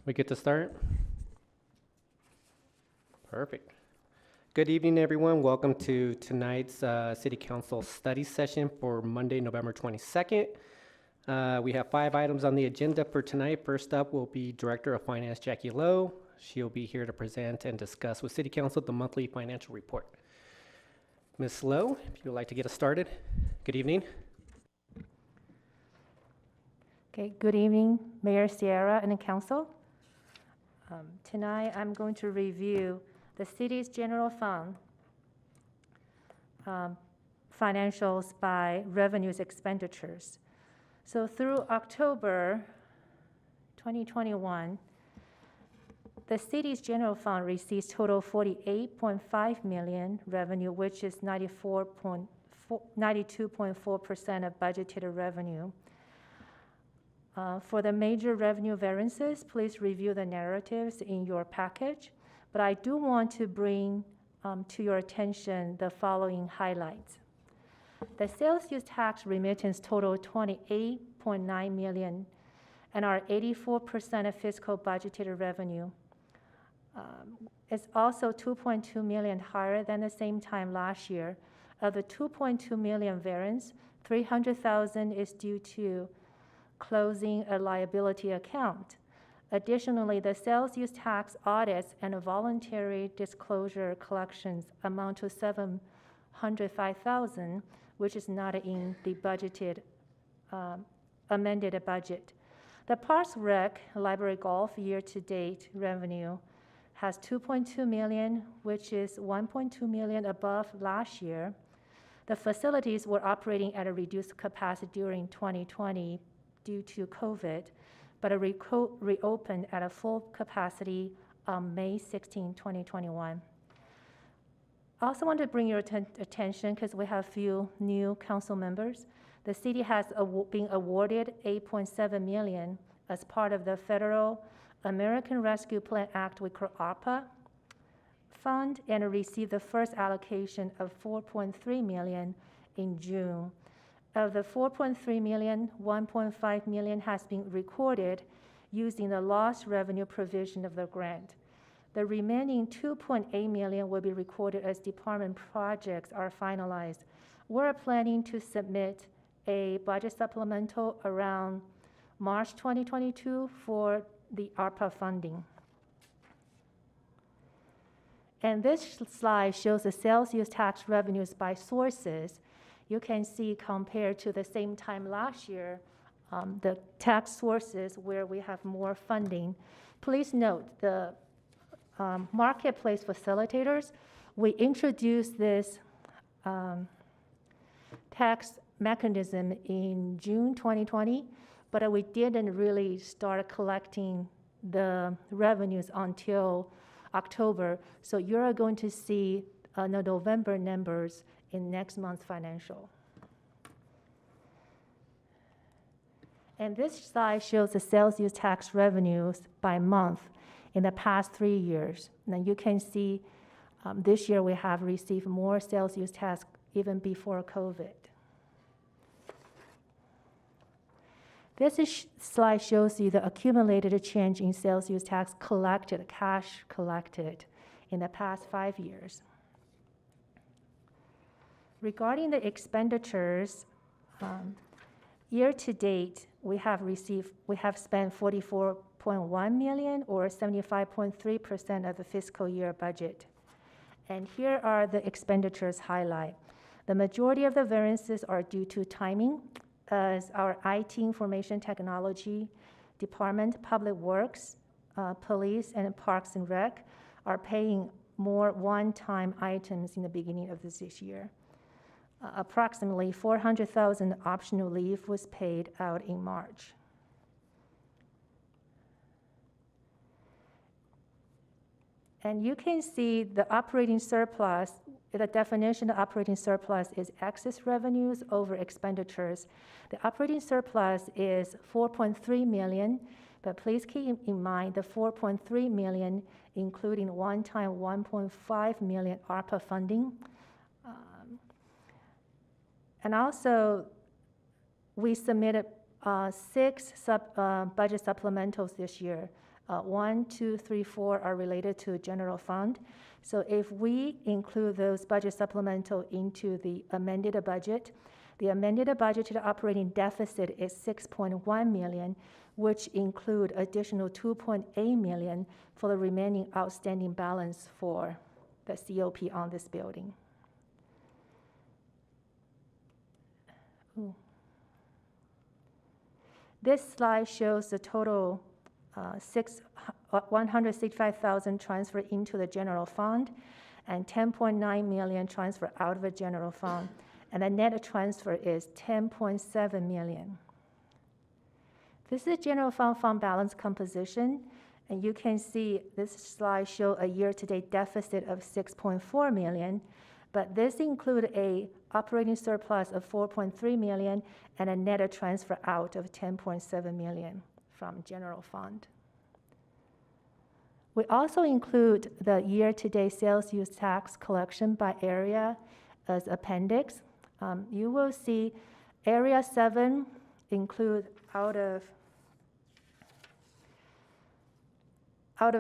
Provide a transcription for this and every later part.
We get to start? Perfect. Good evening, everyone. Welcome to tonight's City Council study session for Monday, November 22nd. We have 5 items on the agenda for tonight. First up will be Director of Finance Jackie Loh. She'll be here to present and discuss with City Council the monthly financial report. Ms. Loh, if you would like to get us started. Good evening. Okay, good evening, Mayor Sierra and the Council. Tonight, I'm going to review the city's general fund financials by revenues expenditures. So through October 2021, the city's general fund receives total 48.5 million revenue, which is 92.4% of budgeted revenue. For the major revenue variances, please review the narratives in your package. But I do want to bring to your attention the following highlights. The sales use tax remittance total 28.9 million and are 84% of fiscal budgeted revenue. It's also 2.2 million higher than the same time last year. Of the 2.2 million variance, 300,000 is due to closing a liability account. Additionally, the sales use tax audits and voluntary disclosure collections amount to 705,000, which is not in the budgeted amended budget. The Parks Rec Library Golf year-to-date revenue has 2.2 million, which is 1.2 million above last year. The facilities were operating at a reduced capacity during 2020 due to COVID, but reopened at a full capacity on May 16, 2021. I also want to bring your attention, because we have a few new council members. The city has been awarded $8.7 million as part of the Federal American Rescue Plan Act, we call ARPA fund, and received the first allocation of $4.3 million in June. Of the 4.3 million, 1.5 million has been recorded using the lost revenue provision of the grant. The remaining 2.8 million will be recorded as department projects are finalized. We're planning to submit a budget supplemental around March 2022 for the ARPA funding. And this slide shows the sales use tax revenues by sources. You can see compared to the same time last year, the tax sources where we have more funding. Please note the marketplace facilitators, we introduced this tax mechanism in June 2020, but we didn't really start collecting the revenues until October. So you're going to see the November numbers in next month's financial. And this slide shows the sales use tax revenues by month in the past 3 years. Now you can see this year we have received more sales use tax even before COVID. This slide shows you the accumulated change in sales use tax collected, cash collected in the past 5 years. Regarding the expenditures, year to date, we have spent 44.1 million or 75.3% of the fiscal year budget. And here are the expenditures highlight. The majority of the variances are due to timing, as our IT information technology department, public works, police, and parks and rec are paying more one-time items in the beginning of this year. Approximately 400,000 optional leave was paid out in March. And you can see the operating surplus. The definition of operating surplus is excess revenues over expenditures. The operating surplus is 4.3 million, but please keep in mind the 4.3 million, including one-time 1.5 million ARPA funding. And also, we submitted 6 budget supplementals this year. 1, 2, 3, 4 are related to general fund. So if we include those budget supplemental into the amended budget, the amended budgeted operating deficit is 6.1 million, which include additional 2.8 million for the remaining outstanding balance for the COP on this building. Ooh. This slide shows the total 165,000 transfer into the general fund and 10.9 million transfer out of the general fund. And the net transfer is 10.7 million. This is general fund balance composition. And you can see this slide shows a year-to-date deficit of 6.4 million. But this includes a operating surplus of 4.3 million and a net transfer out of 10.7 million from general fund. We also include the year-to-date sales use tax collection by area as appendix. You will see area 7 include out of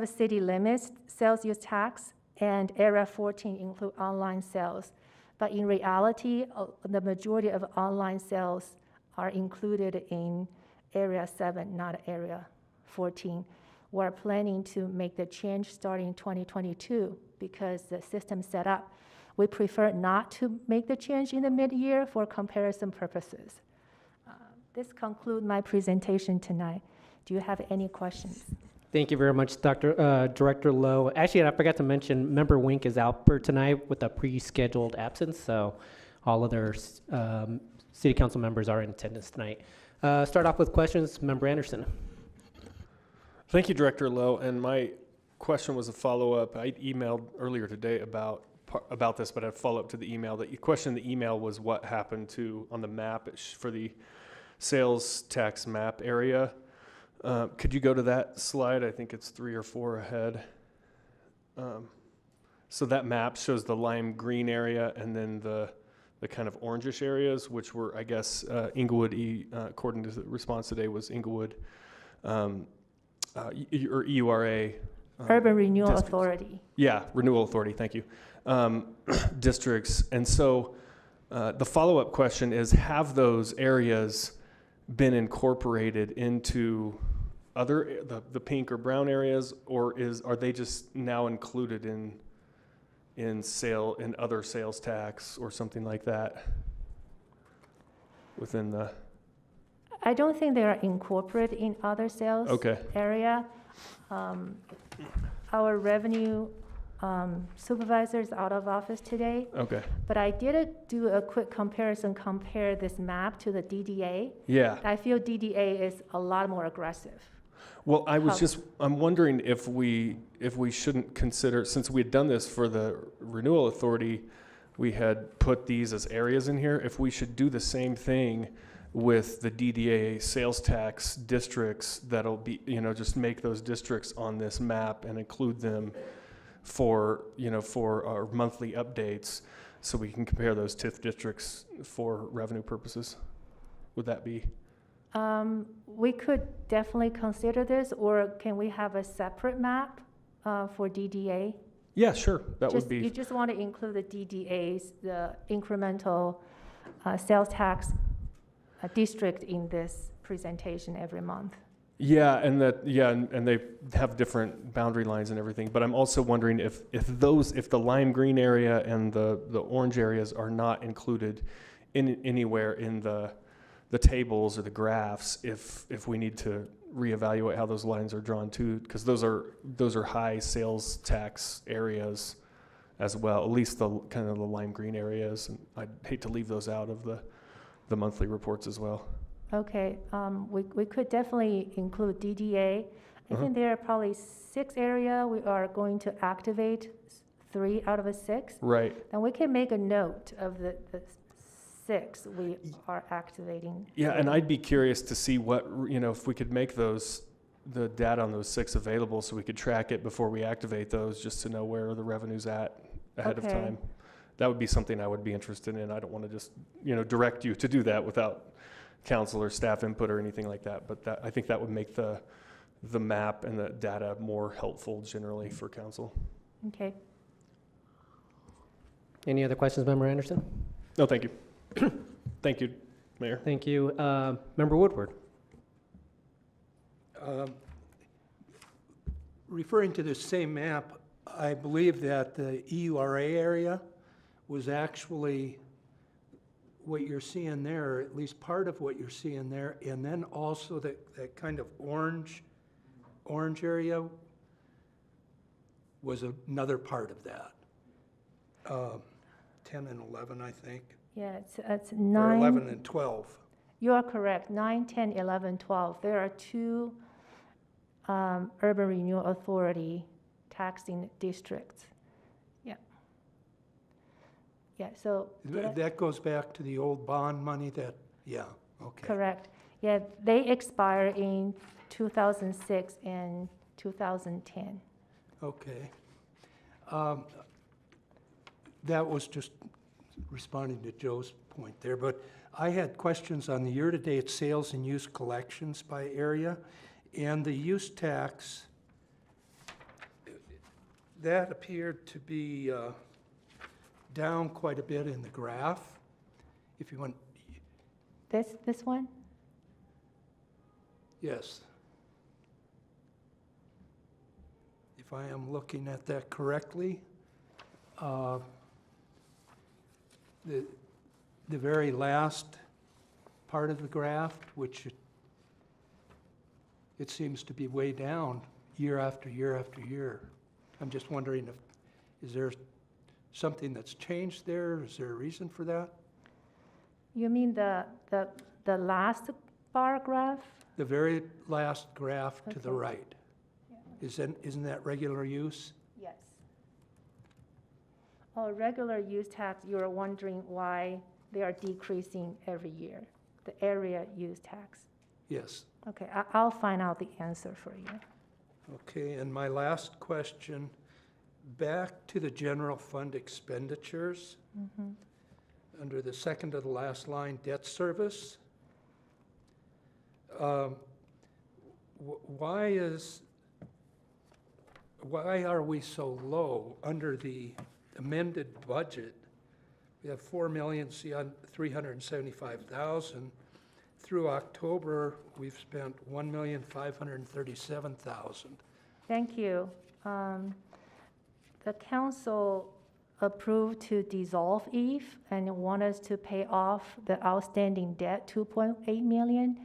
city limits sales use tax, and area 14 include online sales. But in reality, the majority of online sales are included in area 7, not area 14. We're planning to make the change starting in 2022 because the system set up. We prefer not to make the change in the mid-year for comparison purposes. This concludes my presentation tonight. Do you have any questions? Thank you very much, Director Loh. Actually, I forgot to mention, Member Wink is out for tonight with a pre-scheduled absence, so all other City Council members are in attendance tonight. Start off with questions. Member Anderson. Thank you, Director Loh. And my question was a follow-up. I emailed earlier today about this, but I follow up to the email. The question in the email was what happened on the map for the sales tax map area. Could you go to that slide? I think it's 3 or 4 ahead. So that map shows the lime green area and then the kind of orangish areas, which were, I guess, Inglewood, according to the response today, was Inglewood, or EURA. Urban Renewal districts. Authority. Yeah, Renewal Authority, thank you. Districts. And so the follow-up question is, have those areas been incorporated into other, the pink or brown areas, or are they just now included in other sales tax or something like that within the? I don't think they are incorporated in other sales area. Our revenue supervisor is out of office today. Okay. But I did do a quick comparison, compare this map to the DDA. Yeah. I feel DDA is a lot more aggressive. Well, I'm wondering if we shouldn't consider, since we had done this for the Renewal Authority, we had put these as areas in here, if we should do the same thing with the DDA sales tax districts, that'll be, just make those districts on this map and include them for our monthly updates, so we can compare those TIF districts for revenue purposes. Would that be? We could definitely consider this, or can we have a separate map for DDA? Yeah, sure. Would be. You just want to include the DDAs, the incremental sales tax district in this presentation every month. Yeah, and they have different boundary lines and everything. But I'm also wondering if the lime green area and the orange areas are not included anywhere in the tables or the graphs, if we need to reevaluate how those lines are drawn too, because those are high sales tax areas as well. At least the kind of the lime green areas, and I'd hate to leave those out of the monthly reports as well. Okay, we could definitely include DDA. I think there are probably 6 areas we are going to activate, 3 out of the 6. Right. And we can make a note of the 6 we are activating. Yeah, and I'd be curious to see what, if we could make the data on those 6 available so we could track it before we activate those, just to know where the revenue's at ahead of time. That would be something I would be interested in. I don't want to just, direct you to do that without council or staff input or anything like that. But I think that would make the the map and the data more helpful generally for council. Okay. Any other questions, Member Anderson? No, thank you. Thank you, Mayor. Thank you. Member Woodward? Referring to the same map, I believe that the EURA area was actually what you're seeing there, or at least part of what you're seeing there, and then also that kind of orange area was another part of that. 10 and 11, I think. Yeah, it's Or 9. 11 and 12. You are correct, 9, 10, 11, 12. There are 2 Urban Renewal Authority taxing districts. Yeah. Yeah, so. did I- That goes back to the old bond money that, yeah, okay. Correct. Yeah, they expire in 2006 and 2010. Okay. That was just responding to Joe's point there, but I had questions on the year-to-date sales and use collections by area, and the use tax, that appeared to be down quite a bit in the graph. If you want, This one? yes. If I am looking at that correctly, the very last part of the graph, which it seems to be way down year after year after year. I'm just wondering is there something that's changed there? Is there a reason for that? You mean the last bar graph? The very last graph to the Okay. right. Isn't that regular use? Yes. Oh, regular use tax, you're wondering why they are decreasing every year, the area use tax. Yes. Okay, I'll find out the answer for you. Okay, and my last question, back to the general fund expenditures. Under the second to the last line, debt service. Why are we so low under the amended budget? We have $4,375,000. Through October, we've spent $1,537,000. Thank you. The council approved to dissolve EVE and want us to pay off the outstanding debt, 2.8 million.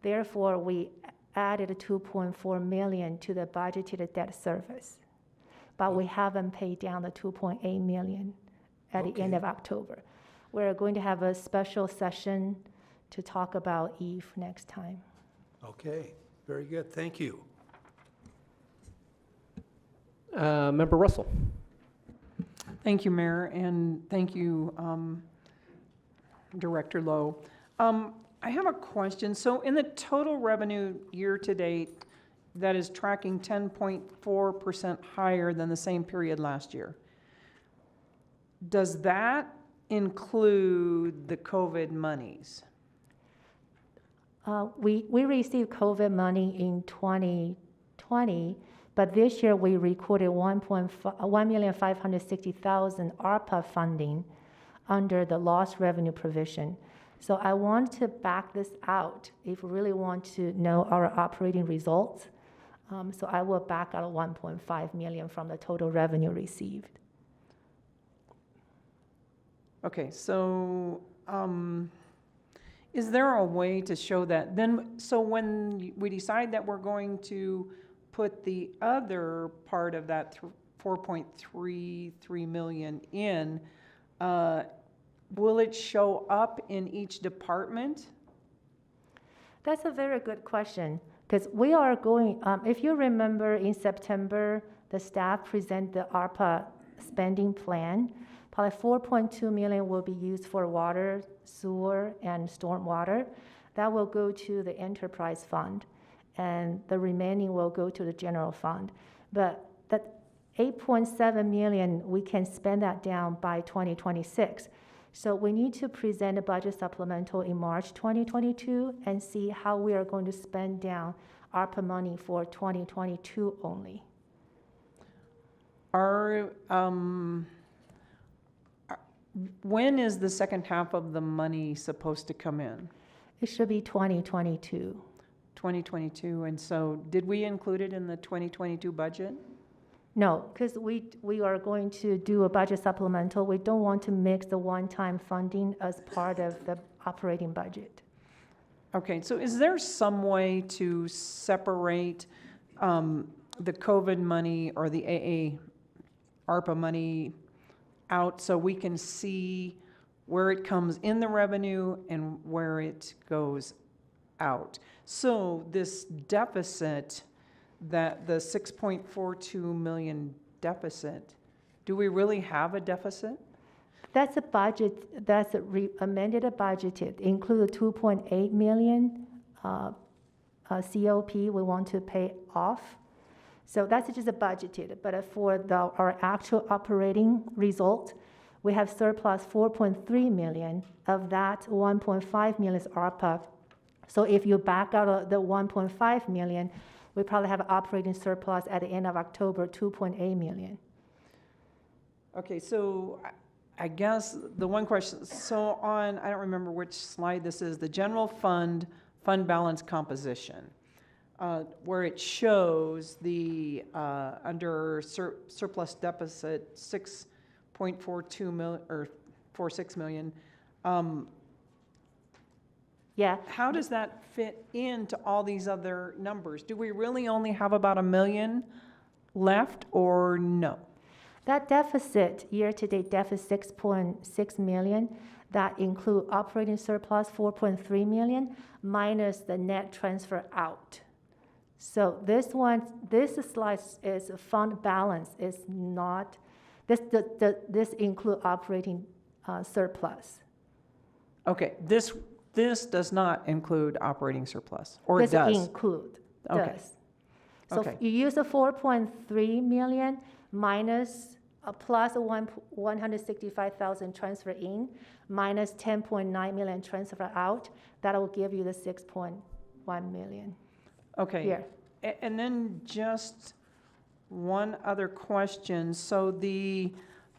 Therefore, we added 2.4 million to the budgeted debt service. But we haven't paid down the 2.8 million at the end Okay. of October. We're going to have a special session to talk about EVE next time. Okay, very good, thank you. Member Russell? Thank you, Mayor, and thank you, Director Loh. I have a question. So in the total revenue year-to-date, that is tracking 10.4% higher than the same period last year. Does that include the COVID monies? We received COVID money in 2020, but this year we recorded 1,560,000 ARPA funding under the lost revenue provision. So I want to back this out if we really want to know our operating results. So I will back out 1.5 million from the total revenue received. Okay, so is there a way to show that? Then, so when we decide that we're going to put the other part of that 4.33 million in, will it show up in each department? That's a very good question, because we are going, if you remember in September, the staff present the ARPA spending plan. Probably 4.2 million will be used for water, sewer, and stormwater. That will go to the enterprise fund, and the remaining will go to the general fund. But that 8.7 million, we can spend that down by 2026. So we need to present a budget supplemental in March 2022 and see how we are going to spend down ARPA money for 2022 only. When is the second half of the money supposed to come in? It should be 2022. 2022, and so did we include it in the 2022 budget? No, because we are going to do a budget supplemental. We don't want to mix the one-time funding as part of the operating budget. Okay, so is there some way to separate the COVID money or the ARPA money out so we can see where it comes in the revenue and where it goes out? So this deficit, that the 6.42 million deficit, do we really have a deficit? That's a budget, that's amended a budgeted, include 2.8 million COP we want to pay off. So that's just a budgeted, but for our actual operating result, we have surplus 4.3 million. Of that, 1.5 million is ARPA. So if you back out the 1.5 million, we probably have operating surplus at the end of October, 2.8 million. Okay, so I guess the one question, so on, I don't remember which slide this is, the general fund balance composition, where it shows the, under surplus deficit, 6.42 million, or 46 million. Yeah, How does that fit into all these other numbers? Do we really only have about $1 million left, or no? that deficit, year-to-date deficit 6.6 million, that include operating surplus 4.3 million minus the net transfer out. So this slide is fund balance, is not, this include operating surplus. Okay, this does not include operating surplus, or it does? This include, Okay. does. So Okay. you use the 4.3 million minus plus 165,000 transfer in, minus 10.9 million transfer out, that will give you the 6.1 million. Okay. Here. And then just one other question. So the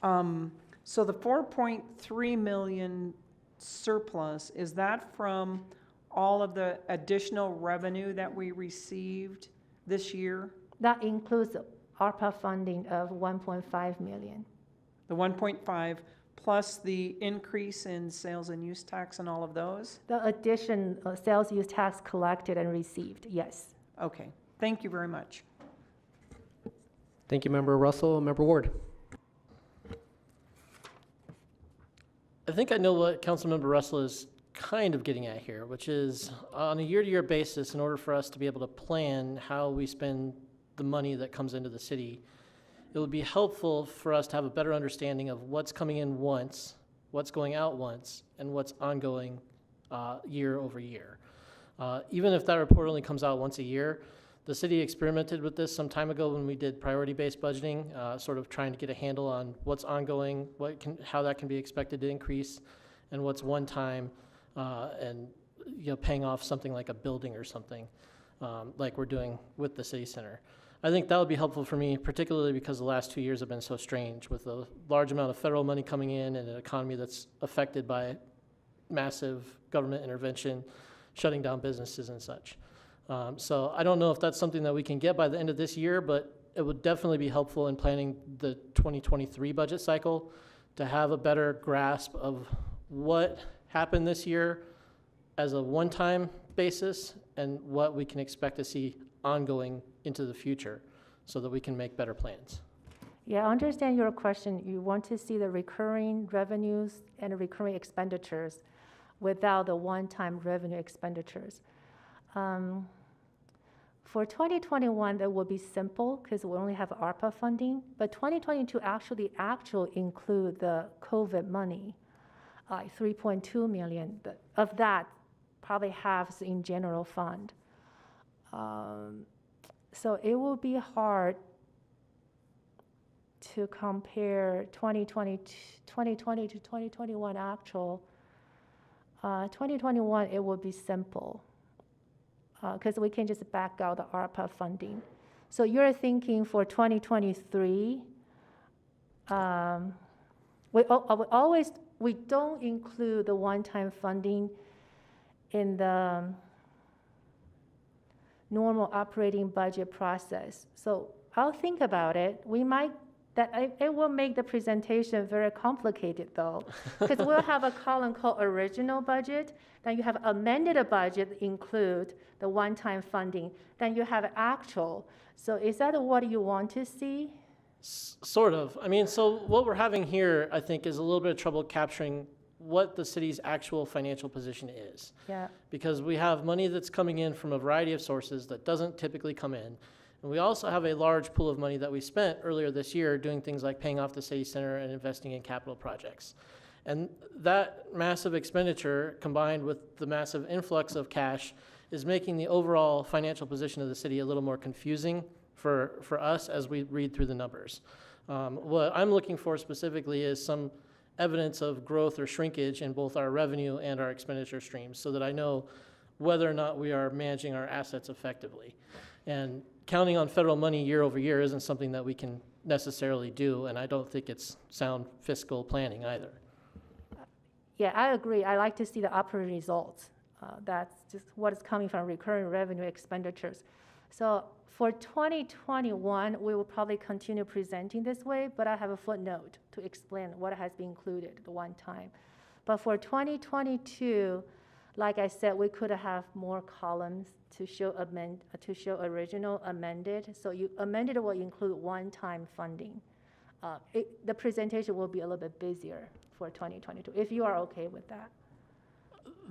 4.3 million surplus, is that from all of the additional revenue that we received this year? That includes ARPA funding of 1.5 million. The 1.5 plus the increase in sales and use tax and all of those? The addition sales use tax collected and received, yes. Okay, thank you very much. Thank you, Member Russell. Member Ward. I think I know what Councilmember Russell is kind of getting at here, which is on a year-to-year basis, in order for us to be able to plan how we spend the money that comes into the city, it would be helpful for us to have a better understanding of what's coming in once, what's going out once, and what's ongoing year over year. Even if that report only comes out once a year, the city experimented with this some time ago when we did priority-based budgeting, sort of trying to get a handle on what's ongoing, how that can be expected to increase, and what's one time, and paying off something like a building or something, like we're doing with the city center. I think that would be helpful for me, particularly because the last 2 years have been so strange, with a large amount of federal money coming in and an economy that's affected by massive government intervention, shutting down businesses and such. So I don't know if that's something that we can get by the end of this year, but it would definitely be helpful in planning the 2023 budget cycle to have a better grasp of what happened this year as a one-time basis and what we can expect to see ongoing into the future so that we can make better plans. Yeah, I understand your question. You want to see the recurring revenues and recurring expenditures without the one-time revenue expenditures. For 2021, that will be simple because we only have ARPA funding, but 2022 actually include the COVID money, 3.2 million. But of that, probably half is in general fund. So it will be hard to compare 2020 to 2021 actual. 2021, it will be simple. because we can just back out the ARPA funding. So you're thinking for 2023, we don't include the one-time funding in the normal operating budget process. So I'll think about it. It will make the presentation very complicated though, because we'll have a column called original budget, then you have amended a budget include the one-time funding, then you have actual. So is that what you want to see? Sort of. I mean, so what we're having here, I think, is a little bit of trouble capturing what the city's actual financial position is. Yeah. Because we have money that's coming in from a variety of sources that doesn't typically come in. And we also have a large pool of money that we spent earlier this year doing things like paying off the city center and investing in capital projects. And that massive expenditure combined with the massive influx of cash is making the overall financial position of the city a little more confusing for us as we read through the numbers. What I'm looking for specifically is some evidence of growth or shrinkage in both our revenue and our expenditure streams so that I know whether or not we are managing our assets effectively. And counting on federal money year over year isn't something that we can necessarily do, and I don't think it's sound fiscal planning either. Yeah, I agree. I like to see the operating results. That's just what is coming from recurring revenue expenditures. So for 2021, we will probably continue presenting this way, but I have a footnote to explain what has been included the one time. But for 2022, like I said, we could have more columns to show original amended. So you amended will include one-time funding. The presentation will be a little bit busier for 2022, if you are okay with that.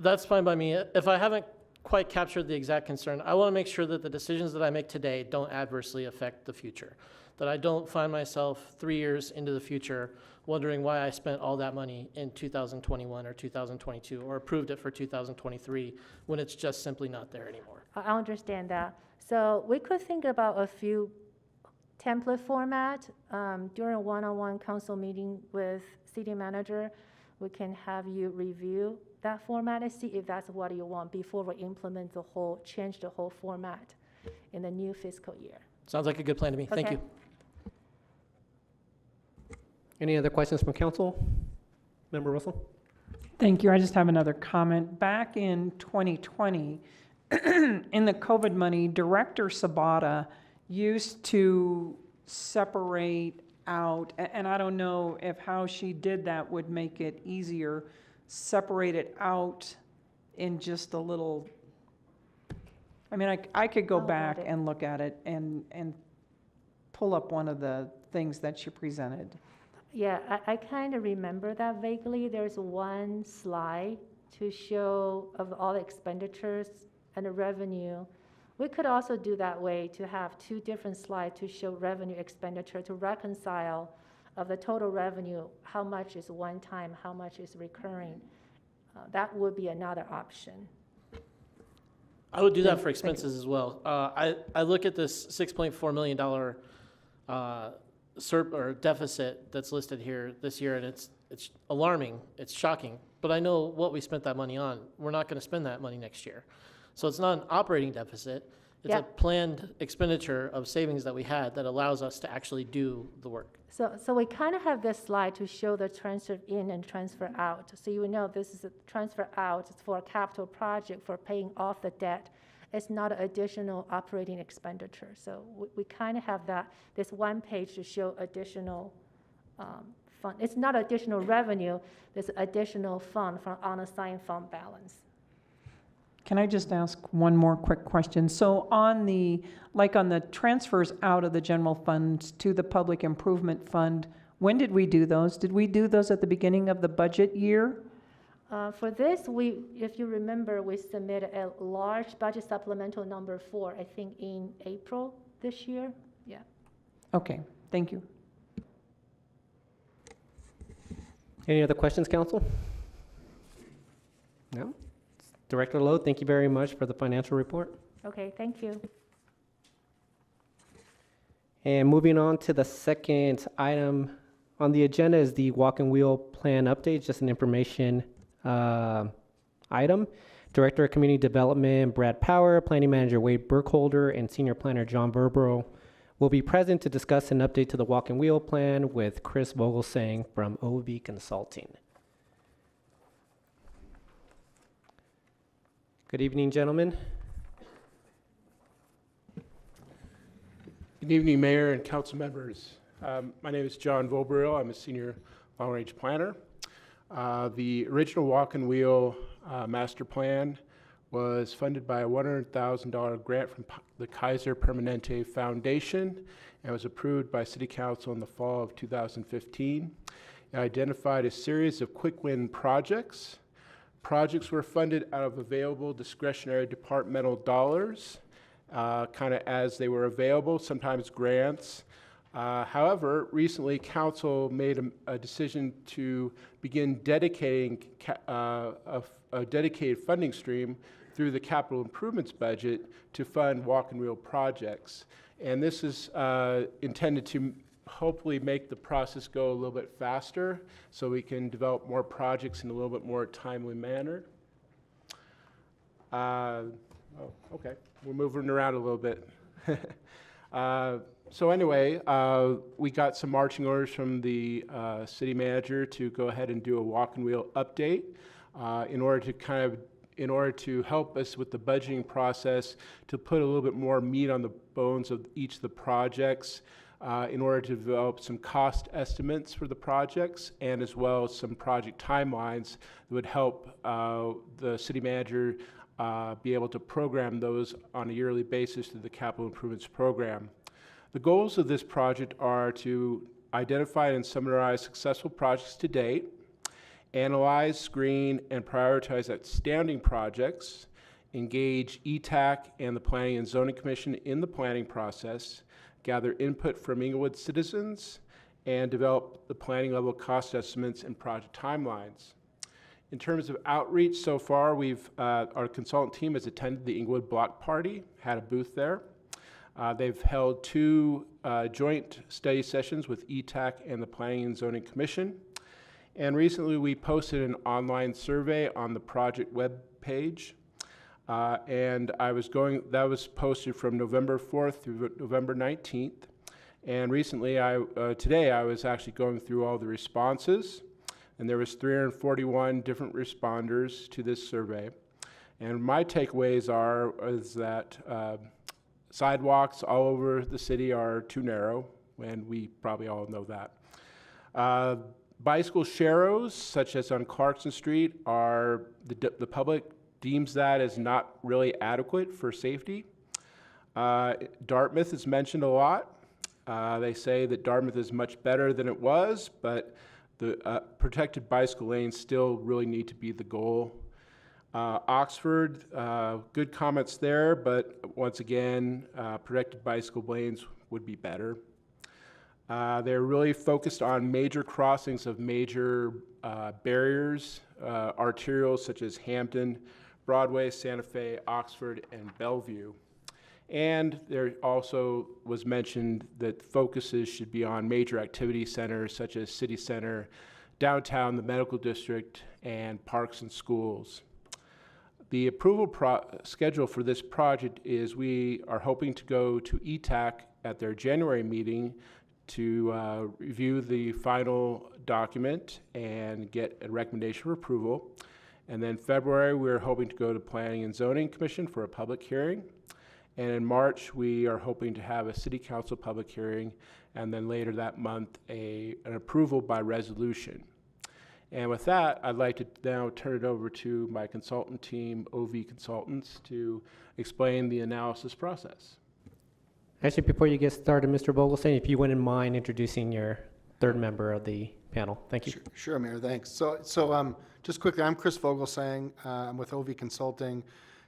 That's fine by me. If I haven't quite captured the exact concern, I want to make sure that the decisions that I make today don't adversely affect the future, that I don't find myself 3 years into the future wondering why I spent all that money in 2021 or 2022 or approved it for 2023 when it's just simply not there anymore. I understand that. So we could think about a few template format during a one-on-one council meeting with city manager. We can have you review that format and see if that's what you want before we implement change the whole format in the new fiscal year. Sounds like a good plan to me. Thank Okay. you. Any other questions from council? Member Russell? Thank you. I just have another comment. Back in 2020, in the COVID money, Director Sabata used to separate out, and I don't know if how she did that would make it easier, separate it out in just a little, I mean, I could go I'll back add it. and look at it and pull up one of the things that she presented. Yeah, I kind of remember that vaguely. There's one slide to show of all the expenditures and the revenue. We could also do that way to have two different slides to show revenue expenditure to reconcile of the total revenue, how much is one time, how much is recurring. That would be another option. I would do that Thank- for thank you. expenses as well. I look at this $6.4 million deficit that's listed here this year, and it's alarming, it's shocking. But I know what we spent that money on. We're not going to spend that money next year. So it's not an operating deficit. It's Yeah. a planned expenditure of savings that we had that allows us to actually do the work. So we kind of have this slide to show the transfer in and transfer out. So you know this is a transfer out, it's for a capital project for paying off the debt. It's not an additional operating expenditure. So we kind of have this one page to show additional fund. It's not additional revenue, there's additional fund from unassigned fund balance. Can I just ask one more quick question? So on the transfers out of the general fund to the public improvement fund, when did we do those? Did we do those at the beginning of the budget year? For this, if you remember, we submitted a large budget supplemental number 4, I think in April this year. Yeah. Okay, thank you. Any other questions, council? No? Director Loh, thank you very much for the financial report. Okay, thank you. And moving on to the second item on the agenda is the walk and wheel plan update, just an information item. Director of Community Development Brad Power, Planning Manager Wade Burkholder, and Senior Planner John Voboril will be present to discuss an update to the Walk and Wheel Plan with Chris Voglesang from OV Consulting. Good evening, gentlemen. Good evening, Mayor and council members. My name is John Voboril. I'm a senior long-range planner. The original Walk and Wheel master plan was funded by a $100,000 grant from the Kaiser Permanente Foundation and was approved by City Council in the fall of 2015. It identified a series of quick win projects. Projects were funded out of available discretionary departmental dollars, kind of as they were available, sometimes grants. However, recently Council made a decision to begin dedicating a dedicated funding stream through the capital improvements budget to fund walk and wheel projects. And this is intended to hopefully make the process go a little bit faster so we can develop more projects in a little bit more timely manner. Okay, we're moving around a little bit. So anyway, we got some marching orders from the city manager to go ahead and do a walk and wheel update in order to help us with the budgeting process, to put a little bit more meat on the bones of each of the projects, in order to develop some cost estimates for the projects, and as well as some project timelines that would help the city manager be able to program those on a yearly basis through the capital improvements program. The goals of this project are to identify and summarize successful projects to date, analyze, screen, and prioritize outstanding projects, engage ETAC and the Planning and Zoning Commission in the planning process, gather input from Inglewood citizens, and develop the planning level cost estimates and project timelines. In terms of outreach so far, our consultant team has attended the Inglewood Block Party, had a booth there. They've held 2 joint study sessions with ETAC and the Planning and Zoning Commission. And recently we posted an online survey on the project web page. And that was posted from November 4th through November 19th. And recently, today I was actually going through all the responses, and there was 341 different responders to this survey. And my takeaways is that sidewalks all over the city are too narrow, and we probably all know that. Bicycle sharrows, such as on Clarkson Street, the public deems that as not really adequate for safety. Dartmouth is mentioned a lot. They say that Dartmouth is much better than it was, but the protected bicycle lanes still really need to be the goal. Oxford, good comments there, but once again, protected bicycle lanes would be better. They're really focused on major crossings of major barriers, arterials such as Hampton, Broadway, Santa Fe, Oxford, and Bellevue. And there also was mentioned that focuses should be on major activity centers such as City Center, downtown, the medical district, and parks and schools. The approval schedule for this project is we are hoping to go to ETAC at their January meeting to review the final document and get a recommendation for approval. And then February, we're hoping to go to Planning and Zoning Commission for a public hearing. And in March, we are hoping to have a City Council public hearing, and then later that month, an approval by resolution. And with that, I'd like to now turn it over to my consultant team, OV Consultants, to explain the analysis process. Actually, before you get started, Mr. Vogelstein, if you wouldn't mind introducing your third member of the panel. Thank you. Sure, Mayor, thanks. So just quickly, I'm Chris Voglesang. I'm with OV Consulting,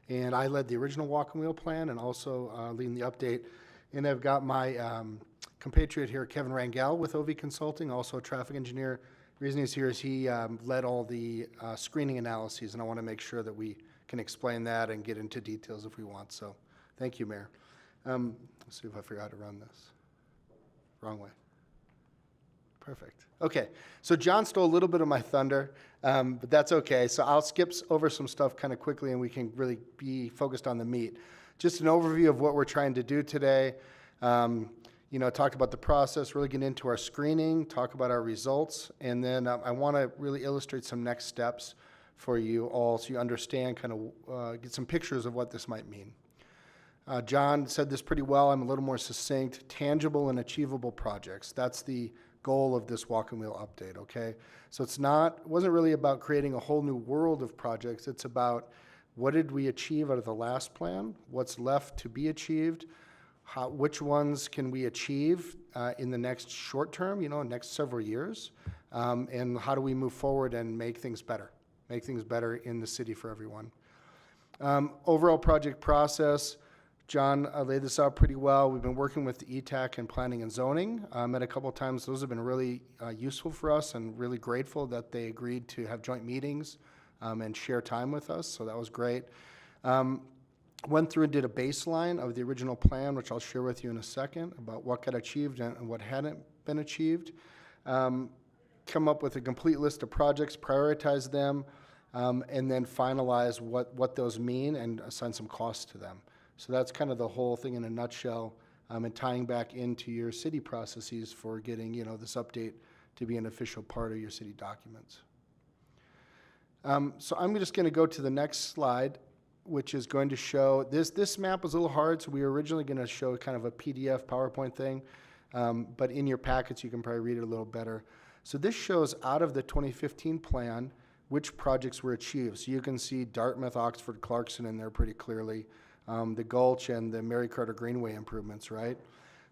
and I led the original walk and wheel plan and also leading the update. And I've got my compatriot here, Kevin Rangel with OV Consulting, also a traffic engineer. The reason he's here is he led all the screening analyses, and I want to make sure that we can explain that and get into details if we want. So thank you, Mayor. Let's see if I figure out how to run this. Wrong way. Perfect. Okay, so John stole a little bit of my thunder, but that's okay. So I'll skip over some stuff kind of quickly and we can really be focused on the meat. Just an overview of what we're trying to do today. Talked about the process, really get into our screening, talk about our results, and then I want to really illustrate some next steps for you all so you understand, kind of get some pictures of what this might mean. John said this pretty well. I'm a little more succinct. Tangible and achievable projects. That's the goal of this walk and wheel update, okay? So it wasn't really about creating a whole new world of projects. It's about what did we achieve out of the last plan? What's left to be achieved? Which ones can we achieve in the next short term, next several years? And how do we move forward and make things better in the city for everyone? Overall project process, John laid this out pretty well. We've been working with the ETAC and planning and zoning. Met a couple of times. Those have been really useful for us and really grateful that they agreed to have joint meetings and share time with us. So that was great. Went through and did a baseline of the original plan, which I'll share with you in a second, about what got achieved and what hadn't been achieved. Come up with a complete list of projects, prioritize them, and then finalize what those mean and assign some costs to them. So that's kind of the whole thing in a nutshell, and tying back into your city processes for getting this update to be an official part of your city documents. So I'm just going to go to the next slide, which is going to show, this map was a little hard, so we were originally going to show kind of a PDF PowerPoint thing, but in your packets you can probably read it a little better. So this shows out of the 2015 plan which projects were achieved. So you can see Dartmouth, Oxford, Clarkson in there pretty clearly, the Gulch and the Mary Carter Greenway improvements, right?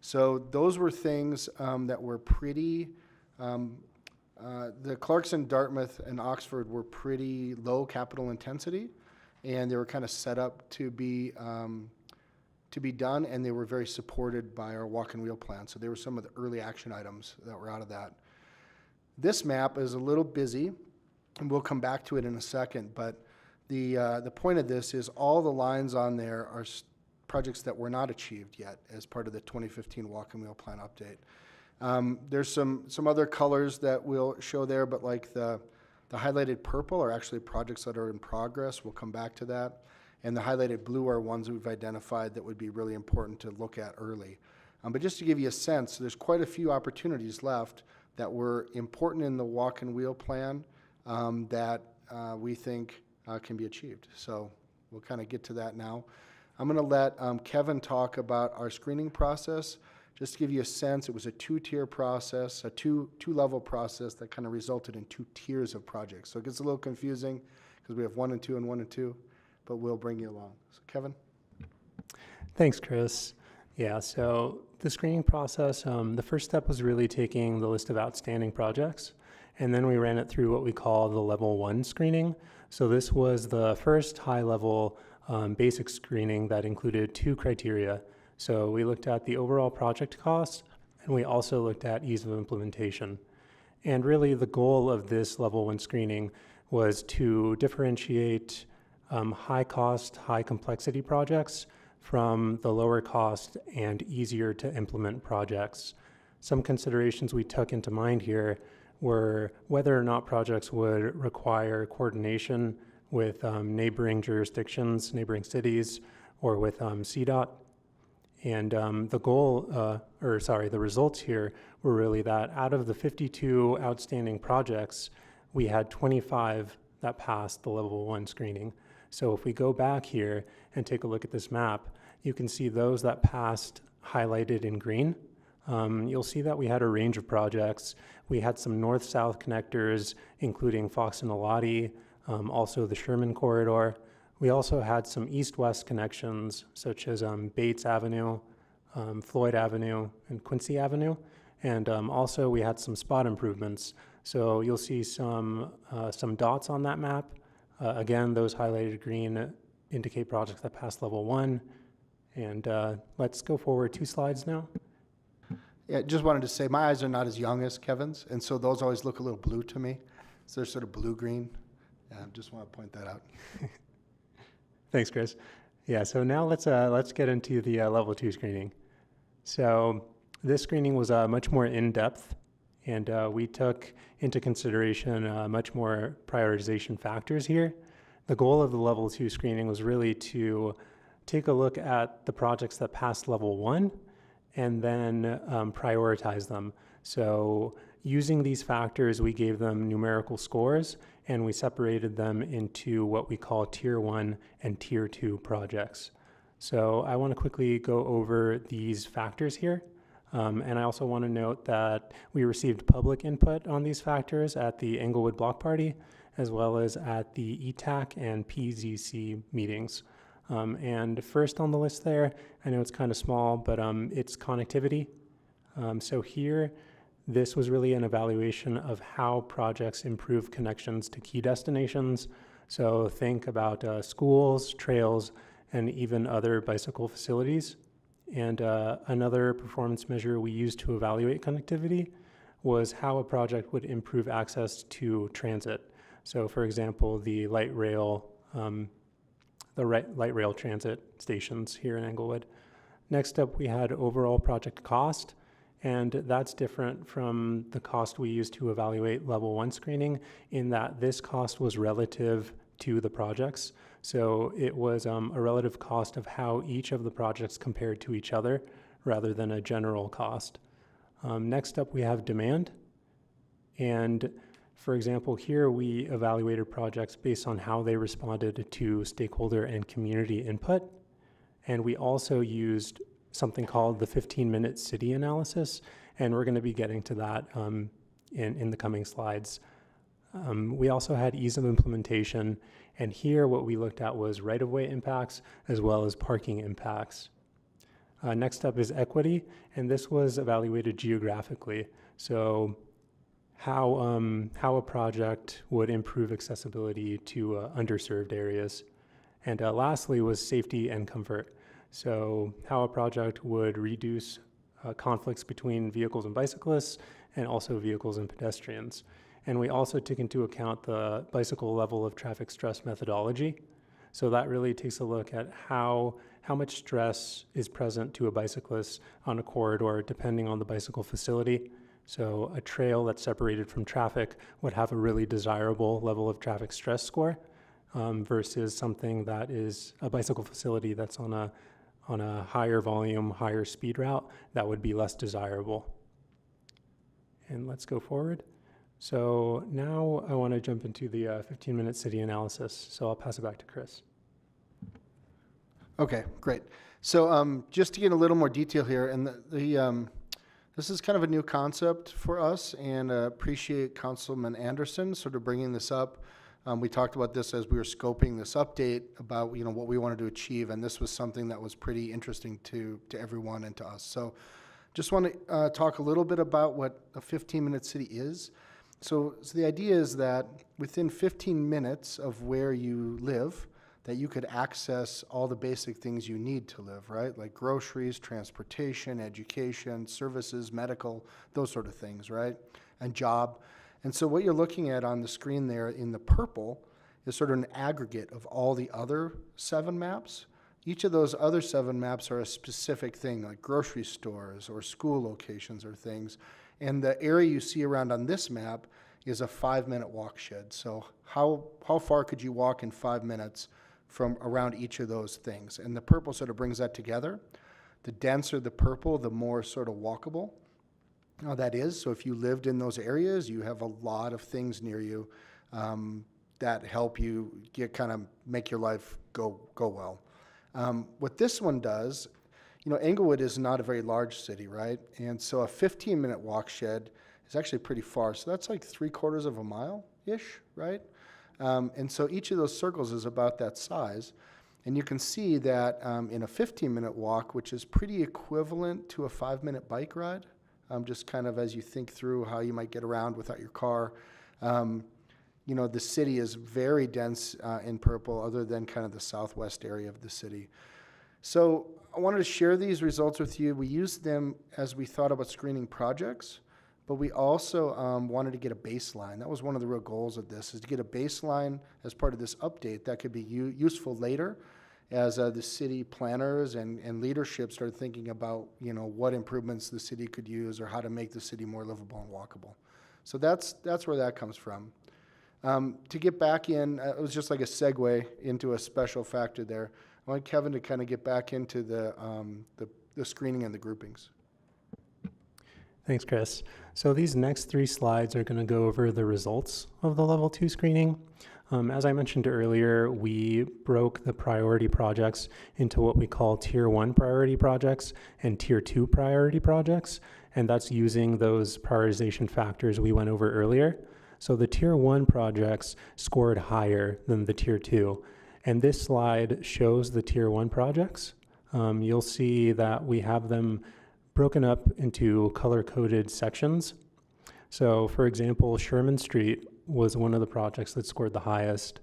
So those were things that were pretty, the Clarkson, Dartmouth, and Oxford were pretty low capital intensity, and they were kind of set up to be done, and they were very supported by our walk and wheel plan. So they were some of the early action items that were out of that. This map is a little busy, and we'll come back to it in a second, but the point of this is all the lines on there are projects that were not achieved yet as part of the 2015 walk and wheel plan update. There's some other colors that we'll show there, but like the highlighted purple are actually projects that are in progress. We'll come back to that. And the highlighted blue are ones we've identified that would be really important to look at early. But just to give you a sense, there's quite a few opportunities left that were important in the walk and wheel plan that we think can be achieved. So we'll kind of get to that now. I'm going to let Kevin talk about our screening process. Just to give you a sense, it was a two-tier process, a two-level process that kind of resulted in 2 tiers of projects. So it gets a little confusing because we have 1 and 2 and 1 and 2, but we'll bring you along. So Kevin? Thanks, Chris. Yeah, so the screening process, the first step was really taking the list of outstanding projects, and then we ran it through what we call the level 1 screening. So this was the first high-level basic screening that included 2 criteria. So we looked at the overall project cost, and we also looked at ease of implementation. And really the goal of this level 1 screening was to differentiate high cost, high complexity projects from the lower cost and easier to implement projects. Some considerations we took into mind here were whether or not projects would require coordination with neighboring jurisdictions, neighboring cities, or with CDOT. And the results here were really that out of the 52 outstanding projects, we had 25 that passed the level 1 screening. So if we go back here and take a look at this map, you can see those that passed highlighted in green. You'll see that we had a range of projects. We had some north-south connectors, including Fox and Elati, also the Sherman Corridor. We also had some east-west connections, such as Bates Avenue, Floyd Avenue, and Quincy Avenue. And also we had some spot improvements. So you'll see some dots on that map. Again, those highlighted green indicate projects that passed level 1. And let's go forward 2 slides now. Yeah, just wanted to say my eyes are not as young as Kevin's, and so those always look a little blue to me. So they're sort of blue-green. Just want to point that out. Thanks, Chris. Yeah, so now let's get into the level 2 screening. So this screening was much more in-depth, And we took into consideration much more prioritization factors here. The goal of the level 2 screening was really to take a look at the projects that passed level 1 and then prioritize them. So using these factors, we gave them numerical scores and we separated them into what we call tier 1 and tier 2 projects. So I want to quickly go over these factors here. And I also want to note that we received public input on these factors at the Englewood Block Party, as well as at the ETAC and PZC meetings. And first on the list there, I know it's kind of small, but it's connectivity. So here, this was really an evaluation of how projects improve connections to key destinations. So think about schools, trails, and even other bicycle facilities. And another performance measure we used to evaluate connectivity was how a project would improve access to transit. So for example, the light rail transit stations here in Englewood. Next up, we had overall project cost, and that's different from the cost we used to evaluate level 1 screening in that this cost was relative to the projects. So it was a relative cost of how each of the projects compared to each other rather than a general cost. Next up, we have demand. And for example, here we evaluated projects based on how they responded to stakeholder and community input. And we also used something called the 15-minute city analysis, and we're going to be getting to that in the coming slides. We also had ease of implementation, and here what we looked at was right-of-way impacts as well as parking impacts. Next up is equity, and this was evaluated geographically. So how a project would improve accessibility to underserved areas. And lastly was safety and comfort. So how a project would reduce conflicts between vehicles and bicyclists and also vehicles and pedestrians. And we also took into account the bicycle level of traffic stress methodology. So that really takes a look at how much stress is present to a bicyclist on a corridor depending on the bicycle facility. So a trail that's separated from traffic would have a really desirable level of traffic stress score versus something that is a bicycle facility that's on a higher volume, higher speed route that would be less desirable. And let's go forward. So now I want to jump into the 15-minute city analysis. So I'll pass it back to Chris. Okay, great. So just to get a little more detail here, and this is kind of a new concept for us, and appreciate Councilman Anderson sort of bringing this up. We talked about this as we were scoping this update about what we wanted to achieve, and this was something that was pretty interesting to everyone and to us. So just want to talk a little bit about what a 15-minute city is. So the idea is that within 15 minutes of where you live, that you could access all the basic things you need to live, right? Like groceries, transportation, education, services, medical, those sort of things, right? And job. And so what you're looking at on the screen there in the purple is sort of an aggregate of all the other 7 maps. Each of those other 7 maps are a specific thing, like grocery stores or school locations or things. And the area you see around on this map is a 5-minute walk shed. So how far could you walk in 5 minutes from around each of those things? And the purple sort of brings that together. The denser the purple, the more sort of walkable that is. So if you lived in those areas, you have a lot of things near you that help you make your life go well. What this one does, Englewood is not a very large city, right? And so a 15-minute walk shed is actually pretty far. So that's like 3/4 of a mile-ish, right? And so each of those circles is about that size. And you can see that in a 15-minute walk, which is pretty equivalent to a 5-minute bike ride, just kind of as you think through how you might get around without your car. The city is very dense in purple, other than kind of the southwest area of the city. So I wanted to share these results with you. We used them as we thought about screening projects, but we also wanted to get a baseline. That was one of the real goals of this, is to get a baseline as part of this update that could be useful later as the city planners and leadership started thinking about, what improvements the city could use or how to make the city more livable and walkable. So that's where that comes from. To get back in, it was just like a segue into a special factor there. I want Kevin to kind of get back into the screening and the groupings. Thanks, Chris. So these next 3 slides are going to go over the results of the level 2 screening. As I mentioned earlier, we broke the priority projects into what we call Tier 1 priority projects and Tier 2 priority projects, and that's using those prioritization factors we went over earlier. So the Tier 1 projects scored higher than the Tier 2, and this slide shows the Tier 1 projects. You'll see that we have them broken up into color-coded sections. So, for example, Sherman Street was one of the projects that scored the highest,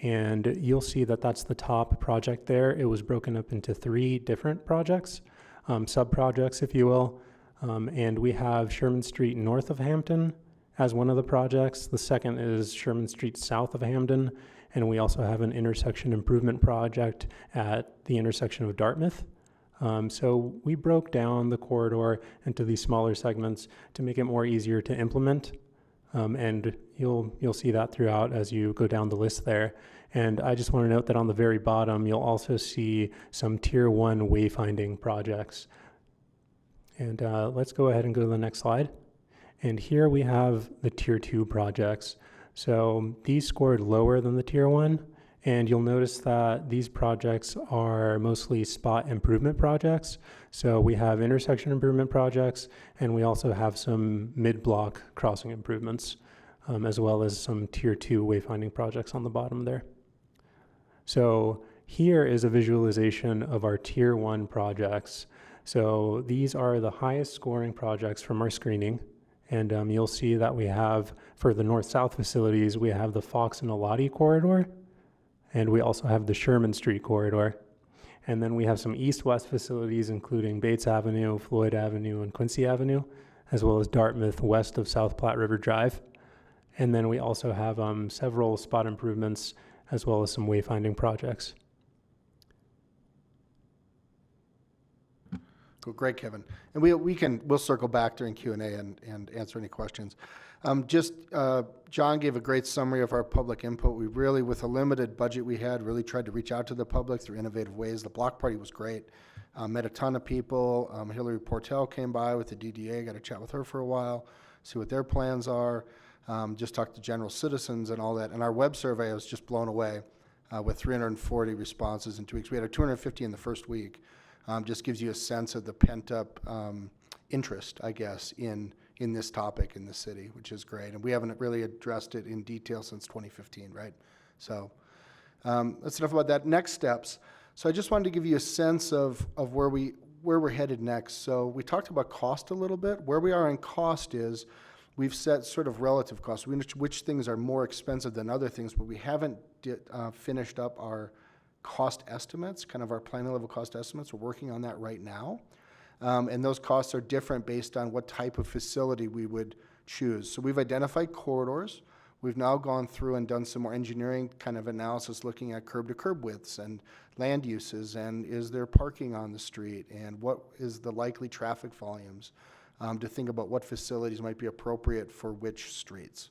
and you'll see that that's the top project there. It was broken up into 3 different projects, sub-projects, if you will, and we have Sherman Street north of Hampton as one of the projects. The second is Sherman Street south of Hampton, and we also have an intersection improvement project at the intersection of Dartmouth. So we broke down the corridor into these smaller segments to make it more easier to implement. And you'll see that throughout as you go down the list there. And I just want to note that on the very bottom, you'll also see some Tier 1 wayfinding projects. And let's go ahead and go to the next slide. And here we have the Tier 2 projects. So these scored lower than the Tier 1. And you'll notice that these projects are mostly spot improvement projects. So we have intersection improvement projects, and we also have some mid-block crossing improvements, as well as some Tier 2 wayfinding projects on the bottom there. So here is a visualization of our Tier 1 projects. So these are the highest scoring projects from our screening. And you'll see that we have, for the north-south facilities, we have the Fox and Elati corridor. And we also have the Sherman Street corridor. And then we have some east-west facilities, including Bates Avenue, Floyd Avenue, and Quincy Avenue, as well as Dartmouth west of South Platte River Drive. And then we also have several spot improvements, as well as some wayfinding projects. Cool, great, Kevin. And we'll circle back during Q&A and answer any questions. John gave a great summary of our public input. We really, with a limited budget we had, really tried to reach out to the public through innovative ways. The block party was great. Met a ton of people. Hillary Portel came by with the DDA, got to chat with her for a while, see what their plans are. Just talked to general citizens and all that. And our web survey, I was just blown away with 340 responses in 2 weeks. We had 250 in the first week. Just gives you a sense of the pent-up interest, I guess, in this topic in the city, which is great. And we haven't really addressed it in detail since 2015, right? So that's enough about that. Next steps. So I just wanted to give you a sense of where we're headed next. So we talked about cost a little bit. Where we are in cost is we've set sort of relative costs, which things are more expensive than other things, but we haven't finished up our cost estimates, kind of our planning level cost estimates. We're working on that right now. And those costs are different based on what type of facility we would choose. So we've identified corridors. We've now gone through and done some more engineering kind of analysis looking at curb-to-curb widths and land uses, and is there parking on the street, and what is the likely traffic volumes, to think about what facilities might be appropriate for which streets.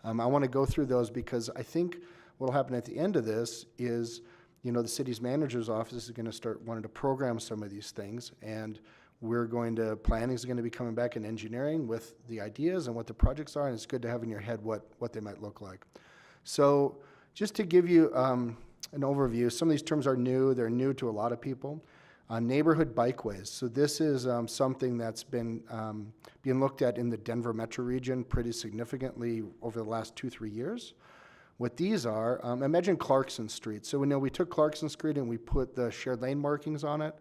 I want to go through those because I think what will happen at the end of this is, the city's manager's office is going to start wanting to program some of these things, and planning is going to be coming back in engineering with the ideas and what the projects are, and it's good to have in your head what they might look like. So just to give you an overview, some of these terms are new. They're new to a lot of people. Neighborhood bikeways. So this is something that's been being looked at in the Denver metro region pretty significantly over the last 2-3 years. What these are, imagine Clarkson Street. So we took Clarkson Street and we put the shared lane markings on it.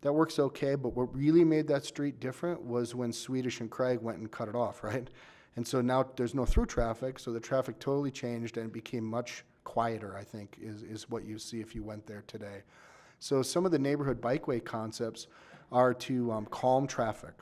That works okay, but what really made that street different was when Swedish and Craig went and cut it off, right? And so now there's no through traffic, so the traffic totally changed and it became much quieter, I think, is what you see if you went there today. So some of the neighborhood bikeway concepts are to calm traffic,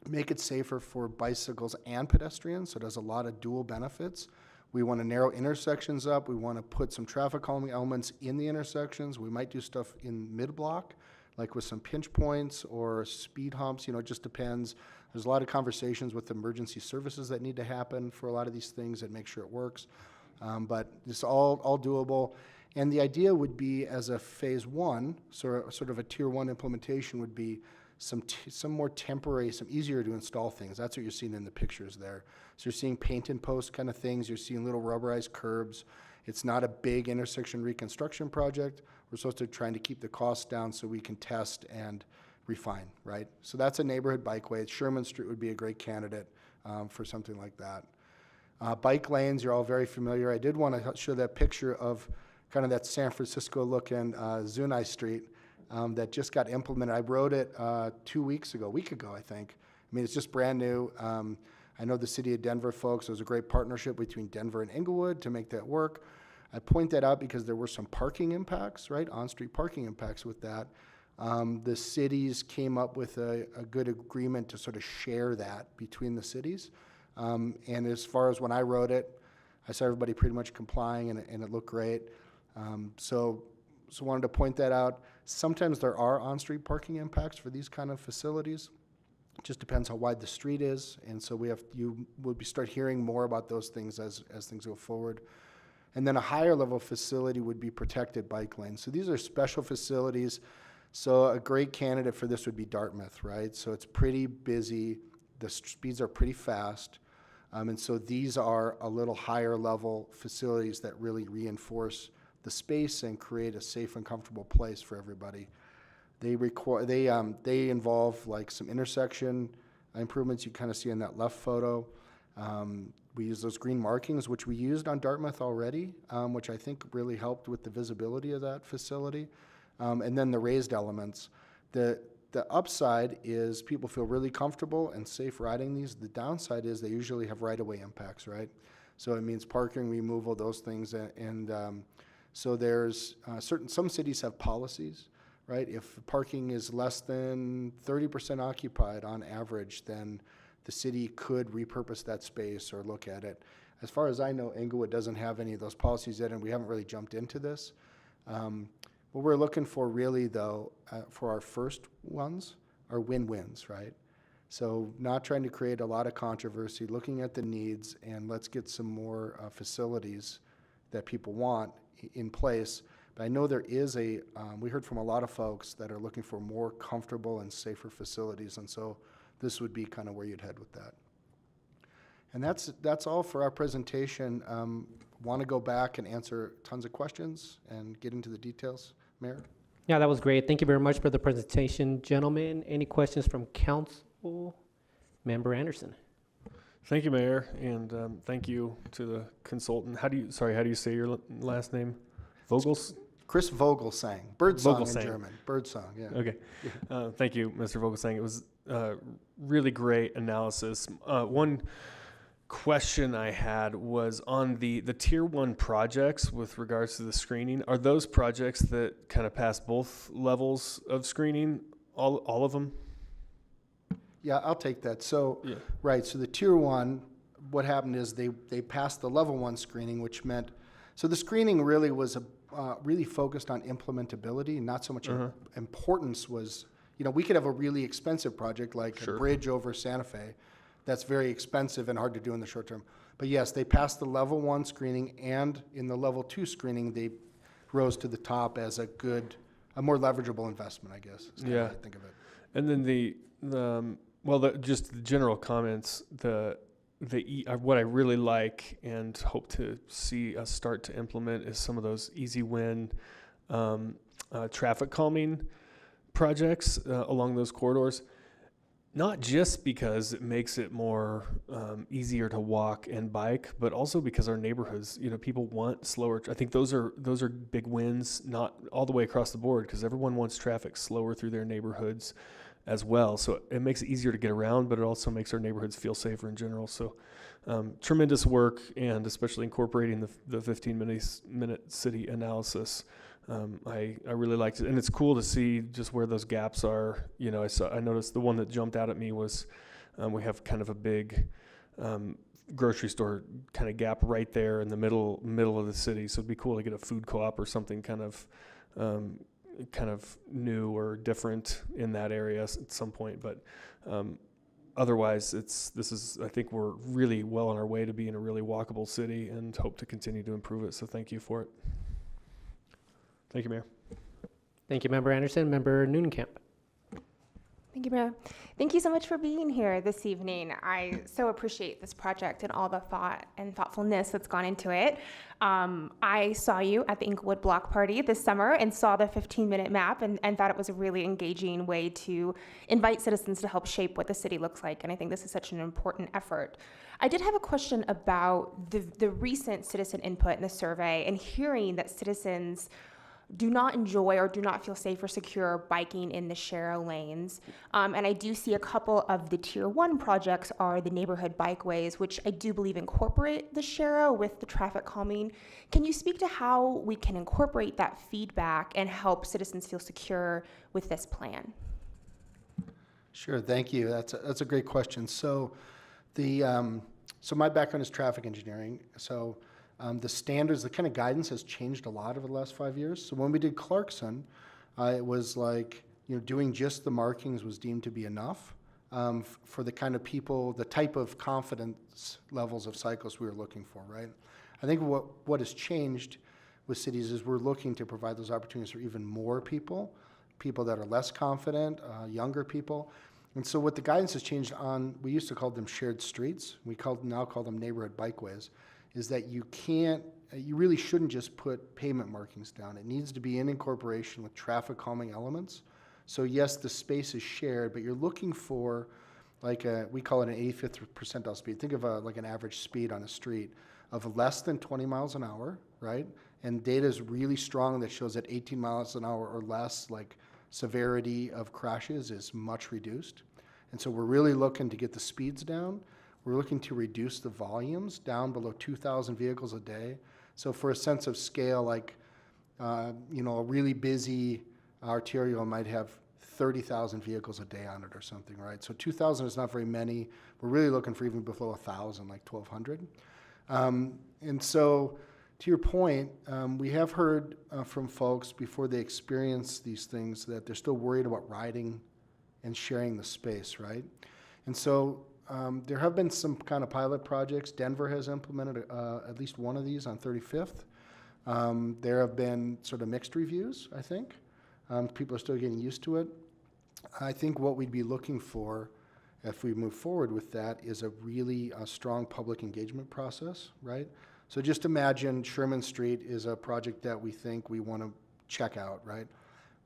make it safer for bicycles and pedestrians, so it has a lot of dual benefits. We want to narrow intersections up. We want to put some traffic calming elements in the intersections. We might do stuff in mid-block, like with some pinch points or speed humps. It just depends. There's a lot of conversations with emergency services that need to happen for a lot of these things and make sure it works. But it's all doable. And the idea would be, as a phase one, sort of a tier one implementation, would be some more temporary, some easier to install things. That's what you're seeing in the pictures there. So you're seeing paint and post kind of things. You're seeing little rubberized curbs. It's not a big intersection reconstruction project. We're supposed to trying to keep the costs down so we can test and refine, right? So that's a neighborhood bikeway. Sherman Street would be a great candidate for something like that. Bike lanes, you're all very familiar. I did want to show that picture of kind of that San Francisco looking Zunai Street that just got implemented. I wrote it a week ago, I think. I mean, it's just brand new. I know the city of Denver folks, there was a great partnership between Denver and Inglewood to make that work. I point that out because there were some parking impacts, right? On-street parking impacts with that. The cities came up with a good agreement to sort of share that between the cities. And as far as when I wrote it, I saw everybody pretty much complying and it looked great. So wanted to point that out. Sometimes there are on-street parking impacts for these kind of facilities. It just depends how wide the street is, and so you will start hearing more about those things as things go forward. And then a higher level facility would be protected bike lanes. So these are special facilities. So a great candidate for this would be Dartmouth, right? So it's pretty busy. The speeds are pretty fast. And so these are a little higher level facilities that really reinforce the space and create a safe and comfortable place for everybody. They involve like some intersection improvements you kind of see in that left photo. We use those green markings, which we used on Dartmouth already, which I think really helped with the visibility of that facility. And then the raised elements. The upside is people feel really comfortable and safe riding these. The downside is they usually have right-of-way impacts, right? So it means parking, removal, those things. And so there's some cities have policies, right? If parking is less than 30% occupied on average, then the city could repurpose that space or look at it. As far as I know, Inglewood doesn't have any of those policies yet, and we haven't really jumped into this. What we're looking for really, though, for our first ones are win-wins, right? So not trying to create a lot of controversy, looking at the needs, and let's get some more facilities that people want in place. But I know there is we heard from a lot of folks that are looking for more comfortable and safer facilities, and so this would be kind of where you'd head with that. And that's all for our presentation. Want to go back and answer tons of questions and get into the details, Mayor? Yeah, that was great. Thank you very much for the presentation, gentlemen. Any questions from council? Member Anderson. Thank you, Mayor, and thank you to the consultant. How do you say your last name? Chris Voglesang. Birdsong Voglesang. in German. Birdsong, yeah. Okay. Thank you, Mr. Voglesang. It was really great analysis. One question I had was on the tier one projects with regards to the screening. Are those projects that kind of pass both levels of screening, all of them? Yeah, I'll take that. So, Yeah. right, so the tier one, what happened is they passed the level one screening, which meant, so the screening really was really focused on implementability, not so much importance was, we could have a really expensive project like Sure. a bridge over Santa Fe that's very expensive and hard to do in the short term. But yes, they passed the level one screening, and in the level two screening, they rose to the top as a more leverageable investment, I guess. Is kind of how I think of it. And then just the general comments, what I really like and hope to see us start to implement is some of those easy win traffic calming projects along those corridors. Not just because it makes it more easier to walk and bike, but also because our neighborhoods, people want slower. I think those are big wins, not all the way across the board, because everyone wants traffic slower through their neighborhoods as well. So it makes it easier to get around, but it also makes our neighborhoods feel safer in general. So tremendous work, and especially incorporating the 15-minute city analysis. I really liked it, and it's cool to see just where those gaps are. I noticed the one that jumped out at me was we have kind of a big grocery store kind of gap right there in the middle of the city. So it'd be cool to get a food co-op or something kind of new or different in that area at some point. But otherwise, I think we're really well on our way to being a really walkable city and hope to continue to improve it. So thank you for it. Thank you, Mayor. Thank you, Member Anderson. Member Nunekamp. Thank you, Mayor. Thank you so much for being here this evening. I so appreciate this project and all the thought and thoughtfulness that's gone into it. I saw you at the Inglewood Block Party this summer and saw the 15-minute map and thought it was a really engaging way to invite citizens to help shape what the city looks like, and I think this is such an important effort. I did have a question about the recent citizen input in the survey and hearing that citizens do not enjoy or do not feel safe or secure biking in the Shero lanes. And I do see a couple of the Tier 1 projects are the neighborhood bikeways, which I do believe incorporate the Shero with the traffic calming. Can you speak to how we can incorporate that feedback and help citizens feel secure with this plan? Sure, thank you. That's a great question. So so my background is traffic engineering. So the standards, the kind of guidance has changed a lot over the last 5 years. So when we did Clarkson, it was like, doing just the markings was deemed to be enough for the kind of people, the type of confidence levels of cyclists we were looking for, right? I think what has changed with cities is we're looking to provide those opportunities for even more people that are less confident, younger people. And so what the guidance has changed on, we used to call them shared streets, now call them neighborhood bikeways, is that you really shouldn't just put pavement markings down. It needs to be in incorporation with traffic calming elements. So yes, the space is shared, but you're looking for we call it an 85th percentile speed. Think of like an average speed on a street of less than 20 miles an hour, right? And data is really strong that shows that 18 miles an hour or less, like severity of crashes is much reduced. And so we're really looking to get the speeds down. We're looking to reduce the volumes down below 2,000 vehicles a day. So for a sense of scale, a really busy arterial might have 30,000 vehicles a day on it or something, right? So 2,000 is not very many. We're really looking for even below 1,000, like 1,200. And so to your point, we have heard from folks before they experience these things that they're still worried about riding and sharing the space, right? And so there have been some kind of pilot projects. Denver has implemented at least one of these on 35th. There have been sort of mixed reviews, I think. People are still getting used to it. I think what we'd be looking for if we move forward with that is a really strong public engagement process, right? So just imagine Sherman Street is a project that we think we want to check out, right?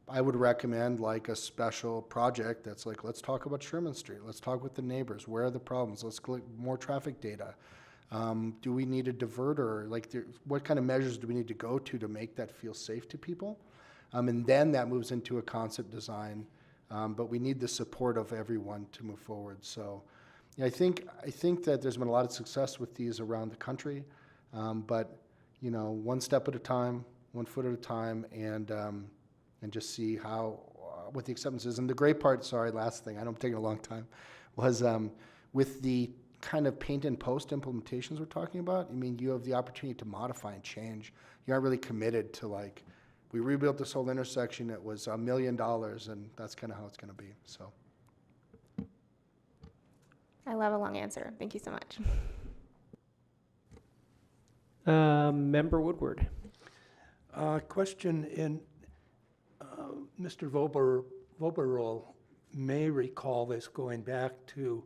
I would recommend like a special project that's like, let's talk about Sherman Street. Let's talk with the neighbors. Where are the problems? Let's collect more traffic data. Do we need a diverter? What kind of measures do we need to go to make that feel safe to people? And then that moves into a concept design. But we need the support of everyone to move forward. So I think that there's been a lot of success with these around the country. But one step at a time, 1 foot at a time, and just see what the acceptance is. And the great part, last thing, I know I'm taking a long time, was with the kind of paint and post implementations we're talking about, you have the opportunity to modify and change. You aren't really committed to we rebuilt this whole intersection, it was $1 million, and that's kind of how it's going to be, so. I love a long answer. Thank you so much. Member Woodward. Question in Mr. Voboril may recall this going back to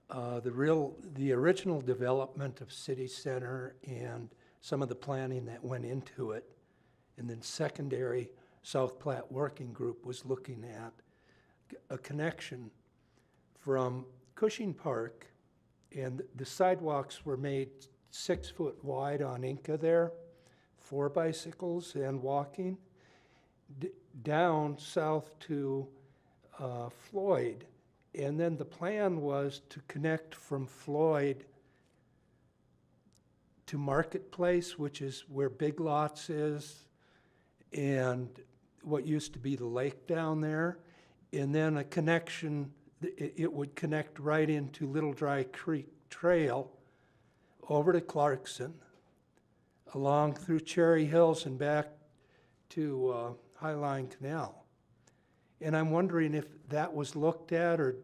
the original development of City Center and some of the planning that went into it. And then secondary South Platte Working Group was looking at a connection from Cushing Park, and the sidewalks were made 6 foot wide on Inca there for bicycles and walking, down south to Floyd. And then the plan was to connect from Floyd to Marketplace, which is where Big Lots is, and what used to be the lake down there, and then a connection it would connect right into Little Dry Creek Trail over to Clarkson, along through Cherry Hills and back to Highline Canal. And I'm wondering if that was looked at or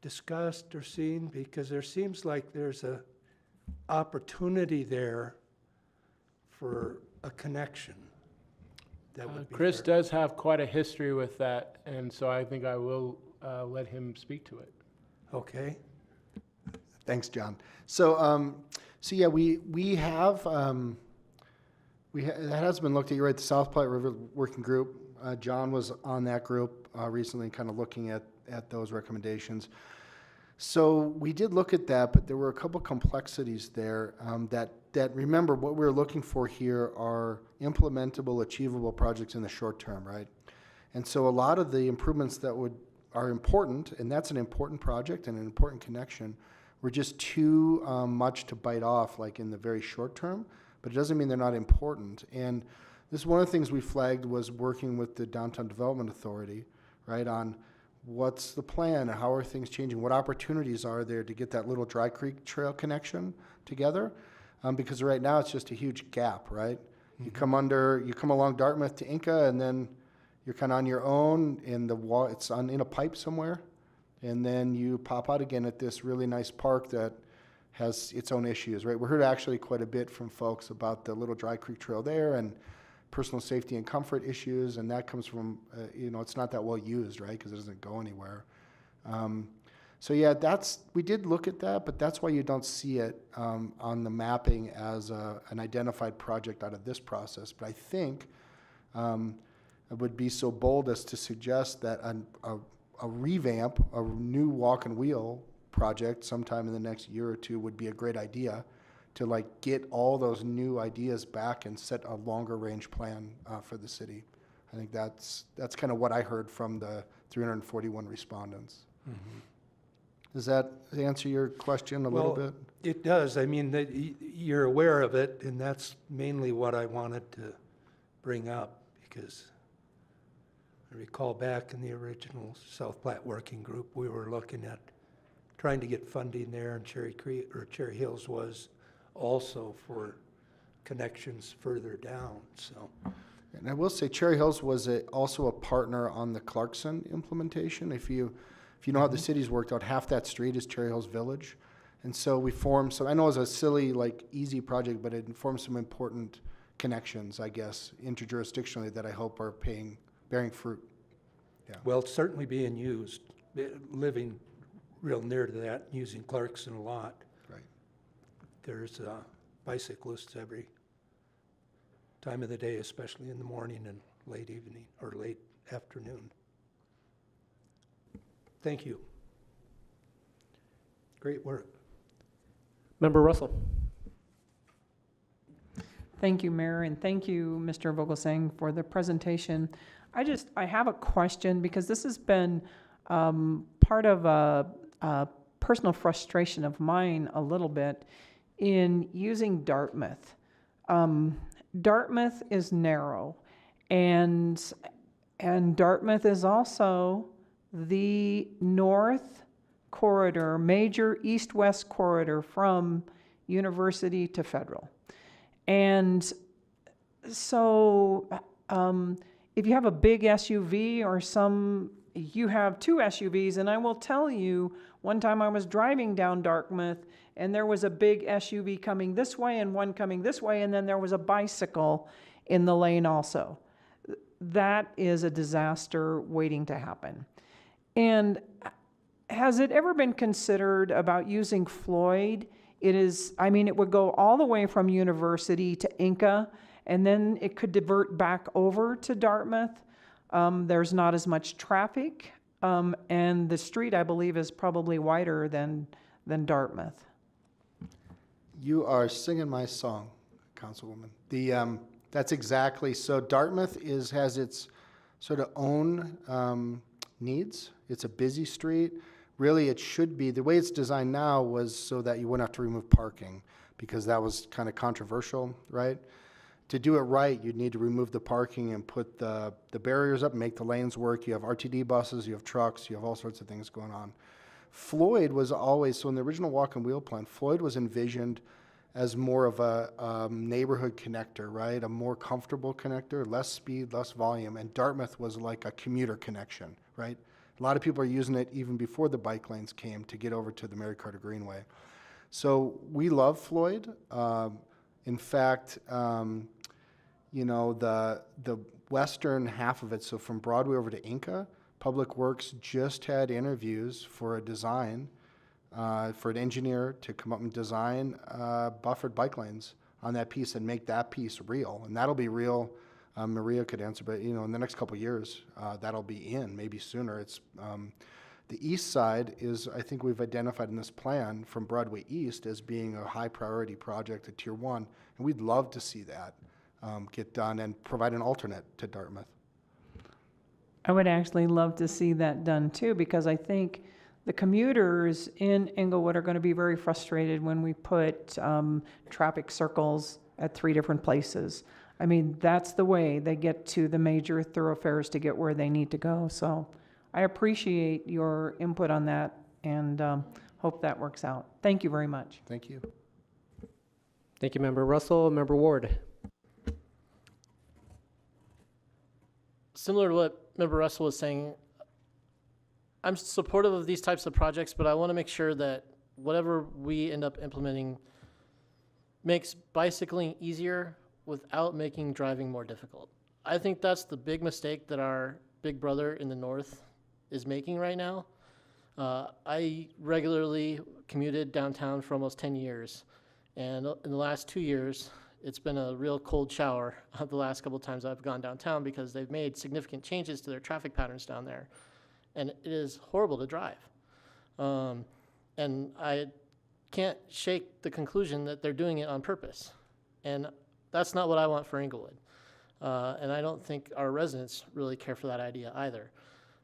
discussed or seen, because there seems like there's a opportunity there for a connection. That would be Chris fair. does have quite a history with that, and so I think I will let him speak to it. Okay. Thanks, John. So, so yeah, we have, that has been looked at. You're right, the South Platte River Working Group. John was on that group recently, kind of looking at those recommendations. So we did look at that, but there were a couple complexities there that remember, what we're looking for here are implementable, achievable projects in the short term, right? And so a lot of the improvements that are important, and that's an important project and an important connection, were just too much to bite off, like in the very short term, but it doesn't mean they're not important. And this is one of the things we flagged, was working with the Downtown Development Authority, right, on what's the plan, how are things changing, what opportunities are there to get that Little Dry Creek Trail connection together, because right now it's just a huge gap, right? You come along Dartmouth to Inca, and then you're kind of on your own, and it's in a pipe somewhere, and then you pop out again at this really nice park that has its own issues, right? We heard actually quite a bit from folks about the Little Dry Creek Trail there, and personal safety and comfort issues, and that comes from, it's not that well used, right, because it doesn't go anywhere. So yeah, we did look at that, but that's why you don't see it on the mapping as an identified project out of this process. But I think I would be so bold as to suggest that a revamp, a new walk and wheel project sometime in the next year or two would be a great idea, to like get all those new ideas back and set a longer range plan for the city. I think that's kind of what I heard from the 341 respondents. Mm-hmm. Does that answer your question a little bit? It does. I mean, you're aware of it, and that's mainly what I wanted to bring up, because I recall back in the original South Platte Working Group, we were looking at trying to get funding there, and Cherry Hills was also for connections further down, so. And I will say Cherry Hills was also a partner on the Clarkson implementation. If you know how the city's worked out, half that street is Cherry Hills Village. And so we formed some, I know it's a silly, like, easy project, but it formed some important connections, I guess, interjurisdictionally, that I hope are bearing fruit. Yeah. Well, it's certainly being used, living real near to that, using Clarkson a lot. Right. There's bicyclists every time of the day, especially in the morning and late evening or late afternoon. Thank you. Great work. Member Russell. Thank you, Mayor, and thank you, Mr. Voglesang, for the presentation. I have a question, because this has been part of a personal frustration of mine a little bit in using Dartmouth. Dartmouth is narrow, and Dartmouth is also the north corridor, major east-west corridor from University to Federal. And so if you have a big SUV or you have two SUVs, and I will tell you, one time I was driving down Dartmouth, and there was a big SUV coming this way and one coming this way, and then there was a bicycle in the lane also. That is a disaster waiting to happen. And has it ever been considered about using Floyd? It would go all the way from University to Inca, and then it could divert back over to Dartmouth. There's not as much traffic, and the street, I believe, is probably wider than Dartmouth. You are singing my song, Councilwoman. That's exactly, so Dartmouth has its sort of own needs. It's a busy street. Really, it should be, the way it's designed now was so that you wouldn't have to remove parking, because that was kind of controversial, right? to do it right, you'd need to remove the parking and put the barriers up, make the lanes work. You have RTD buses, you have trucks, you have all sorts of things going on. Floyd was always, so in the original walk and wheel plan, Floyd was envisioned as more of a neighborhood connector, right? A more comfortable connector, less speed, less volume. And Dartmouth was like a commuter connection, right? A lot of people are using it even before the bike lanes came to get over to the Mary Carter Greenway. So we love Floyd. In fact, you know, the western half of it, so from Broadway over to Inca, Public Works just had interviews for a design, for an engineer to come up and design buffered bike lanes on that piece and make that piece real. And that'll be real. Maria could answer, but you know, in the next couple of years, that'll be in, maybe sooner. It's the east side is, I think we've identified in this plan from Broadway East as being a high priority project at Tier 1, and we'd love to see that get done and provide an alternate to Dartmouth. I would actually love to see that done too, because I think the commuters in Inglewood are going to be very frustrated when we put traffic circles at 3 different places. I mean, that's the way they get to the major thoroughfares to get where they need to go. So I appreciate your input on that and hope that works out. Thank you very much. Thank you. Thank you, Member Russell. Member Ward. Similar to what Member Russell was saying, I'm supportive of these types of projects, but I want to make sure that whatever we end up implementing makes bicycling easier without making driving more difficult. I think that's the big mistake that our big brother in the north is making right now. I regularly commuted downtown for almost 10 years, and in the last 2 years, it's been a real cold shower the last couple of times I've gone downtown because they've made significant changes to their traffic patterns down there. And it is horrible to drive. And I can't shake the conclusion that they're doing it on purpose. And that's not what I want for Inglewood. And I don't think our residents really care for that idea either.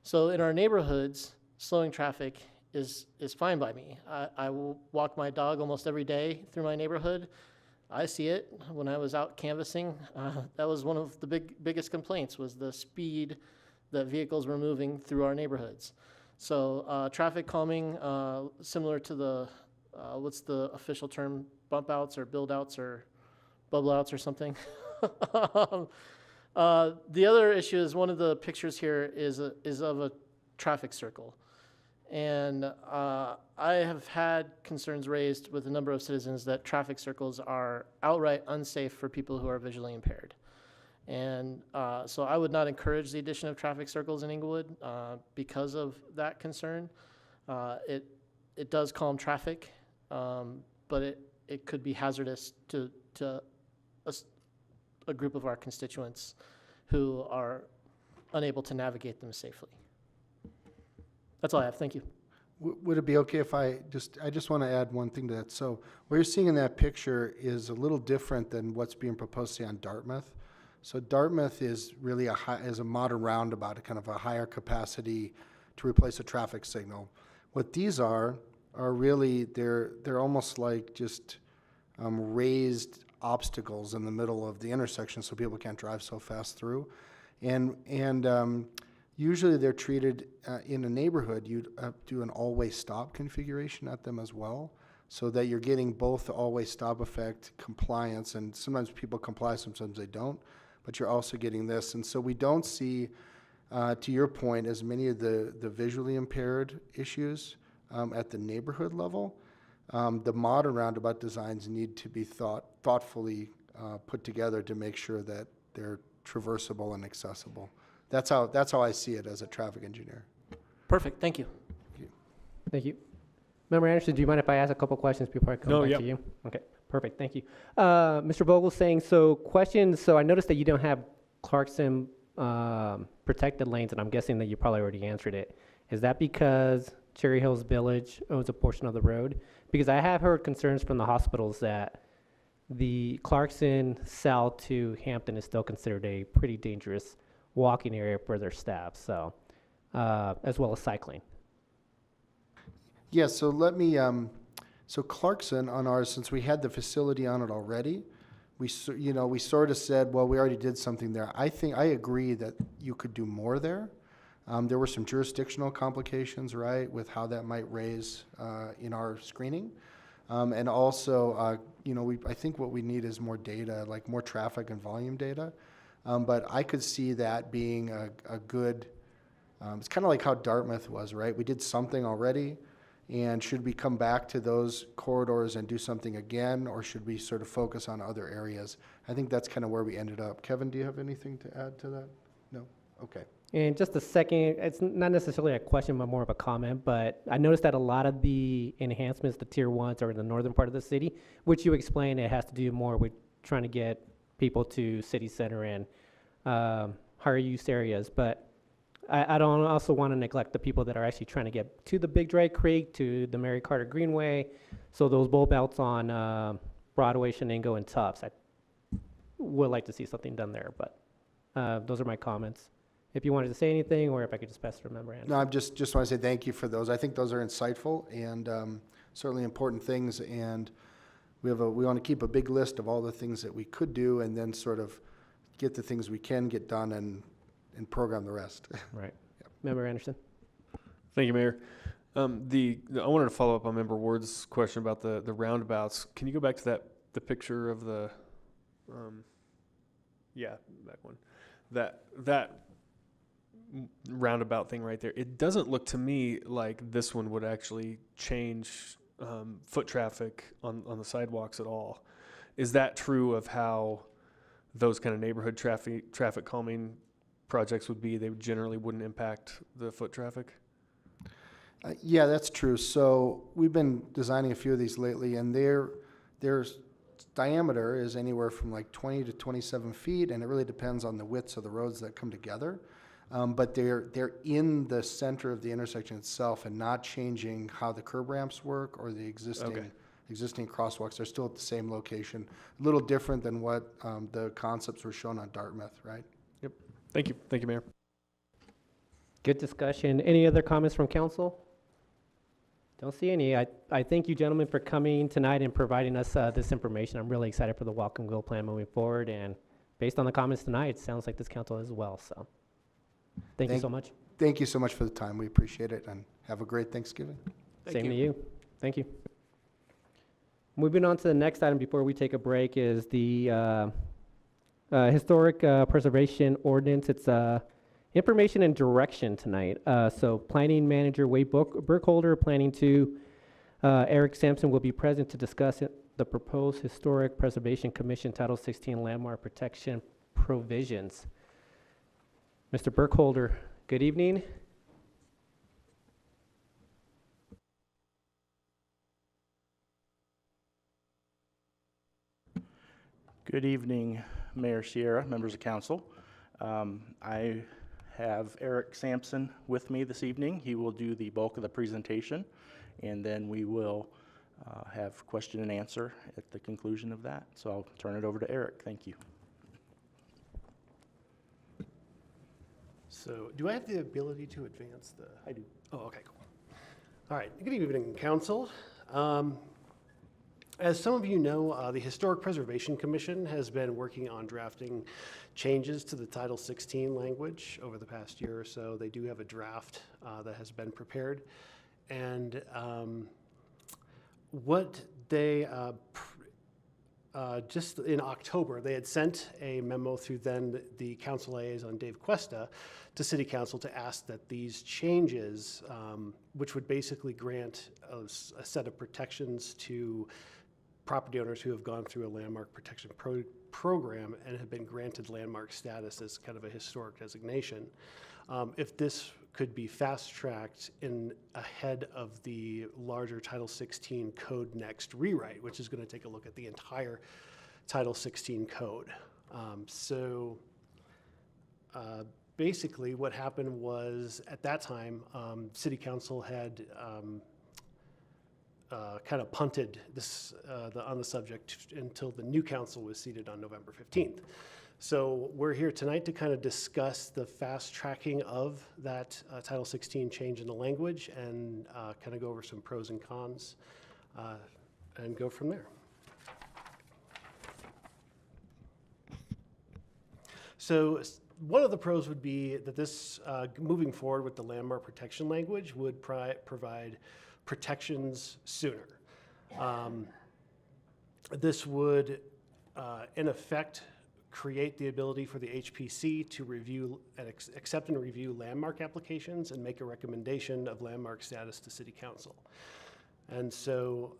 So in our neighborhoods, slowing traffic is fine by me. I will walk my dog almost every day through my neighborhood. I see it. When I was out canvassing, that was one of the biggest complaints was the speed that vehicles were moving through our neighborhoods. So traffic calming, similar to the, what's the official term, bump outs or build outs or bubble outs or something. The other issue is one of the pictures here is of a traffic circle. And I have had concerns raised with a number of citizens that traffic circles are outright unsafe for people who are visually impaired. And so I would not encourage the addition of traffic circles in Inglewood because of that concern. It does calm traffic, but it could be hazardous to a group of our constituents who are unable to navigate them safely. That's all I have. Thank you. Would it be okay if I just want to add one thing to that? So what you're seeing in that picture is a little different than what's being proposed, say, on Dartmouth. So Dartmouth is really is a modern roundabout, a kind of a higher capacity to replace a traffic signal. What these are really, they're almost like just raised obstacles in the middle of the intersection so people can't drive so fast through. And usually they're treated in a neighborhood, you'd do an always stop configuration at them as well, so that you're getting both the always stop effect, compliance, and sometimes people comply, sometimes they don't, but you're also getting this. And so we don't see, to your point, as many of the visually impaired issues at the neighborhood level. The modern roundabout designs need to be thoughtfully put together to make sure that they're traversable and accessible. That's how I see it as a traffic engineer. Perfect. Thank you. Thank you. Member Anderson, do you mind if I ask a couple questions before I come back to you? Okay, perfect. Thank you. Mr. Voglesang, so I noticed that you don't have Clarkson protected lanes, and I'm guessing that you probably already answered it. Is that because Cherry Hills Village owns a portion of the road? Because I have heard concerns from the hospitals that the Clarkson south to Hampton is still considered a pretty dangerous walking area for their staff, so as well as cycling. Yeah, so let me, so Clarkson on ours, since we had the facility on it already, we sort of said, well, we already did something there. I agree that you could do more there. There were some jurisdictional complications, right, with how that might raise in our screening. And also, I think what we need is more data, like more traffic and volume data. But I could see that being a good, it's kind of like how Dartmouth was, right? We did something already, and should we come back to those corridors and do something again, or should we sort of focus on other areas? I think that's kind of where we ended up. Kevin, do you have anything to add to that? No? Okay. And just a second, it's not necessarily a question, but more of a comment, but I noticed that a lot of the enhancements, the tier ones, are in the northern part of the city, which you explained it has to do more with trying to get people to city center and higher use areas. But I don't also want to neglect the people that are actually trying to get to the Big Dry Creek, to the Mary Carter Greenway. So those bowl belts on Broadway, Shenango, and Tufts, I would like to see something done there. But those are my comments. If you wanted to say anything, or if I could just pass it to Member Anderson. No, I'm just want to say thank you for those. I think those are insightful and certainly important things. And we want to keep a big list of all the things that we could do, and then sort of get the things we can get done and program the rest. Right. Yep. Member Anderson. Thank you, Mayor. I wanted to follow up on Member Ward's question about the roundabouts. Can you go back to the picture of the, back one, that roundabout thing right there? It doesn't look to me like this one would actually change foot traffic on the sidewalks at all. Is that true of how those kind of neighborhood traffic calming projects would be? They generally wouldn't impact the foot traffic? Yeah, that's true. So we've been designing a few of these lately, and their diameter is anywhere from like 20 to 27 feet, and it really depends on the widths of the roads that come together. But they're in the center of the intersection itself and not changing how the curb ramps work or the existing crosswalks. They're still at the same location. A little different than what the concepts were shown on Dartmouth, right? Yep. Thank you. Thank you, Mayor. Good discussion. Any other comments from council? Don't see any. I thank you, gentlemen, for coming tonight and providing us this information. I'm really excited for the Walk and Go plan moving forward. And based on the comments tonight, it sounds like this council as well. So thank you so much. Thank you so much for the time. We appreciate it, and have a great Thanksgiving. Same to you. Thank you. Moving on to the next item before we take a break is the historic preservation ordinance. It's information and direction tonight. So Planning Manager Wade Burkholder, Planning II Erik Sampson will be present to discuss the proposed Historic Preservation Commission Title 16 landmark protection provisions. Mr. Burkholder, good evening. Good evening, Mayor Sierra, members of council. I have Erik Sampson with me this evening. He will do the bulk of the presentation, and then we will have question and answer at the conclusion of that. So I'll turn it over to Erik. Thank you. So do I have the ability to advance the? I do. Oh, okay, cool. All right, good evening, council. As some of you know, the Historic Preservation Commission has been working on drafting changes to the Title 16 language over the past year or so. They do have a draft that has been prepared. And what they, just in October, they had sent a memo through then the council liaison, Dave Cuesta, to City Council to ask that these changes, which would basically grant a set of protections to property owners who have gone through a landmark protection program and have been granted landmark status as kind of a historic designation. If this could be fast-tracked in ahead of the larger Title 16 code next rewrite, which is going to take a look at the entire Title 16 code. Basically what happened was at that time, City Council had kind of punted this on the subject until the new council was seated on November 15th. So we're here tonight to kind of discuss the fast tracking of that Title 16 change in the language and kind of go over some pros and cons and go from there. So one of the pros would be that this, moving forward with the landmark protection language, would provide protections sooner. This would, in effect, create the ability for the HPC to review and accept and review landmark applications and make a recommendation of landmark status to City Council. And so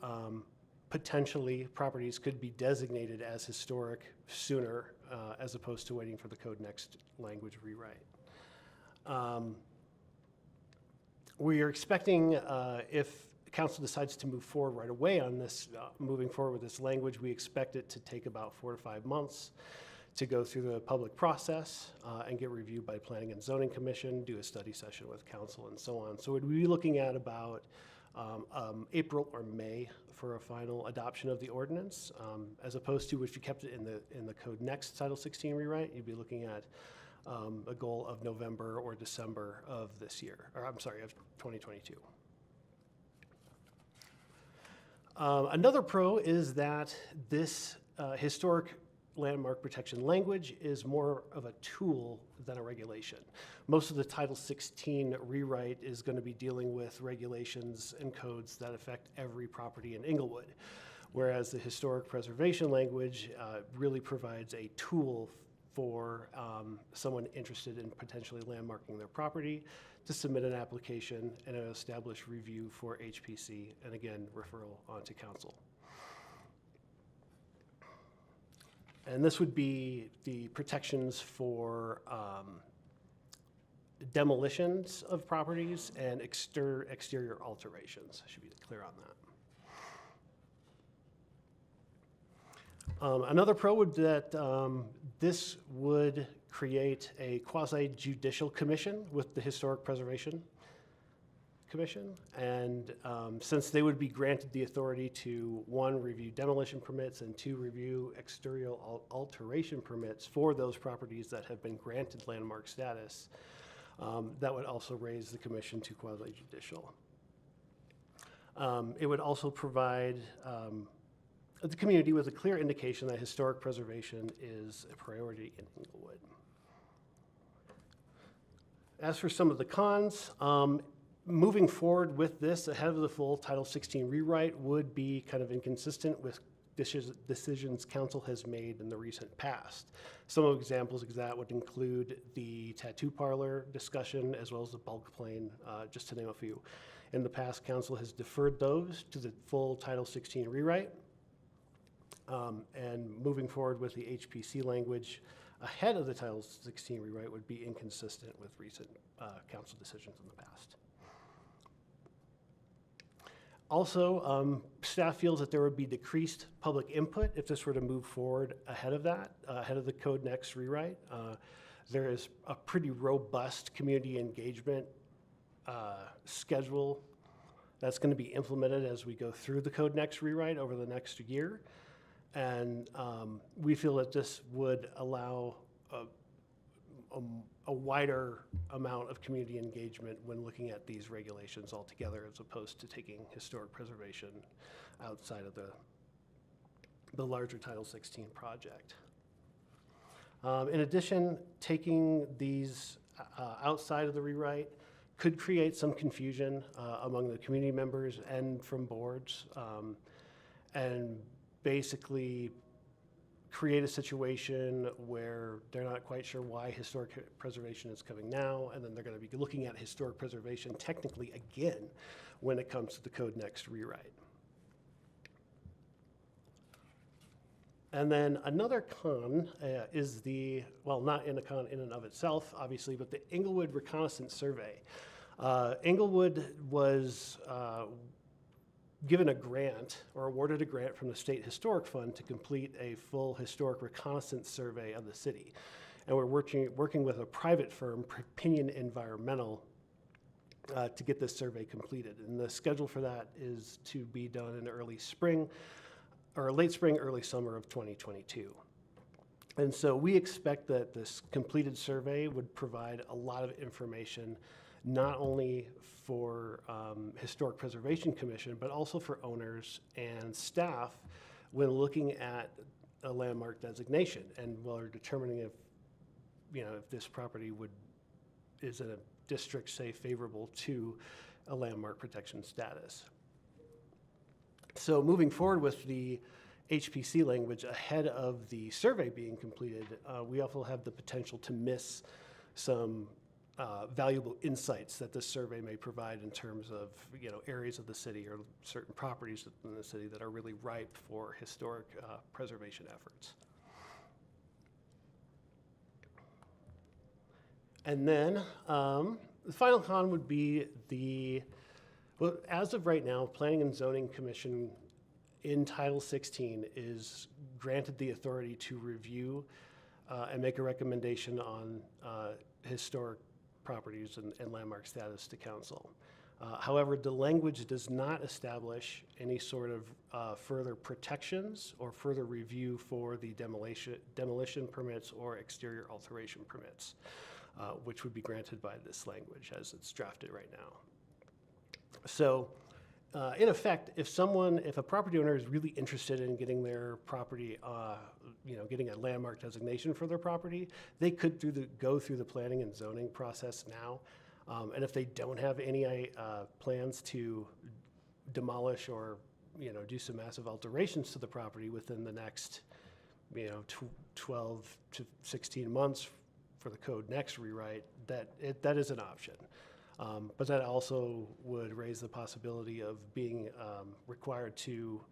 potentially properties could be designated as historic sooner as opposed to waiting for the Code Next language rewrite. We are expecting if Council decides to move forward right away on this, moving forward with this language, we expect it to take about 4 to 5 months to go through the public process and get reviewed by Planning and Zoning Commission, do a study session with Council and so on. So we'd be looking at about April or May for a final adoption of the ordinance, as opposed to if you kept it in the Code Next Title 16 rewrite, you'd be looking at a goal of November or December of this year, or I'm sorry, of 2022. Another pro is that this historic landmark protection language is more of a tool than a regulation. Most of the Title 16 rewrite is going to be dealing with regulations and codes that affect every property in Inglewood, whereas the historic preservation language really provides a tool for someone interested in potentially landmarking their property to submit an application and an established review for HPC, and again, referral onto Council. And this would be the protections for demolitions of properties and exterior alterations. I should be clear on that. Another pro would be that this would create a quasi-judicial commission with the Historic Preservation Commission, and since they would be granted the authority to, 1, review demolition permits, and 2, review exterior alteration permits for those properties that have been granted landmark status, that would also raise the commission to quasi-judicial. It would also provide the community with a clear indication that historic preservation is a priority in Inglewood. As for some of the cons, moving forward with this ahead of the full Title 16 rewrite would be kind of inconsistent with decisions Council has made in the recent past. Some of examples of that would include the tattoo parlor discussion as well as the bulk plane, just to name a few. In the past, Council has deferred those to the full Title 16 rewrite. And moving forward with the HPC language ahead of the Title 16 rewrite would be inconsistent with recent Council decisions in the past. Also, staff feels that there would be decreased public input if this were to move forward ahead of that, ahead of the Code Next rewrite. There is a pretty robust community engagement schedule that's going to be implemented as we go through the Code Next rewrite over the next year. And we feel that this would allow a wider amount of community engagement when looking at these regulations altogether, as opposed to taking historic preservation outside of the larger Title 16 project. In addition, taking these outside of the rewrite could create some confusion among the community members and from boards, and basically create a situation where they're not quite sure why historic preservation is coming now, and then they're going to be looking at historic preservation technically again when it comes to the Code Next rewrite. And then another con is the, well, not in a con in and of itself, obviously, but the Inglewood Reconnaissance Survey. Inglewood was given a grant or awarded a grant from the State Historic Fund to complete a full historic reconnaissance survey of the city. And we're working with a private firm, Pinion Environmental, to get this survey completed. And the schedule for that is to be done in early spring, or late spring, early summer of 2022. And so we expect that this completed survey would provide a lot of information, not only for Historic Preservation Commission, but also for owners and staff when looking at a landmark designation and while they're determining if if this property is in a district, say, favorable to a landmark protection status. So moving forward with the HPC language ahead of the survey being completed, we also have the potential to miss some valuable insights that this survey may provide in terms of areas of the city or certain properties in the city that are really ripe for historic preservation efforts. And then the final con would be well, as of right now, Planning and Zoning Commission in Title 16 is granted the authority to review and make a recommendation on historic properties and landmark status to council. However, the language does not establish any sort of further protections or further review for the demolition permits or exterior alteration permits, which would be granted by this language as it's drafted right now. So, in effect, if a property owner is really interested in getting their property, getting a landmark designation for their property, they could go through the planning and zoning process now. And if they don't have any plans to demolish or do some massive alterations to the property within the next 12 to 16 months for the code next rewrite, that is an option. But that also would raise the possibility of being required to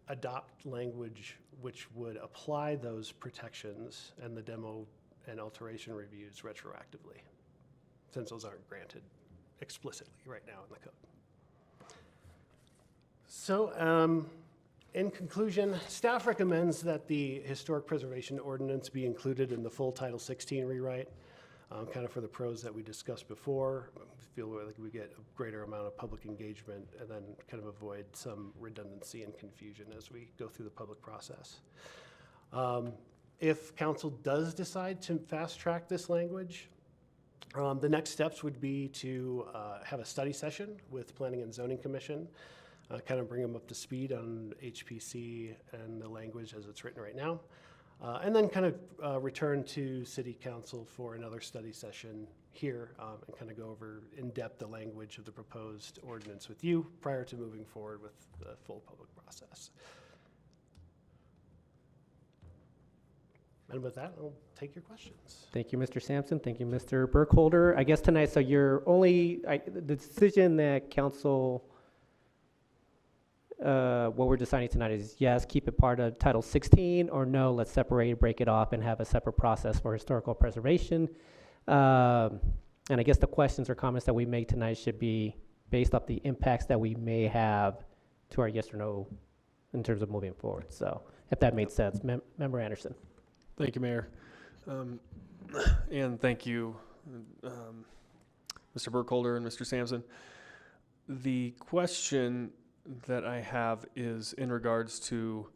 adopt language which would apply those protections and the demo and alteration reviews retroactively, since those aren't granted explicitly right now in the code. So, in conclusion, staff recommends that the Historic Preservation Ordinance be included in the full Title 16 rewrite. Kind of for the pros that we discussed before, feel like we get a greater amount of public engagement and then kind of avoid some redundancy and confusion as we go through the public process. If council does decide to fast track this language, the next steps would be to have a study session with Planning and Zoning Commission, kind of bring them up to speed on HPC and the language as it's written right now. And then kind of return to City Council for another study session here and kind of go over in depth the language of the proposed ordinance with you prior to moving forward with the full public process. And with that, I'll take your questions. Thank you, Mr. Sampson. Thank you, Mr. Burkholder. I guess tonight, so the decision that council, what we're deciding tonight is yes, keep it part of Title 16, or no, let's separate, break it off, and have a separate process for historical preservation. And I guess the questions or comments that we make tonight should be based off the impacts that we may have to our yes or no in terms of moving forward. So if that made sense. Member Anderson. Thank you, Mayor. And thank you, Mr. Burkholder and Mr. Sampson. The question that I have is in regards to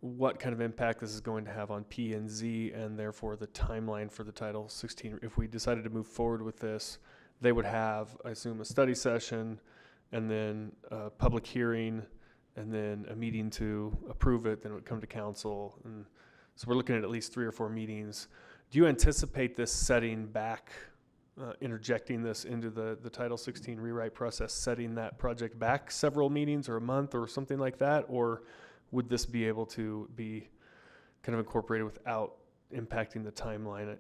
what kind of impact this is going to have on P and Z, and therefore the timeline for the Title 16. If we decided to move forward with this, they would have, I assume, a study session, and then a public hearing, and then a meeting to approve it, then it would come to council. And so we're looking at least 3 or 4 meetings. Do you anticipate this setting back, interjecting this into the Title 16 rewrite process, setting that project back several meetings or a month or something like that? Or would this be able to be kind of incorporated without impacting the timeline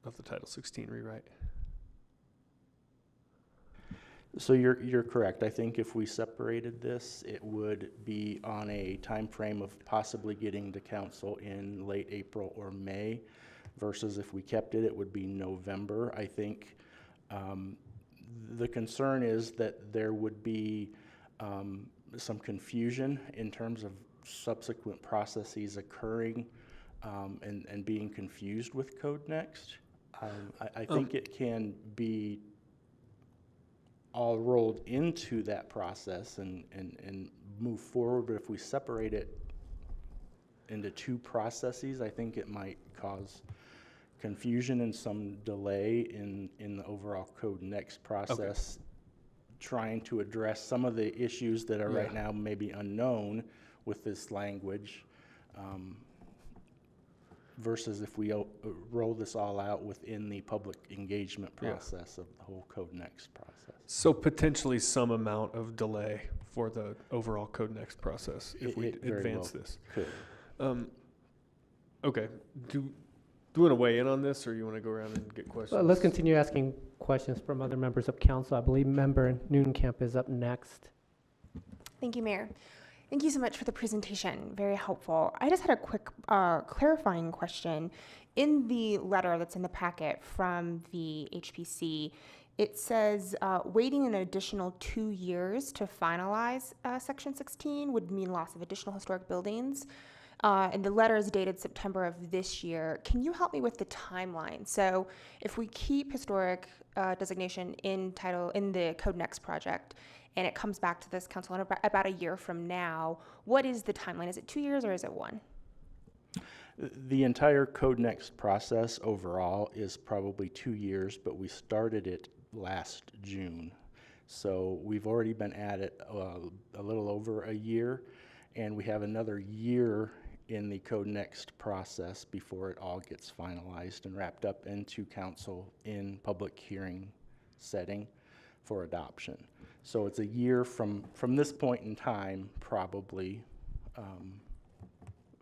of the Title 16 rewrite? So you're correct. I think if we separated this, it would be on a time frame of possibly getting to council in late April or May, versus if we kept it, it would be November. I think the concern is that there would be some confusion in terms of subsequent processes occurring and being confused with Code Next. I think it can be all rolled into that process and move forward, but if we separate it into 2 processes, I think it might cause confusion and some delay in the overall Code Next process, trying to address some of the issues that are right now maybe unknown with this language versus if we roll this all out within the public engagement Yeah. process of the whole Code Next process. So potentially some amount of delay for the overall Code Next process if we It very advance well this. could. Okay, do you want to weigh in on this, or you want to go around and get questions? Well, let's continue asking questions from other members of council. I believe Member Nooncamp is up next. Thank you, Mayor. Thank you so much for the presentation. Very helpful. I just had a quick clarifying question. In the letter that's in the packet from the HPC, it says waiting an additional 2 years to finalize Section 16 would mean loss of additional historic buildings. And the letter is dated September of this year. Can you help me with the timeline? So if we keep historic designation in the Code Next project, and it comes back to this council in about a year from now, what is the timeline? Is it 2 years or is it 1? The entire Code Next process overall is probably 2 years, but we started it last June. So we've already been at it a little over a year, and we have another year in the Code Next process before it all gets finalized and wrapped up into council in public hearing setting for adoption. So it's a year from this point in time, probably,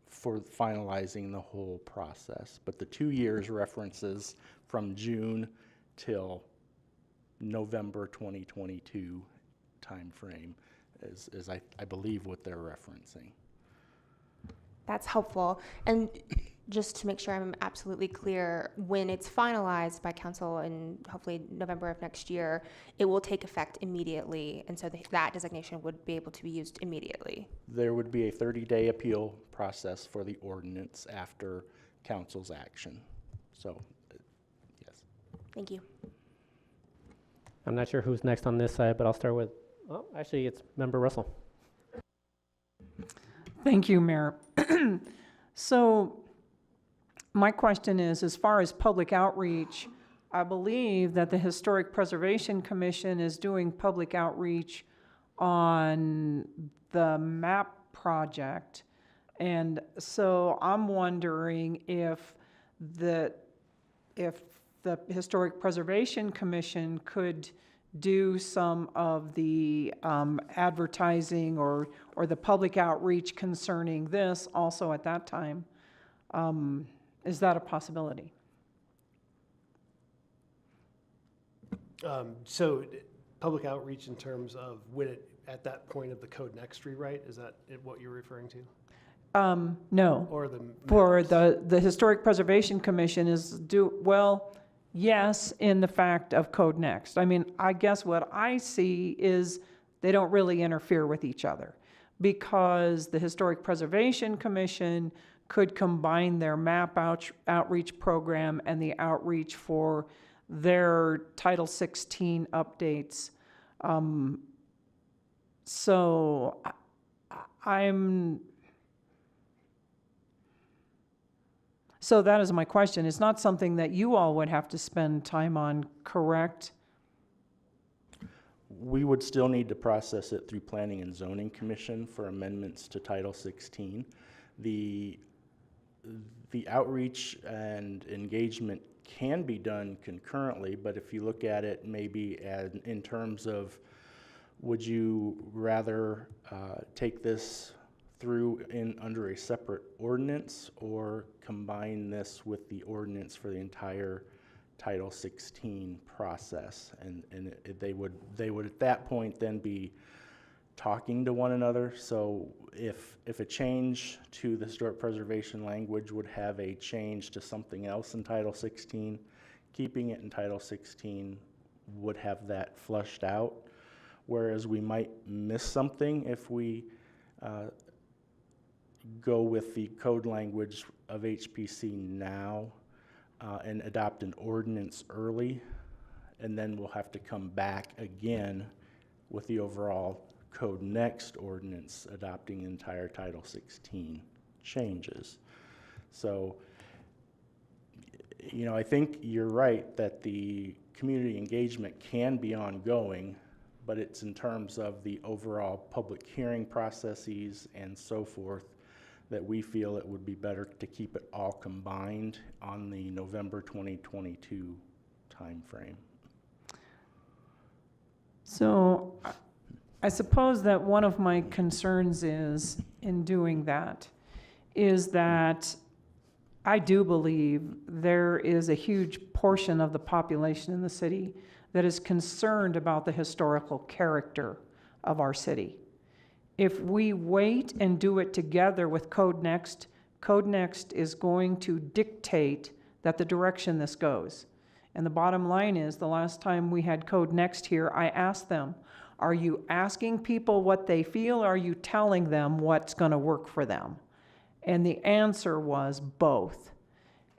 for finalizing the whole process. But the 2 years references from June till November 2022 timeframe is I believe what they're referencing. That's helpful. And just to make sure I'm absolutely clear, when it's finalized by council in hopefully November of next year, it will take effect immediately, and so that designation would be able to be used immediately. There would be a 30-day appeal process for the ordinance after council's action. So, yes. Thank you. I'm not sure who's next on this side, but I'll start with, oh, actually, it's Member Russell. Thank you, Mayor. So my question is, as far as public outreach, I believe that the Historic Preservation Commission is doing public outreach on the MAP project. And so I'm wondering if the Historic Preservation Commission could do some of the advertising or the public outreach concerning this also at that time. Is that a possibility? So public outreach in terms of when it, at that point of the Code Next rewrite, is that what you're referring to? No. Or the For maps? the Historic Preservation Commission is yes, in the fact of Code Next. I mean, I guess what I see is they don't really interfere with each other, because the Historic Preservation Commission could combine their MAP outreach program and the outreach for their Title 16 updates. So So that is my question. It's not something that you all would have to spend time on, correct? We would still need to process it through Planning and Zoning Commission for amendments to Title 16. The outreach and engagement can be done concurrently, but if you look at it maybe in terms of, would you rather take this through under a separate ordinance or combine this with the ordinance for the entire Title 16 process? And they would at that point then be talking to one another. So if a change to the historic preservation language would have a change to something else in Title 16, keeping it in Title 16 would have that flushed out, whereas we might miss something if we go with the code language of HPC now and adopt an ordinance early, and then we'll have to come back again with the overall Code Next ordinance adopting entire Title 16 changes. So, you know, I think you're right that the community engagement can be ongoing, but it's in terms of the overall public hearing processes and so forth that we feel it would be better to keep it all combined on the November 2022 timeframe. So I suppose that one of my concerns is, in doing that, is that I do believe there is a huge portion of the population in the city that is concerned about the historical character of our city. If we wait and do it together with Code Next is going to dictate that the direction this goes. And the bottom line is, the last time we had Code Next here, I asked them, are you asking people what they feel, or are you telling them what's going to work for them? And the answer was both.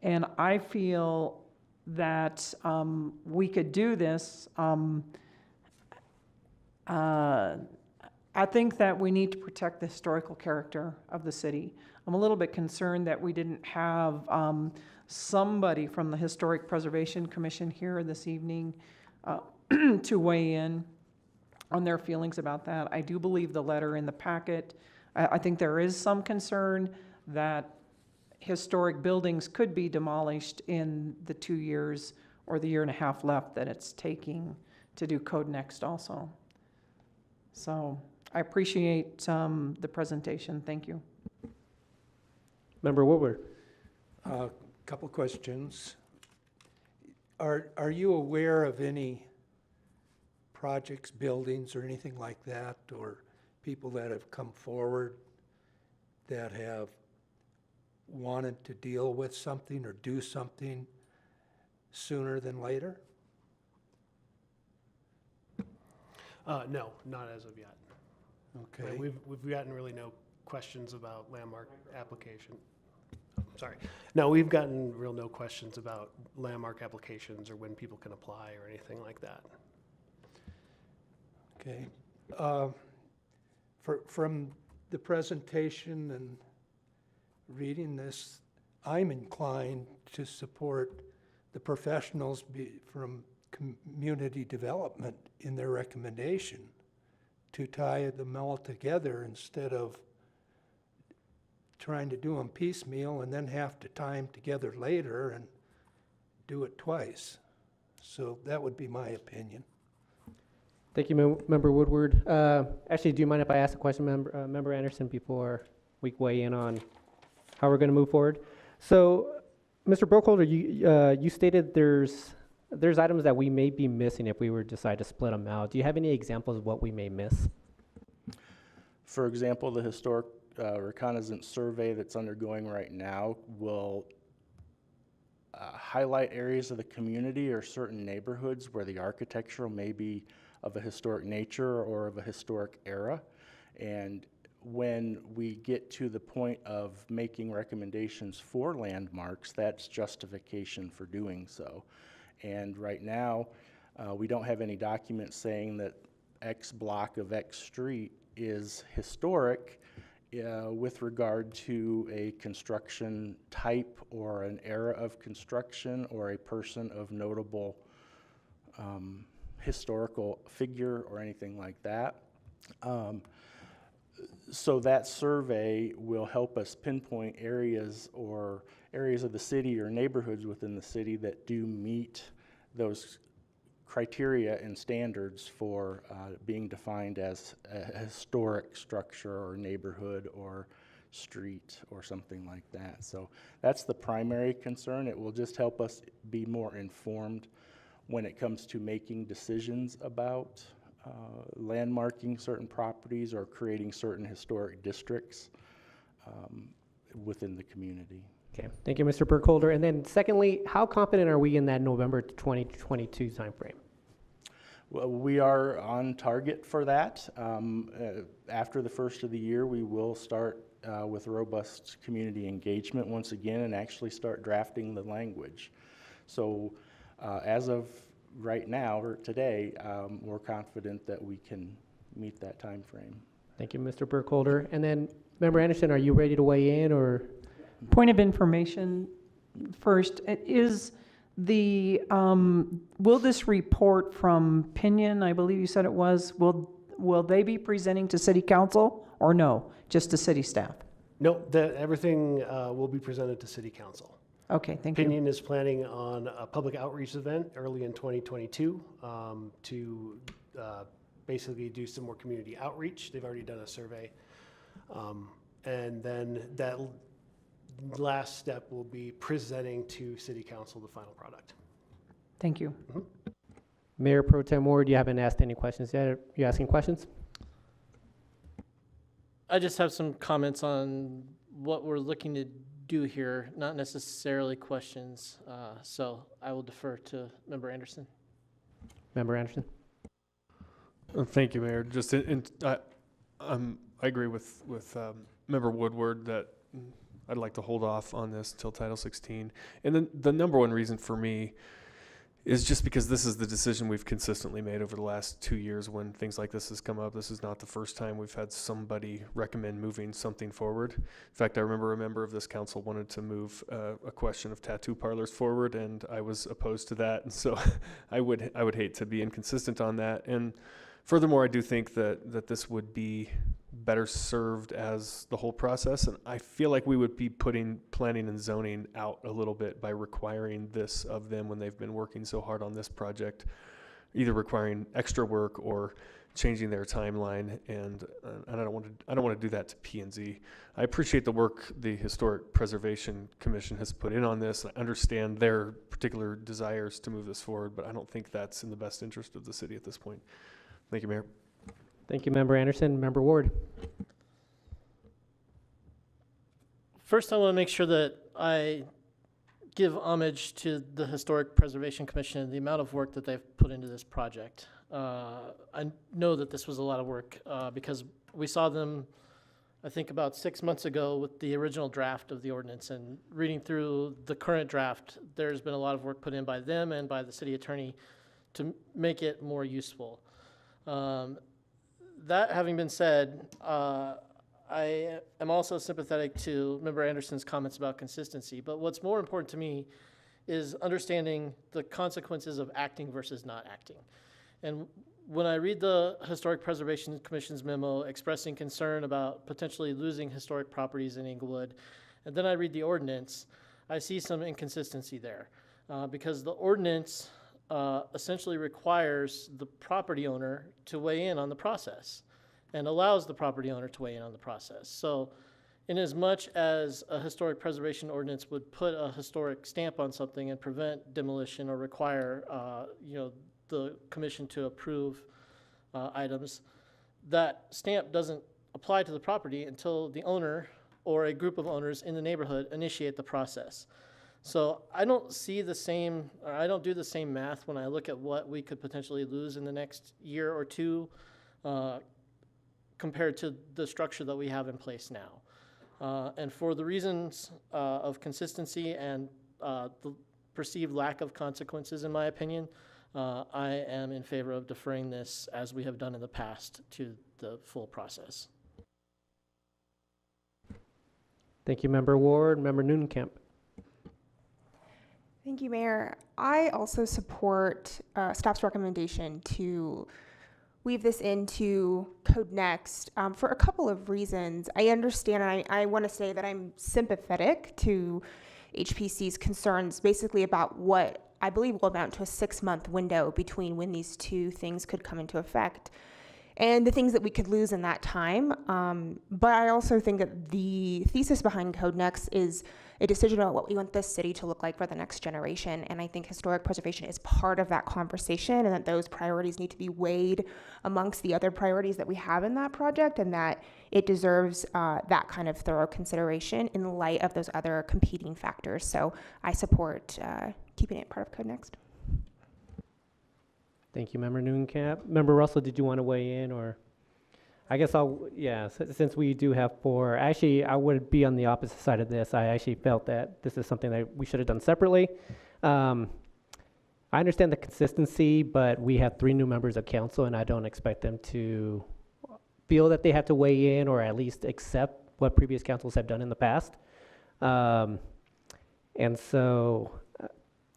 And I feel that we could do this. I think that we need to protect the historical character of the city. I'm a little bit concerned that we didn't have somebody from the Historic Preservation Commission here this evening to weigh in on their feelings about that. I do believe the letter in the packet, I think there is some concern that historic buildings could be demolished in the 2 years or the year and a half left that it's taking to do Code Next also. So I appreciate the presentation. Thank you. Member Woodward. Couple questions. Are you aware of any projects, buildings, or anything like that, or people that have come forward that have wanted to deal with something or do something sooner than later? No, not as of yet. Okay. We've gotten really no questions about landmark application. Sorry. No, we've gotten no questions about landmark applications or when people can apply or anything like that. Okay. From the presentation and reading this, I'm inclined to support the professionals from community development in their recommendation to tie them all together instead of trying to do them piecemeal and then have to tie them together later and do it twice. So that would be my opinion. Thank you, Member Woodward. Actually, do you mind if I ask a question, Member Anderson, before we weigh in on how we're going to move forward? So, Mr. Burkholder, you stated there's items that we may be missing if we were to decide to split them out. Do you have any examples of what we may miss? For example, the historic reconnaissance survey that's undergoing right now will highlight areas of the community or certain neighborhoods where the architecture may be of a historic nature or of a historic era. And when we get to the point of making recommendations for landmarks, that's justification for doing so. And right now, we don't have any documents saying that X block of X street is historic with regard to a construction type or an era of construction or a person of notable historical figure or anything like that. So that survey will help us pinpoint areas or areas of the city or neighborhoods within the city that do meet those criteria and standards for being defined as a historic structure or neighborhood or street or something like that. So that's the primary concern. It will just help us be more informed when it comes to making decisions about landmarking certain properties or creating certain historic districts within the community. Okay, thank you, Mr. Burkholder. And then secondly, how confident are we in that November 2022 timeframe? Well, we are on target for that. After the first of the year, we will start with robust community engagement once again and actually start drafting the language. So as of right now, or today, we're confident that we can meet that time frame. Thank you, Mr. Burkholder. And then, Member Anderson, are you ready to weigh in, or? Point of information first, is the, will this report from Pinion, I believe you said it was, will they be presenting to City Council or no, just to city staff? No, everything will be presented to City Council. Okay, thank you. Opinion is planning on a public outreach event early in 2022 to basically do some more community outreach. They've already done a survey. And then that last step will be presenting to City Council the final product. Thank you. Mayor Pro Tem Ward, you haven't asked any questions yet. Are you asking questions? I just have some comments on what we're looking to do here, not necessarily questions. So I will defer to Member Anderson. Member Anderson? Thank you, Mayor. Just I agree with Member Woodward that I'd like to hold off on this till Title 16. And then the number one reason for me is just because this is the decision we've consistently made over the last 2 years when things like this has come up. This is not the first time we've had somebody recommend moving something forward. In fact, I remember a member of this council wanted to move a question of tattoo parlors forward, and I was opposed to that. And so I would hate to be inconsistent on that. And furthermore, I do think that this would be better served as the whole process. And I feel like we would be putting planning and zoning out a little bit by requiring this of them when they've been working so hard on this project, either requiring extra work or changing their timeline. And I don't want to do that to P&Z. I appreciate the work the Historic Preservation Commission has put in on this. I understand their particular desires to move this forward, but I don't think that's in the best interest of the city at this point. Thank you, Mayor. Thank you, Member Anderson. Member Ward? First, I want to make sure that I give homage to the Historic Preservation Commission and the amount of work that they've put into this project. I know that this was a lot of work because we saw them, I think, about 6 months ago with the original draft of the ordinance, and reading through the current draft, there's been a lot of work put in by them and by the city attorney to make it more useful. That having been said, I am also sympathetic to Member Anderson's comments about consistency, but what's more important to me is understanding the consequences of acting versus not acting. And when I read the Historic Preservation Commission's memo expressing concern about potentially losing historic properties in Inglewood, and then I read the ordinance, I see some inconsistency there because the ordinance essentially requires the property owner to weigh in on the process and allows the property owner to weigh in on the process. So in as much as a historic preservation ordinance would put a historic stamp on something and prevent demolition or require the commission to approve items, that stamp doesn't apply to the property until the owner or a group of owners in the neighborhood initiate the process. So I don't see the same, or I don't do the same math when I look at what we could potentially lose in the next year or two compared to the structure that we have in place now. And for the reasons of consistency and the perceived lack of consequences, in my opinion, I am in favor of deferring this, as we have done in the past, to the full process. Thank you, Member Ward. Member Nunekamp? Thank you, Mayor. I also support staff's recommendation to weave this into Code Next for a couple of reasons. I understand, and I want to say that I'm sympathetic to HPC's concerns basically about what I believe will amount to a 6-month window between when these two things could come into effect and the things that we could lose in that time. But I also think that the thesis behind Code Next is a decision about what we want this city to look like for the next generation. And I think historic preservation is part of that conversation, and that those priorities need to be weighed amongst the other priorities that we have in that project, and that it deserves that kind of thorough consideration in light of those other competing factors. So I support keeping it part of Code Next. Thank you, Member Nunekamp. Member Russell, did you want to weigh in, or? I guess since we do have 4, actually, I would be on the opposite side of this. I actually felt that this is something that we should have done separately. I understand the consistency, but we have 3 new members of council, and I don't expect them to feel that they have to weigh in or at least accept what previous councils have done in the past. And so,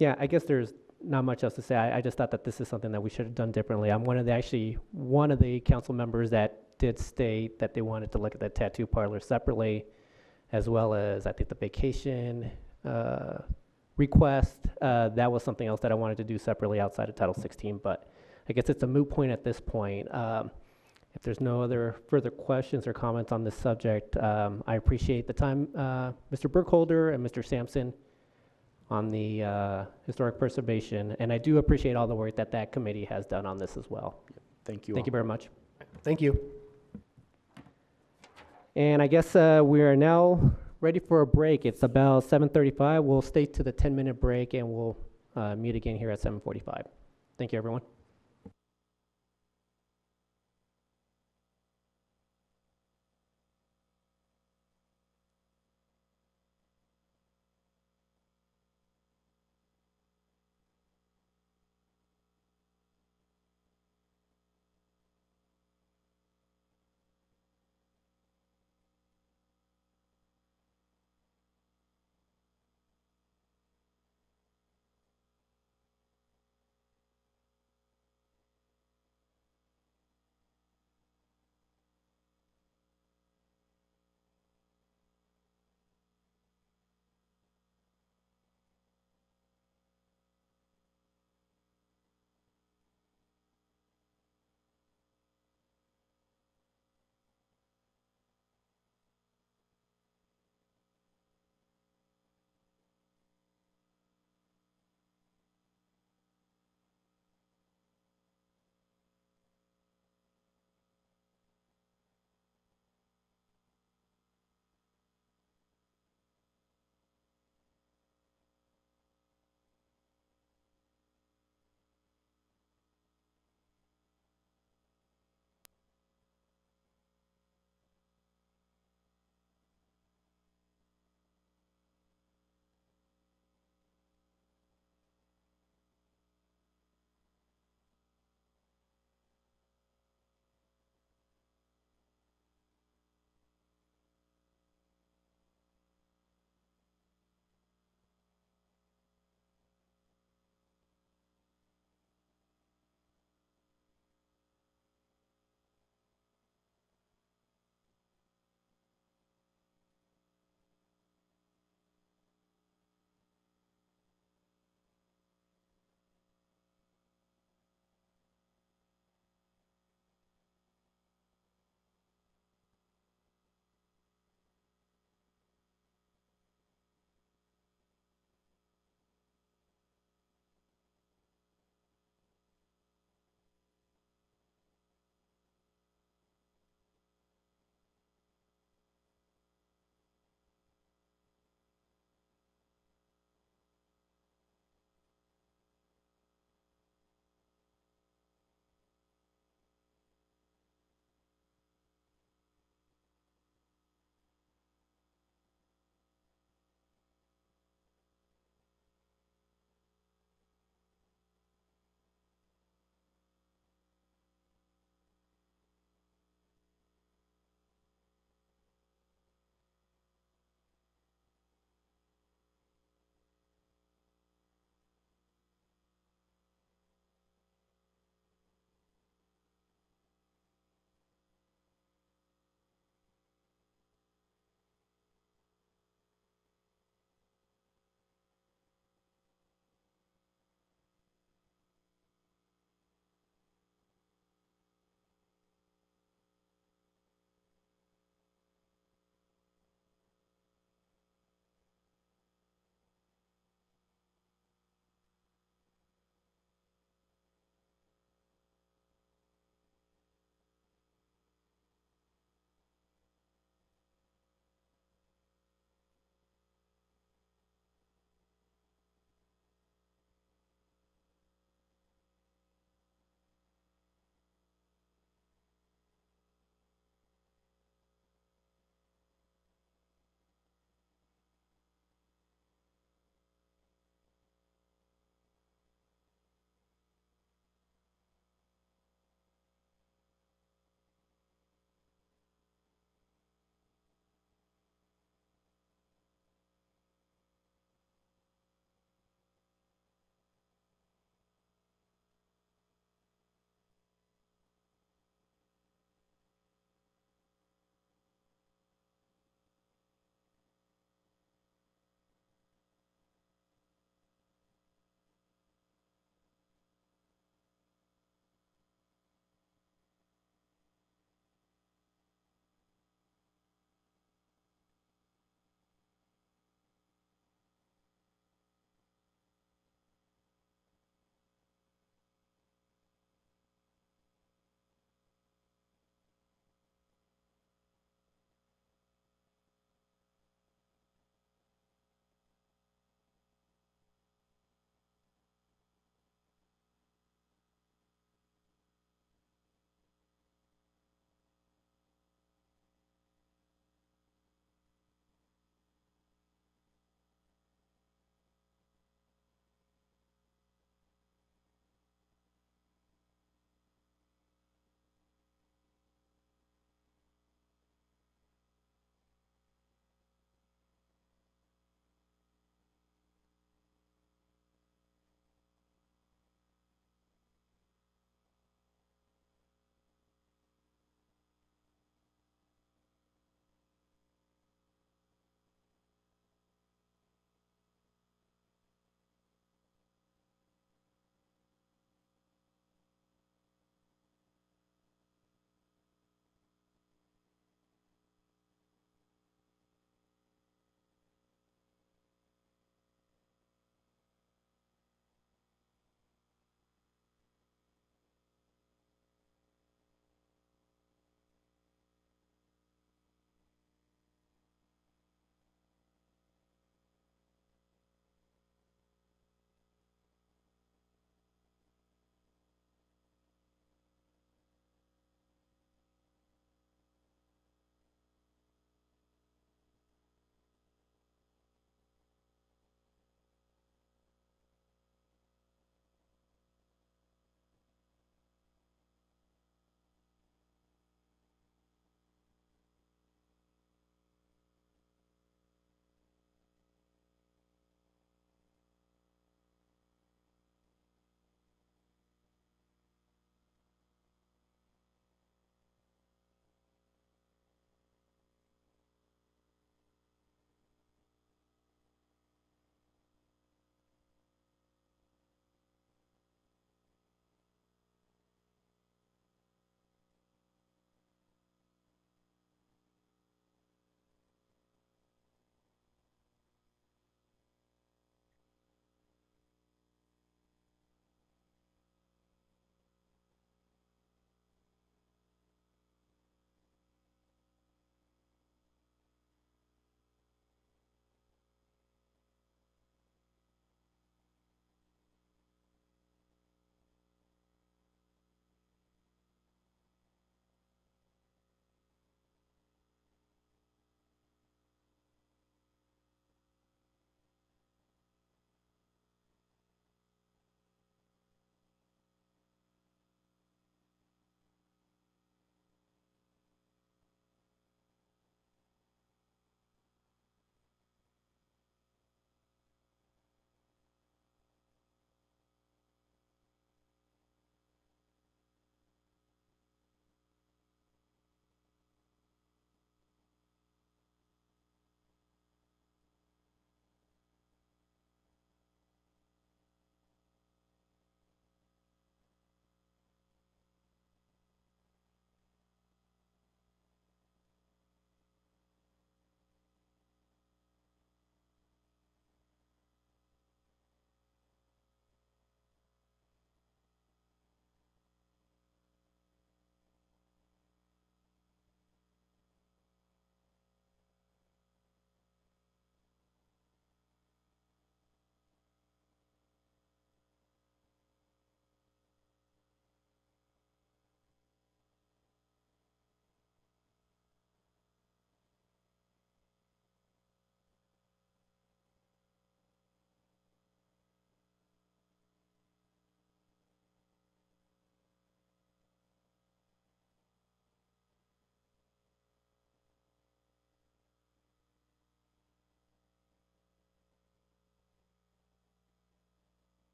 I guess there's not much else to say. I just thought that this is something that we should have done differently. I'm one of the council members that did state that they wanted to look at the tattoo parlor separately. as well as I think the vacation request. That was something else that I wanted to do separately outside of Title 16, but I guess it's a moot point at this point. If there's no other further questions or comments on this subject, I appreciate the time, Mr. Burkholder and Mr. Sampson on the historic preservation, and I do appreciate all the work that that committee has done on this as well. Thank you. Thank you very much. Thank you. And I guess we are now ready for a break. It's about 7:35. We'll stay to the 10-minute break, and we'll meet again here at 7:45. Thank you, everyone.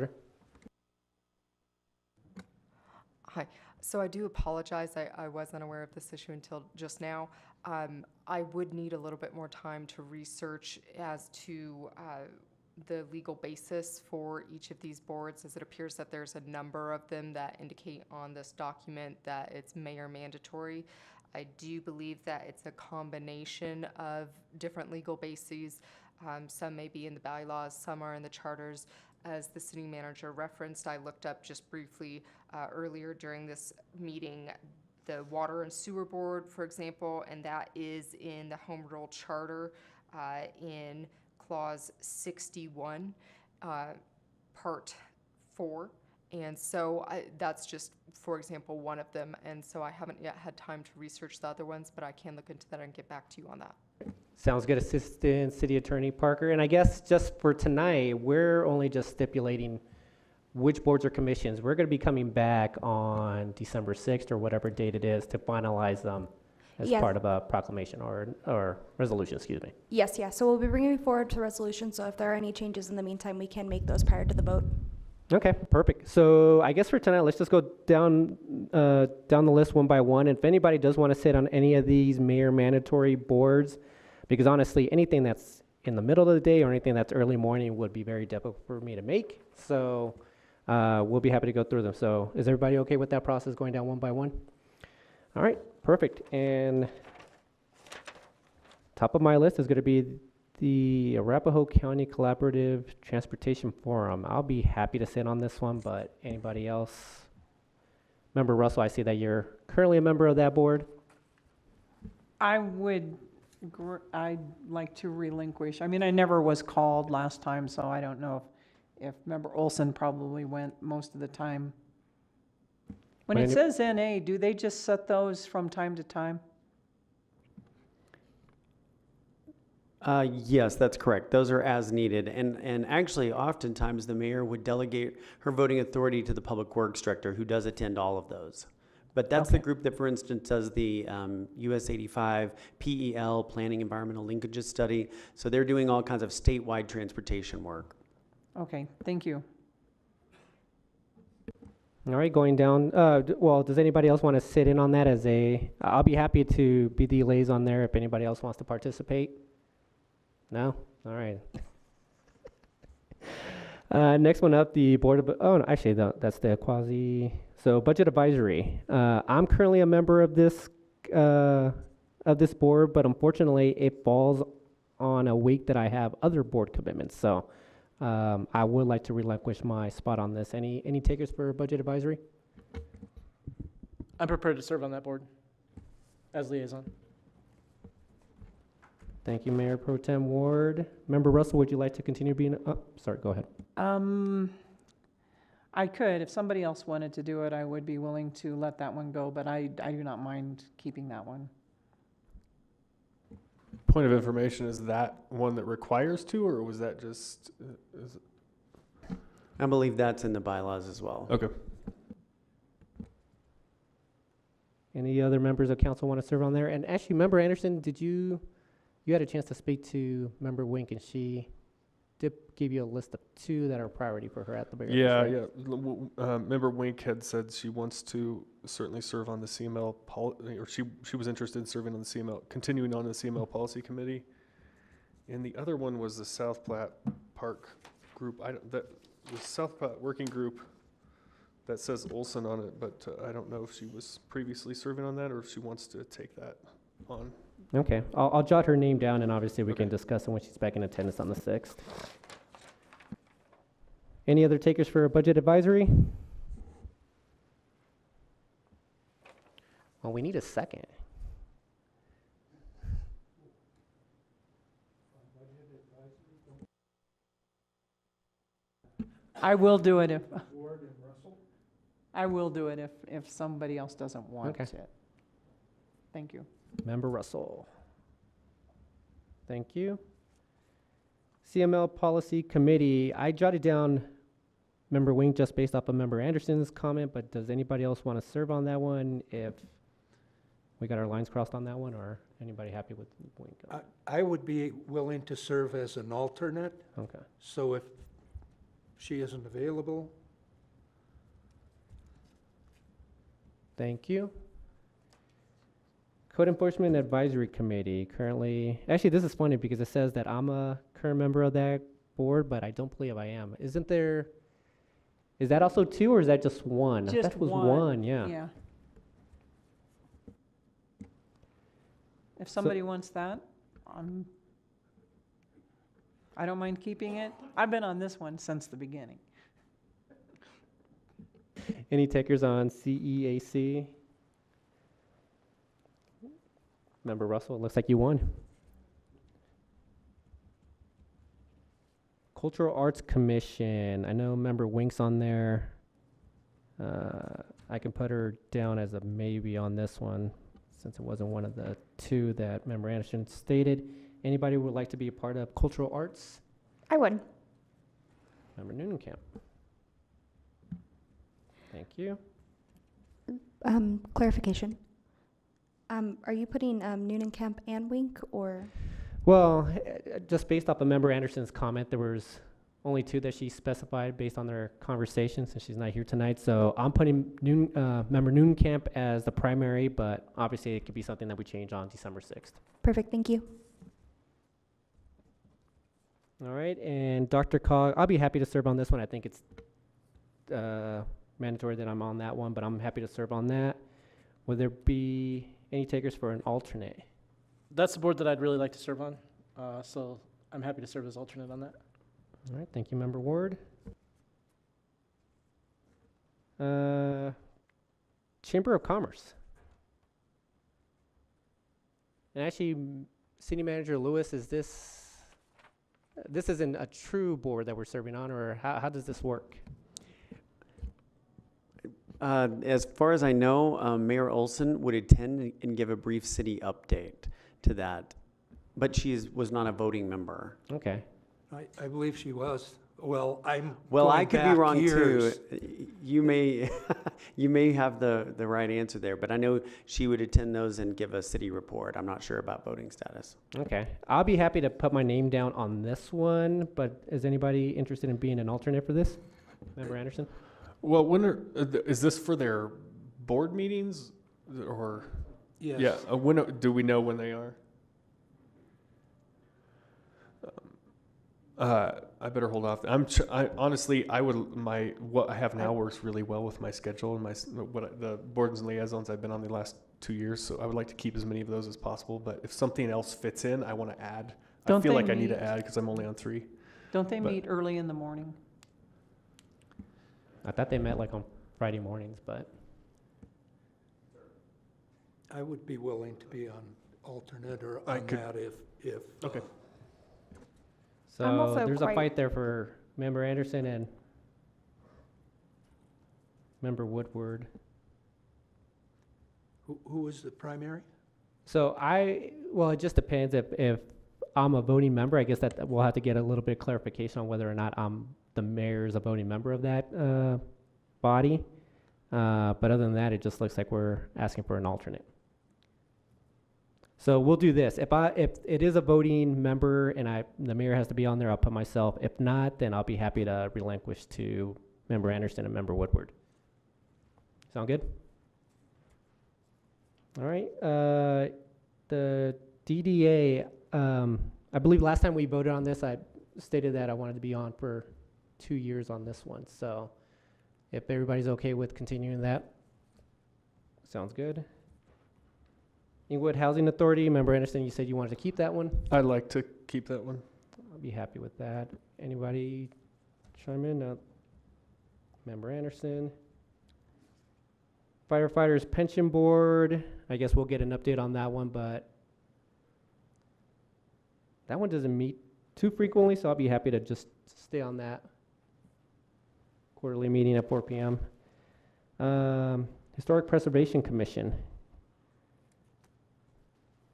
Charter. Hi. So I do apologize. I wasn't aware of this issue until just now. I would need a little bit more time to research as to the legal basis for each of these boards, as it appears that there's a number of them that indicate on this document that it's mayor mandatory. I do believe that it's a combination of different legal bases. Some may be in the bylaws, some are in the charters. As the city manager referenced, I looked up just briefly earlier during this meeting the Water and Sewer Board, for example, and that is in the Home Rule Charter in Clause 61, Part 4. And so that's just, for example, one of them. And so I haven't yet had time to research the other ones, but I can look into that and get back to you on that. Sounds good, Assistant City Attorney Parker. And I guess just for tonight, we're only just stipulating which boards or commissions. We're going to be coming back on December 6th or whatever date it is to finalize them as Yes. part of a proclamation or resolution, excuse me. Yes, yes. So we'll be bringing forward to resolution. So if there are any changes in the meantime, we can make those prior to the vote. Okay, perfect. So I guess for tonight, let's just go down the list one by one. And if anybody does want to sit on any of these mayor mandatory boards, because honestly, anything that's in the middle of the day or anything that's early morning would be very difficult for me to make. So we'll be happy to go through them. So is everybody okay with that process going down one by one? All right, perfect. And top of my list is going to be the Arapahoe County Collaborative Transportation Forum. I'll be happy to sit on this one, but anybody else? Member Russell, I see that you're currently a member of that board. I'd like to relinquish. I mean, I never was called last time, so I don't know if Member Olson probably went most of the time. When it says NA, do they just set those from time to time? Yes, that's correct. Those are as needed. And actually, oftentimes, the mayor would delegate her voting authority to the Public Works Director, who does attend all of those. But that's the group that, for instance, does the US 85 PEL, Planning Environmental Linkages Study. So they're doing all kinds of statewide transportation work. Okay, thank you. All right, going down. Well, does anybody else want to sit in on that as I'll be happy to be the liaison there if anybody else wants to participate. No? All right. Next one up, the Board of, oh, no, actually, that's the quasi, so Budget Advisory. I'm currently a member of this board, but unfortunately, it falls on a week that I have other board commitments. So I would like to relinquish my spot on this. Any takers for Budget Advisory? I'm prepared to serve on that board as liaison. Thank you, Mayor Pro Tem Ward. Member Russell, would you like to continue being, sorry, go ahead. I could. If somebody else wanted to do it, I would be willing to let that one go, but I do not mind keeping that one. Point of information, is that one that requires two, or was that just? I believe that's in the bylaws as well. Okay. Any other members of council want to serve on there? And actually, Member Anderson, you had a chance to speak to Member Wink, and she did give you a list of two that are priority for her at the very Member Wink had said she wants to certainly serve on the CML or she was interested in serving on the CML, continuing on the CML Policy Committee. And the other one was the South Platte Park group. The South Platte Working Group that says Olson on it, but I don't know if she was previously serving on that or if she wants to take that on. Okay, I'll jot her name down, and obviously we can discuss it when she's back in attendance on the 6th. Any other takers for a Budget Advisory? Well, we need a second. I will do it if somebody else doesn't want it. Thank you. Member Russell. Thank you. CML Policy Committee, I jotted down Member Wing just based off of Member Anderson's comment, but does anybody else want to serve on that one if we got our lines crossed on that one, or anybody happy with Wing? I would be willing to serve as an alternate. Okay. So if She isn't available. Thank you. Code Enforcement Advisory Committee, currently, actually, this is funny because it says that I'm a current member of that board, but I don't believe I am. Isn't there, is that also two, or is that just one? I thought Just it was one. one, yeah. Yeah. If somebody wants that, I don't mind keeping it. I've been on this one since the beginning. Any takers on CEAC? Member Russell, it looks like you won. Cultural Arts Commission, I know Member Wink's on there. I can put her down as a maybe on this one, since it wasn't one of the two that Member Anderson stated. Anybody would like to be a part of Cultural Arts? I would. Member Noonencamp. Thank you. Clarification. Are you putting Noonencamp and Wink, or? Well, just based off of Member Anderson's comment, there was only two that she specified based on their conversation, since she's not here tonight. So I'm putting Member Noonencamp as the primary, but obviously it could be something that we change on December 6th. Perfect, thank you. All right, and Dr. Cog, I'll be happy to serve on this one. I think it's mandatory that I'm on that one, but I'm happy to serve on that. Would there be any takers for an alternate? That's the board that I'd really like to serve on, so I'm happy to serve as alternate on that. All right, thank you, Member Ward. Chamber of Commerce. And actually, City Manager Lewis, is this isn't a true board that we're serving on, or how does this work? As far as I know, Mayor Olson would attend and give a brief city update to that, but she was not a voting member. Okay. I believe she was. Well, I'm Well, going I could be back wrong years. too. You may, you may have the right answer there, but I know she would attend those and give a city report. I'm not sure about voting status. Okay. I'll be happy to put my name down on this one, but is anybody interested in being an alternate for this? Member Anderson? Well, is this for their board meetings, or? Yes. Yeah, do we know when they are? I better hold off. Honestly, what I have now works really well with my schedule and the boards and liaisons I've been on the last 2 years. So I would like to keep as many of those as possible. But if something else fits in, I want to add. I feel like I need to add because I'm only on 3. Don't they meet early in the morning? I thought they met like on Friday mornings, but. I would be willing to be on alternate or on that if. Okay. I'm So also there's a quite- fight there for Member Anderson and Member Woodward. Who was the primary? So well, it just depends if I'm a voting member. I guess that we'll have to get a little bit of clarification on whether or not the mayor is a voting member of that body. But other than that, it just looks like we're asking for an alternate. So we'll do this. If it is a voting member and the mayor has to be on there, I'll put myself. If not, then I'll be happy to relinquish to Member Anderson and Member Woodward. Sound good? All right. The DDA, I believe last time we voted on this, I stated that I wanted to be on for 2 years on this one. So if everybody's okay with continuing that, sounds good. Inglewood Housing Authority, Member Anderson, you said you wanted to keep that one. I'd like to keep that one. I'll be happy with that. Anybody chime in? No. Member Anderson. Firefighters Pension Board, I guess we'll get an update on that one, but that one doesn't meet too frequently, so I'll be happy to just stay on that. Quarterly meeting at 4 p.m. Historic Preservation Commission.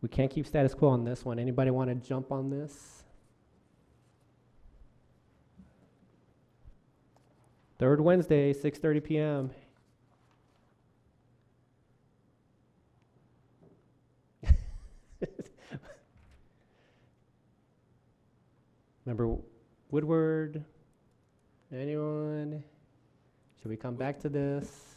We can't keep status quo on this one. Anybody want to jump on this? Third Wednesday, 6:30 p.m. Member Woodward, Anyone? Should we come back to this?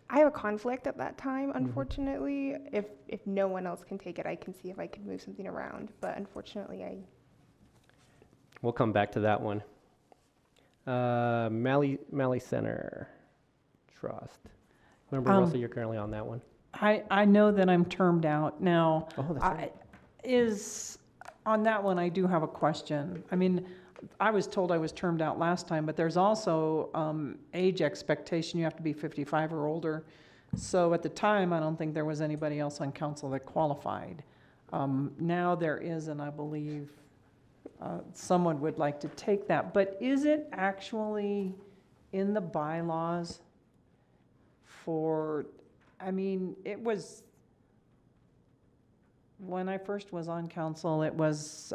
I have a conflict at that time, unfortunately. If no one else can take it, I can see if I can move something around. But unfortunately, We'll come back to that one. Malley Center Trust. Remember, Russell, you're currently on that one. I know that I'm termed out now. Oh, that's right. On that one, I do have a question. I mean, I was told I was termed out last time, but there's also age expectation. You have to be 55 or older. So at the time, I don't think there was anybody else on council that qualified. Now there is, and I believe someone would like to take that. But is it actually in the bylaws for, I mean, it was, when I first was on council, it was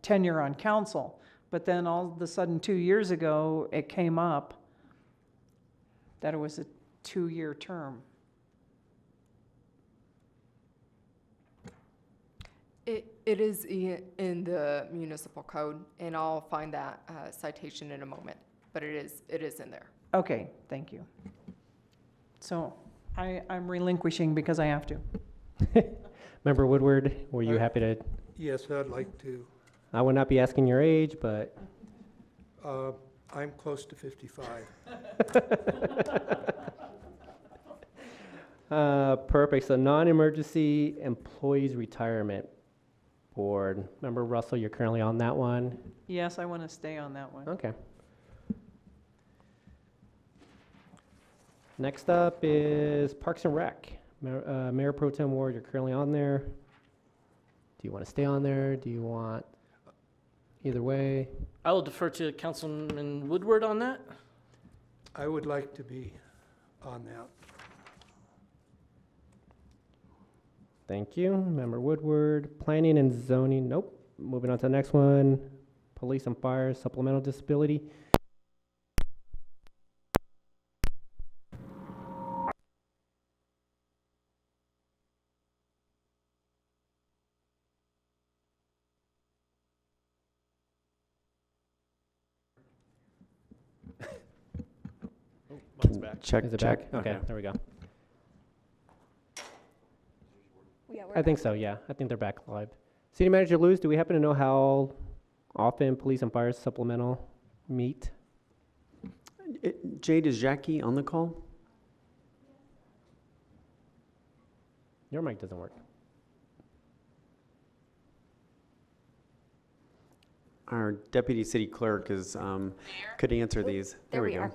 tenure on council. But then all of a sudden, 2 years ago, it came up that it was a 2-year term. It is in the municipal code, and I'll find that citation in a moment, but it is in there. Okay, thank you. So I'm relinquishing because I have to. Member Woodward, were you happy to? Yes, I'd like to. I would not be asking your age, but I'm close to 55. perfect. So non-emergency employees retirement board. Member Russell, you're currently on that one. Yes, I want to stay on that one. Okay. Next up is Parks and Rec. Mayor Pro Tem Ward, you're currently on there. Do you want to stay on there? Do you want either way? I will defer to Councilman Woodward on that. I would like to be on that. Thank you. Member Woodward. Planning and zoning, nope. Moving on to the next one. Police and fire, supplemental disability. Mine's back. Check, Is it check. back? Okay, there we go. Yeah, I think so, yeah. I think they're back live. City Manager Lewis, do we happen to know how often police and fire supplemental meet? Jade, is Jackie on the call? Your mic doesn't work. Our deputy city clerk is could answer these. There we go. are.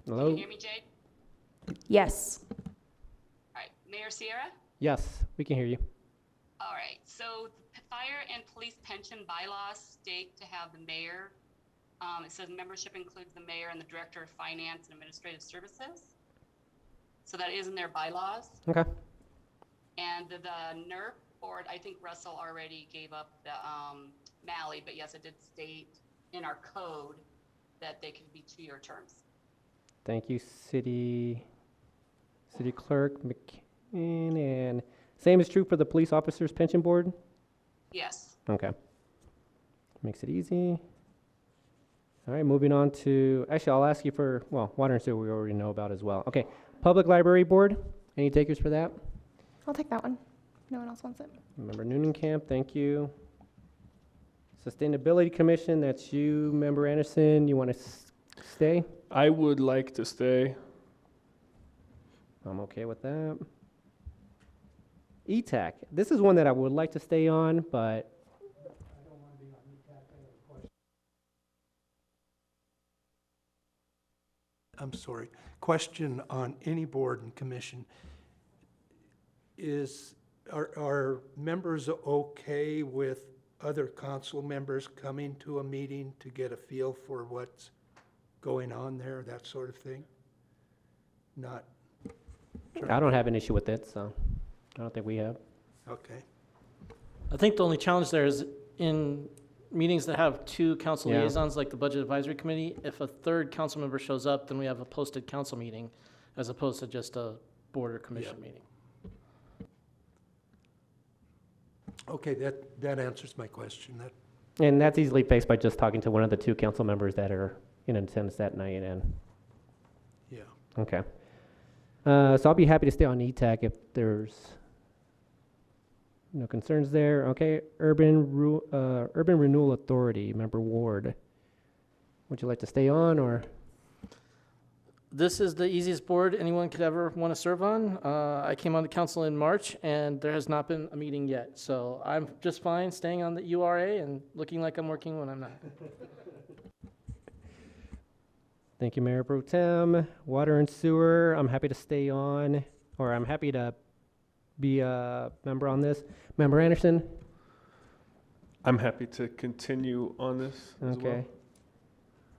Hello? Can you hear me, Jade? Yes. All right, Mayor Sierra? Yes, we can hear you. All right, so the fire and police pension bylaws state to have the mayor. It says membership includes the mayor and the director of finance and administrative services. So that is in their bylaws. Okay. And the NERP board, I think Russell already gave up the Malley, but yes, it did state in our code that they could be 2-year terms. Thank you, City Clerk McCain. And same is true for the police officers pension board? Yes. Okay. Makes it easy. All right, moving on to, actually, I'll ask you for, well, water and sewer we already know about as well. Okay, Public Library Board, any takers for that? I'll take that one. No one else wants it. Member Noonenkamp, thank you. Sustainability Commission, that's you, Member Anderson, you want to stay? I would like to stay. I'm okay with that. ETAC, this is one that I would like to stay on, but I'm sorry. Question on any board and commission. Are members okay with other council members coming to a meeting to get a feel for what's going on there, that sort of thing? Not? I don't have an issue with it, so I don't think we have. Okay. I think the only challenge there is in meetings that have 2 council Yeah. liaisons, like the Budget Advisory Committee, if a third council member shows up, then we have a posted council meeting as opposed to just a board or commission meeting. Okay, that answers my question. And that's easily fixed by just talking to one of the two council members that are in attendance that night. And Yeah. okay. So I'll be happy to stay on ETAC if there's no concerns there. Okay. Urban Renewal Authority, Member Ward. Would you like to stay on, or? This is the easiest board anyone could ever want to serve on. I came on the council in March, and there has not been a meeting yet. So I'm just fine staying on the URA and looking like I'm working when I'm not. Thank you, Mayor Pro Tem. Water and Sewer, I'm happy to stay on, or I'm happy to be a member on this. Member Anderson? I'm happy to continue on this as well. Okay.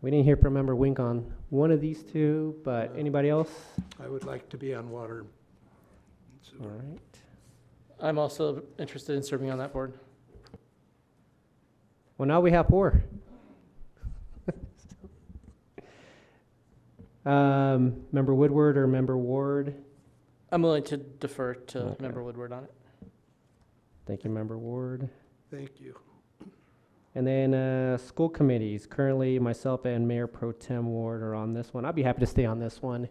We didn't hear from Member Wink on one of these two, but anybody else? I would like to be on water. and All sewer. right. I'm also interested in serving on that board. Well, now we have 4. Member Woodward or Member Ward? I'm willing to defer to Okay. Member Woodward on it. Thank you, Member Ward. Thank you. And then school committees. Currently, myself and Mayor Pro Tem Ward are on this one. I'd be happy to stay on this one.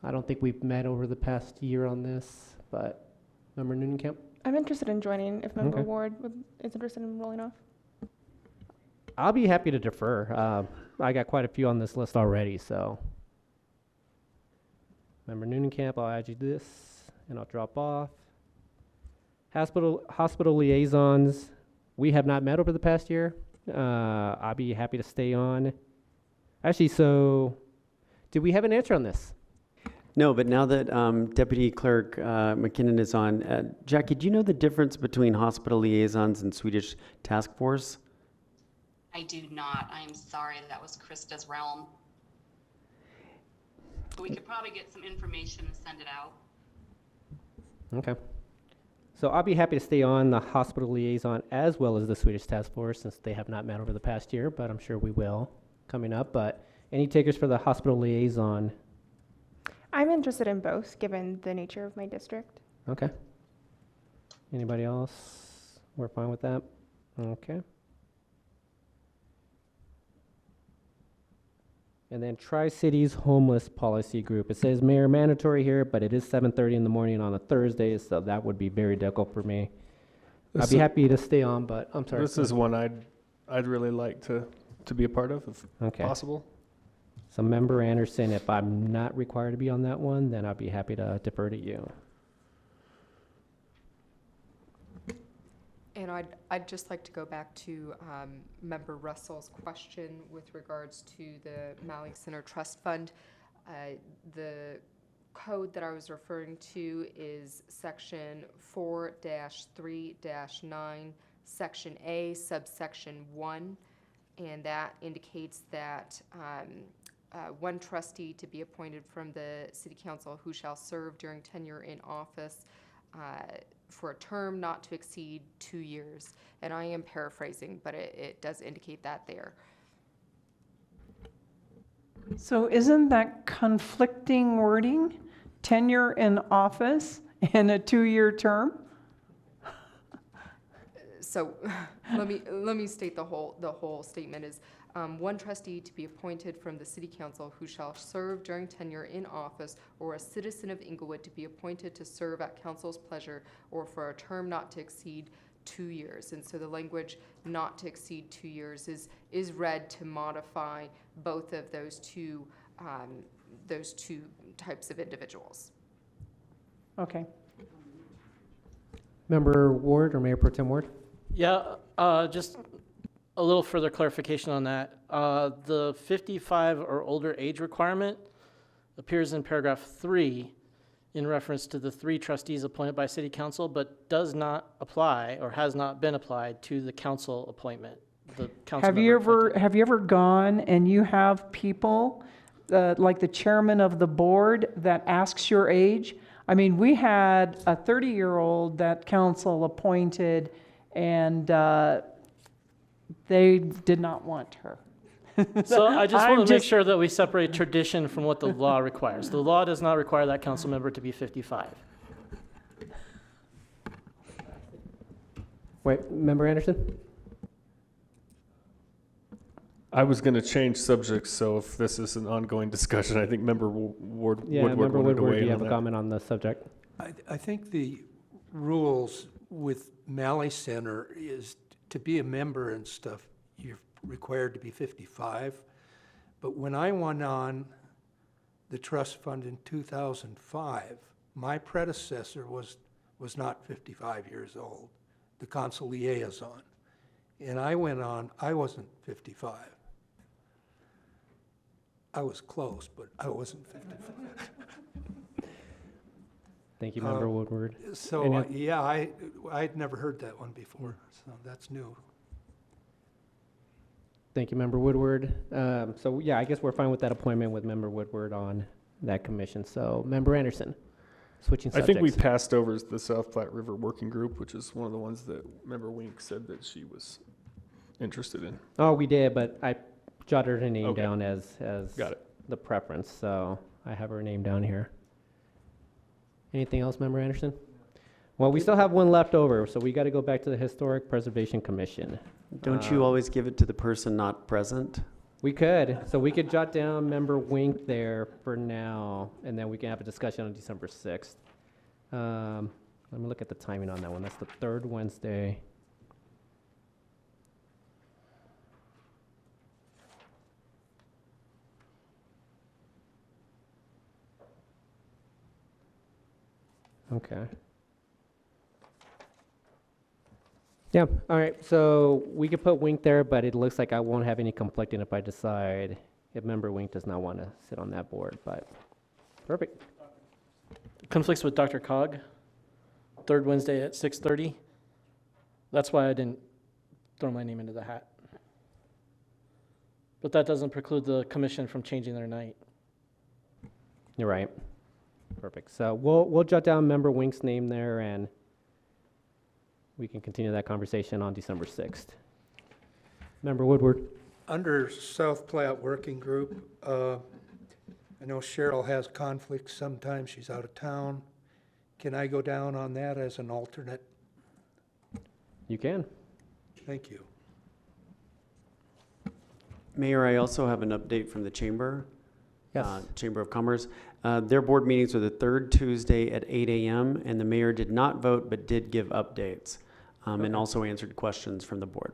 I don't think we've met over the past year on this, but Member Noonekamp? I'm interested in joining if Member Okay. Ward is interested in rolling off. I'll be happy to defer. I got quite a few on this list already, so. Member Noonekamp, I'll add you to this, and I'll drop off. Hospital liaisons. We have not met over the past year. I'll be happy to stay on. Actually, so did we have an answer on this? No, but now that Deputy Clerk McKinnon is on, Jackie, do you know the difference between hospital liaisons and Swedish task force? I do not. I am sorry. That was Krista's realm. But we could probably get some information and send it out. Okay. So I'll be happy to stay on the hospital liaison as well as the Swedish task force since they have not met over the past year, but I'm sure we will coming up. But any takers for the hospital liaison? I'm interested in both, given the nature of my district. Okay. Anybody else? We're fine with that? Okay. And then Tri-Cities Homeless Policy Group. It says mayor mandatory here, but it is 7:30 in the morning on a Thursday, so that would be very difficult for me. I'd be happy to stay on, but I'm sorry. This is one I'd really like to be a part of if Okay. possible. So Member Anderson, if I'm not required to be on that one, then I'd be happy to defer to you. And I'd just like to go back to Member Russell's question with regards to the Malley Center Trust Fund. The code that I was referring to is section 4-3-9, section A, subsection 1, and that indicates that one trustee to be appointed from the City Council who shall serve during tenure in office for a term not to exceed 2 years. And I am paraphrasing, but it does indicate that there. So isn't that conflicting wording? Tenure in office and a 2-year term? So let me state the whole statement is one trustee to be appointed from the City Council who shall serve during tenure in office, or a citizen of Inglewood to be appointed to serve at council's pleasure or for a term not to exceed 2 years. And so the language not to exceed 2 years is read to modify both of those two types of individuals. Okay. Member Ward or Mayor Pro Tem Ward? Yeah, just a little further clarification on that. The 55 or older age requirement appears in paragraph 3 in reference to the 3 trustees appointed by City Council, but does not apply or has not been applied to the council appointment. The council Have you ever gone and you have people, like the chairman of the board, that asks your age? I mean, we had a 30-year-old that council appointed, and they did not want her. So I just want to make sure that we separate tradition from what the law requires. The law does not require that council member to be 55. Wait, Member Anderson? I was going to change subjects, so if this is an ongoing discussion, I think Member Woodward Yeah, wanted Member to Woodward, weigh do you in have on a that. comment on the subject? I think the rules with Malley Center is to be a member and stuff, you're required to be 55. But when I went on the trust fund in 2005, my predecessor was not 55 years old, the consul liaison. And I went on, I wasn't 55. I was close, but I wasn't 55. Thank you, Member Woodward. So, Any- yeah, I'd never heard that one before, so that's new. Thank you, Member Woodward. So, yeah, I guess we're fine with that appointment with Member Woodward on that commission. So, Member Anderson, switching I subjects. think we passed over the South Platte River Working Group, which is one of the ones that Member Wink said that she was interested in. Oh, we did, but I jotted her name Okay. down as Got it. the preference, so I have her name down here. Anything else, Member Anderson? Well, we still have one left over, so we got to go back to the Historic Preservation Commission. Don't you always give it to the person not present? We could, so we could jot down Member Wink there for now, and then we can have a discussion on December 6th. Let me look at the timing on that one. That's the third Wednesday. Okay. Yeah, all right, so we could put Wink there, but it looks like I won't have any conflicting if I decide if Member Wink does not want to sit on that board, but perfect. Conflicts with Dr. Cog, third Wednesday at 6:30. That's why I didn't throw my name into the hat. But that doesn't preclude the commission from changing their night. You're right. Perfect. So we'll jot down Member Wink's name there, and we can continue that conversation on December 6th. Member Woodward. Under South Platte Working Group, I know Cheryl has conflicts sometimes, she's out of town. Can I go down on that as an alternate? You can. Thank you. Mayor, I also have an update from the Chamber. Yes. Chamber of Commerce. Their board meetings are the third Tuesday at 8 a.m., and the mayor did not vote but did give updates and also answered questions from the board.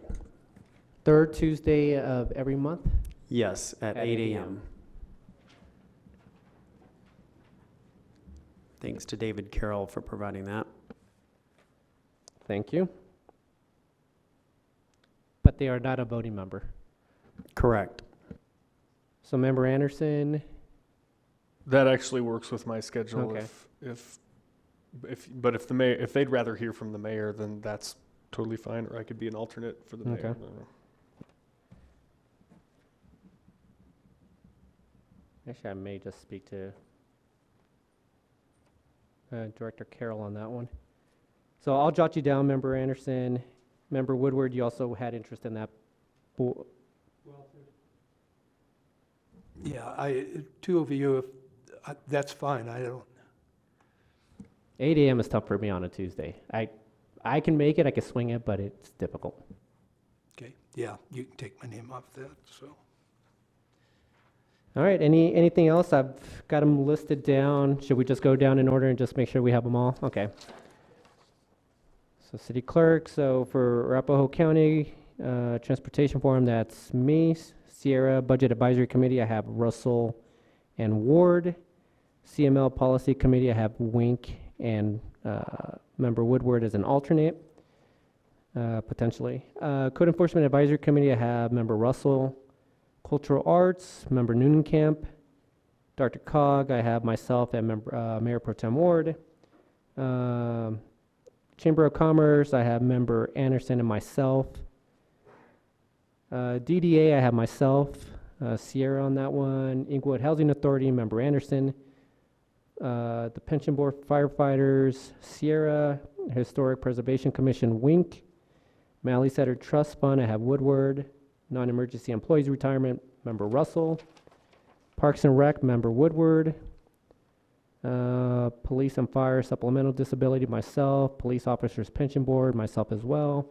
Third Tuesday of every month? Yes, at 8 a.m. Thanks to David Carroll for providing that. Thank you. But they are not a voting member. Correct. So Member Anderson, That actually works with my schedule. Okay. But if the mayor, if they'd rather hear from the mayor, then that's totally fine, or I could be an alternate for the mayor. Okay. I don't know. actually I may just speak to Director Carroll on that one. So I'll jot you down, Member Anderson. Member Woodward, you also had interest in that. Yeah, two of you, that's fine, I don't, 8 a.m. is tough for me on a Tuesday. I can make it, I can swing it, but it's difficult. okay, yeah, you can take my name off that, so. All right, anything else? I've got them listed down. Should we just go down in order and just make sure we have them all? Okay. So city clerk, so for Arapahoe County Transportation Forum, that's me. Sierra Budget Advisory Committee, I have Russell and Ward. CML Policy Committee, I have Wink and Member Woodward as an alternate, potentially. Code Enforcement Advisory Committee, I have Member Russell. Cultural Arts, Member Noonenkamp. Dr. Cog, I have myself and Mayor Pro Tem Ward. Chamber of Commerce, I have Member Anderson and myself. DDA, I have myself, Sierra on that one. Inglewood Housing Authority, Member Anderson. The Pension Board Firefighters, Sierra. Historic Preservation Commission, Wink. Malley Center Trust Fund, I have Woodward. Non-Emergency Employees Retirement, Member Russell. Parks and Rec, Member Woodward. Police and Fire Supplemental Disability, myself. Police Officers Pension Board, myself as well.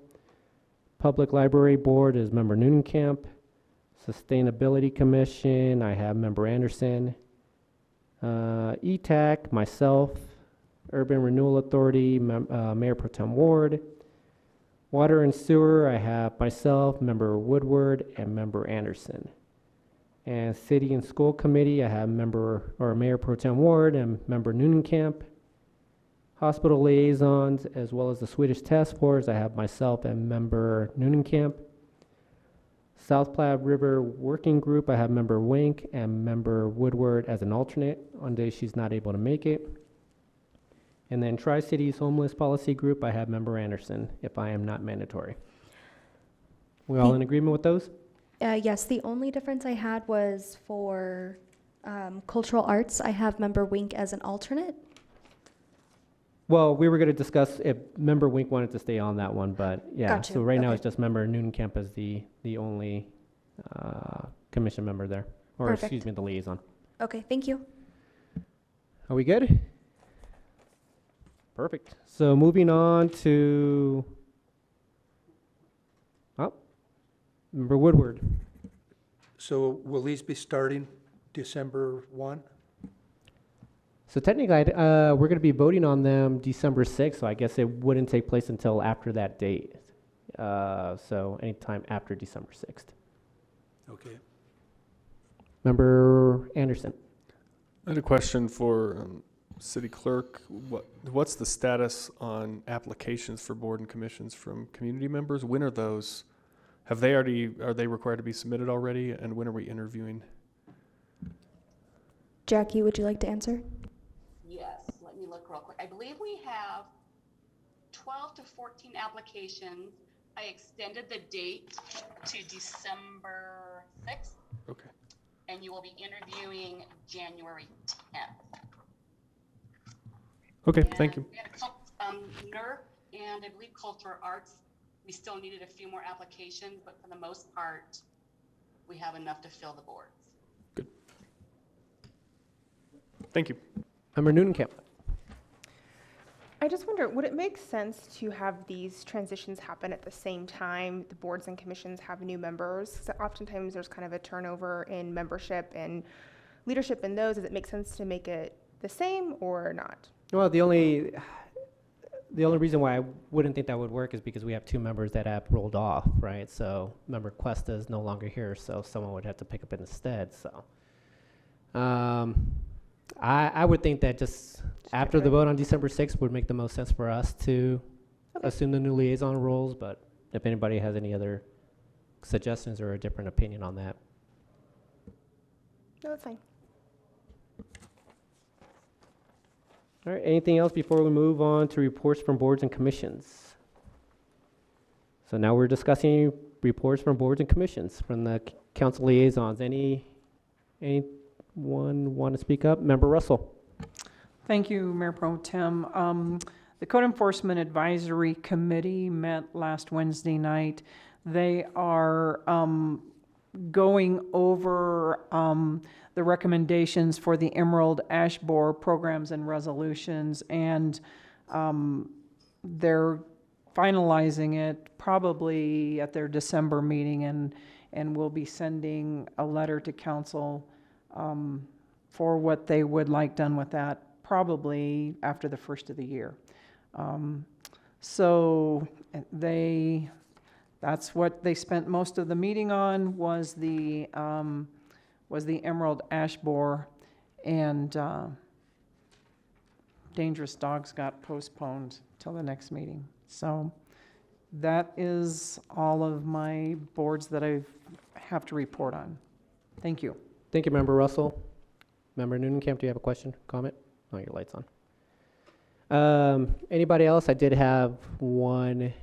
Public Library Board is Member Noonenkamp. Sustainability Commission, I have Member Anderson. ETAC, myself. Urban Renewal Authority, Mayor Pro Tem Ward. Water and Sewer, I have myself, Member Woodward, and Member Anderson. And City and School Committee, I have Mayor Pro Tem Ward and Member Noonenkamp. Hospital Liaisons, as well as the Swedish Task Force, I have myself and Member Noonenkamp. South Platte River Working Group, I have Member Wink and Member Woodward as an alternate on days she's not able to make it. And then Tri-Cities Homeless Policy Group, I have Member Anderson, if I am not mandatory. We all in agreement with those? Yes, the only difference I had was for cultural arts. I have Member Wink as an alternate. Well, we were going to discuss if Member Wink wanted to stay on that one, but yeah. Got you. So right now Okay. it's just Member Noonenkamp as the only commission member there, or Perfect. excuse me, the liaison. Okay, thank you. Are we good? Perfect. So moving on to, Member Woodward. So will these be starting December 1? So technically, we're going to be voting on them December 6th, so I guess it wouldn't take place until after that date. So anytime after December 6th. Okay. Member Anderson. I had a question for City Clerk. What's the status on applications for board and commissions from community members? When are those? Are they required to be submitted already? And when are we interviewing? Jackie, would you like to answer? Yes, let me look real quick. I believe we have 12 to 14 applications. I extended the date to December 6th. Okay. And you will be interviewing January 10th. Okay, thank you. We had NERC and I believe Cultural Arts. We still needed a few more applications, but for the most part, we have enough to fill the boards. Good. Thank you. Member Noonenkamp. I just wonder, would it make sense to have these transitions happen at the same time the boards and commissions have new members? So oftentimes there's kind of a turnover in membership and leadership in those. Does it make sense to make it the same or not? Well, the only reason why I wouldn't think that would work is because we have two members that have rolled off, right? So Member Cuesta is no longer here, so someone would have to pick up instead. So I would think that just after the vote on December 6th would make the most sense for us to assume the new liaison roles, but if anybody has any other suggestions or a different opinion on that. No, that's fine. All right, anything else before we move on to reports from boards and commissions? So now we're discussing reports from boards and commissions from the council liaisons. Anyone want to speak up? Member Russell. Thank you, Mayor Pro Tem. The Code Enforcement Advisory Committee met last Wednesday night. They are going over the recommendations for the Emerald Ash Borer programs and resolutions, and they're finalizing it probably at their December meeting, and will be sending a letter to council for what they would like done with that, probably after the first of the year. So that's what they spent most of the meeting on, was the Emerald Ash Borer, and Dangerous Dogs got postponed till the next meeting. So that is all of my boards that I have to report on. Thank you. Thank you, Member Russell. Member Noonenkamp, do you have a question, comment? Oh, your light's on. Anybody else? I did have one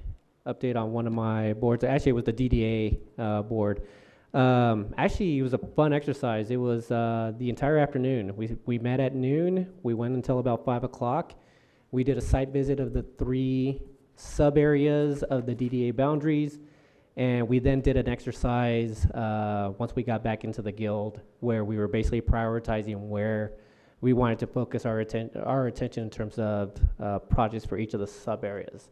update on one of my boards. Actually, it was the DDA board. Actually, it was a fun exercise. It was the entire afternoon. We met at noon. We went until about 5 o'clock. We did a site visit of the 3 sub areas of the DDA boundaries. And we then did an exercise once we got back into the guild, where we were basically prioritizing where we wanted to focus our attention in terms of projects for each of the sub areas.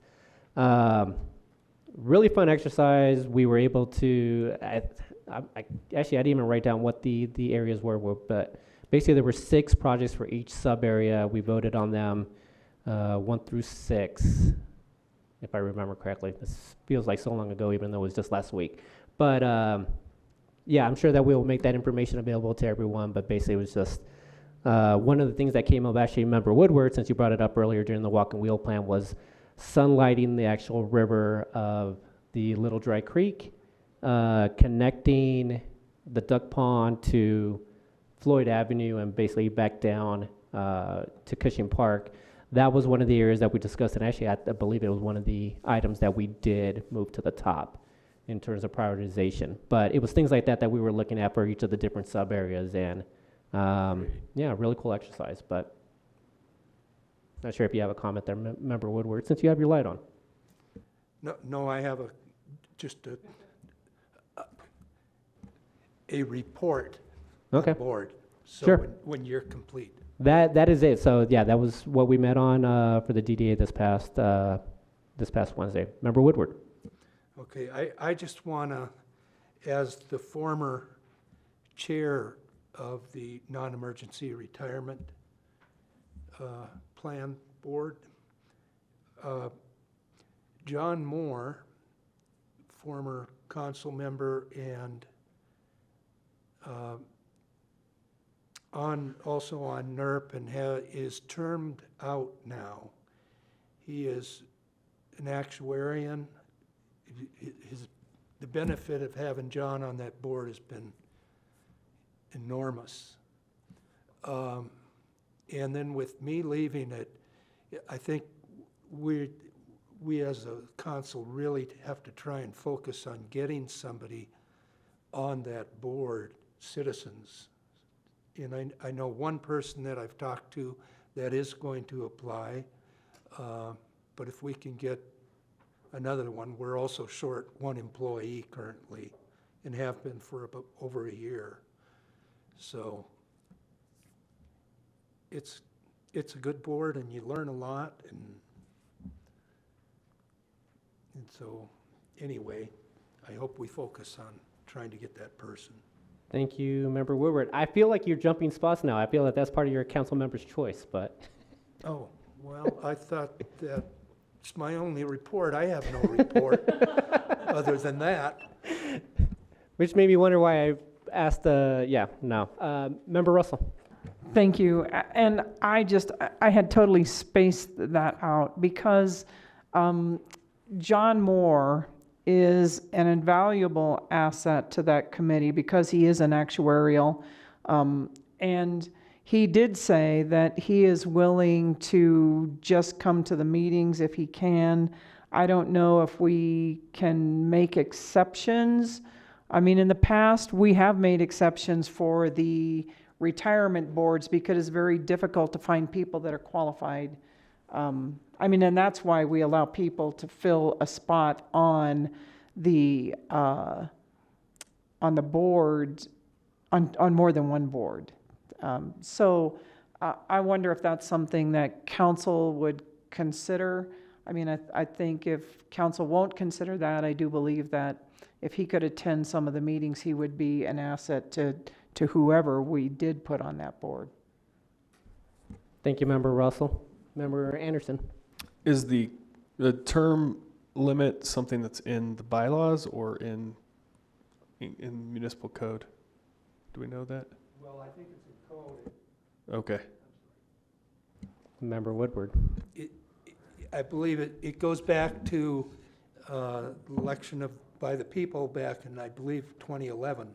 really fun exercise. We were able to, actually, I didn't even write down what the areas were, but basically there were 6 projects for each sub area. We voted on them 1 through 6, if I remember correctly. This feels like so long ago, even though it was just last week. But yeah, I'm sure that we'll make that information available to everyone. But basically, it was just one of the things that came up. Actually, Member Woodward, since you brought it up earlier during the walk and wheel plan, was sunlighting the actual river of the Little Dry Creek, connecting the duck pond to Floyd Avenue and basically back down to Cushing Park. That was one of the areas that we discussed, and actually I believe it was one of the items that we did move to the top in terms of prioritization. But it was things like that that we were looking at for each of the different sub areas, and yeah, really cool exercise. But not sure if you have a comment there, Member Woodward, since you have your light on. No, I have just a report. Okay. On board. So Sure. when you're complete. That is it. So yeah, that was what we met on for the DDA this past Wednesday. Member Woodward. Okay, I just want to, as the former chair of the non-emergency retirement plan board, John Moore, former council member and also on NERP and is termed out now. He is an actuarian. The benefit of having John on that board has been enormous. And then with me leaving it, I think we as a council really have to try and focus on getting somebody on that board, citizens. And I know one person that I've talked to that is going to apply, but if we can get another one, we're also short 1 employee currently and have been for about over a year. So it's a good board and you learn a lot, and so anyway, I hope we focus on trying to get that person. Thank you, Member Woodward. I feel like you're jumping spots now. I feel that that's part of your council member's choice, but. Oh, well, I thought that it's my only report. I have no report other than that. Which made me wonder why I asked, Member Russell. Thank you. And I had totally spaced that out because John Moore is an invaluable asset to that committee because he is an actuarial. And he did say that he is willing to just come to the meetings if he can. I don't know if we can make exceptions. I mean, in the past, we have made exceptions for the retirement boards because it's very difficult to find people that are qualified. And that's why we allow people to fill a spot on the board, on more than one board. So I wonder if that's something that council would consider. I mean, I think if council won't consider that, I do believe that if he could attend some of the meetings, he would be an asset to whoever we did put on that board. Thank you, Member Russell. Member Anderson. Is the term limit something that's in the bylaws or in municipal code? Do we know that? Well, I think it's a code. Okay. Member Woodward. I believe it goes back to election by the people back in, I believe, 2011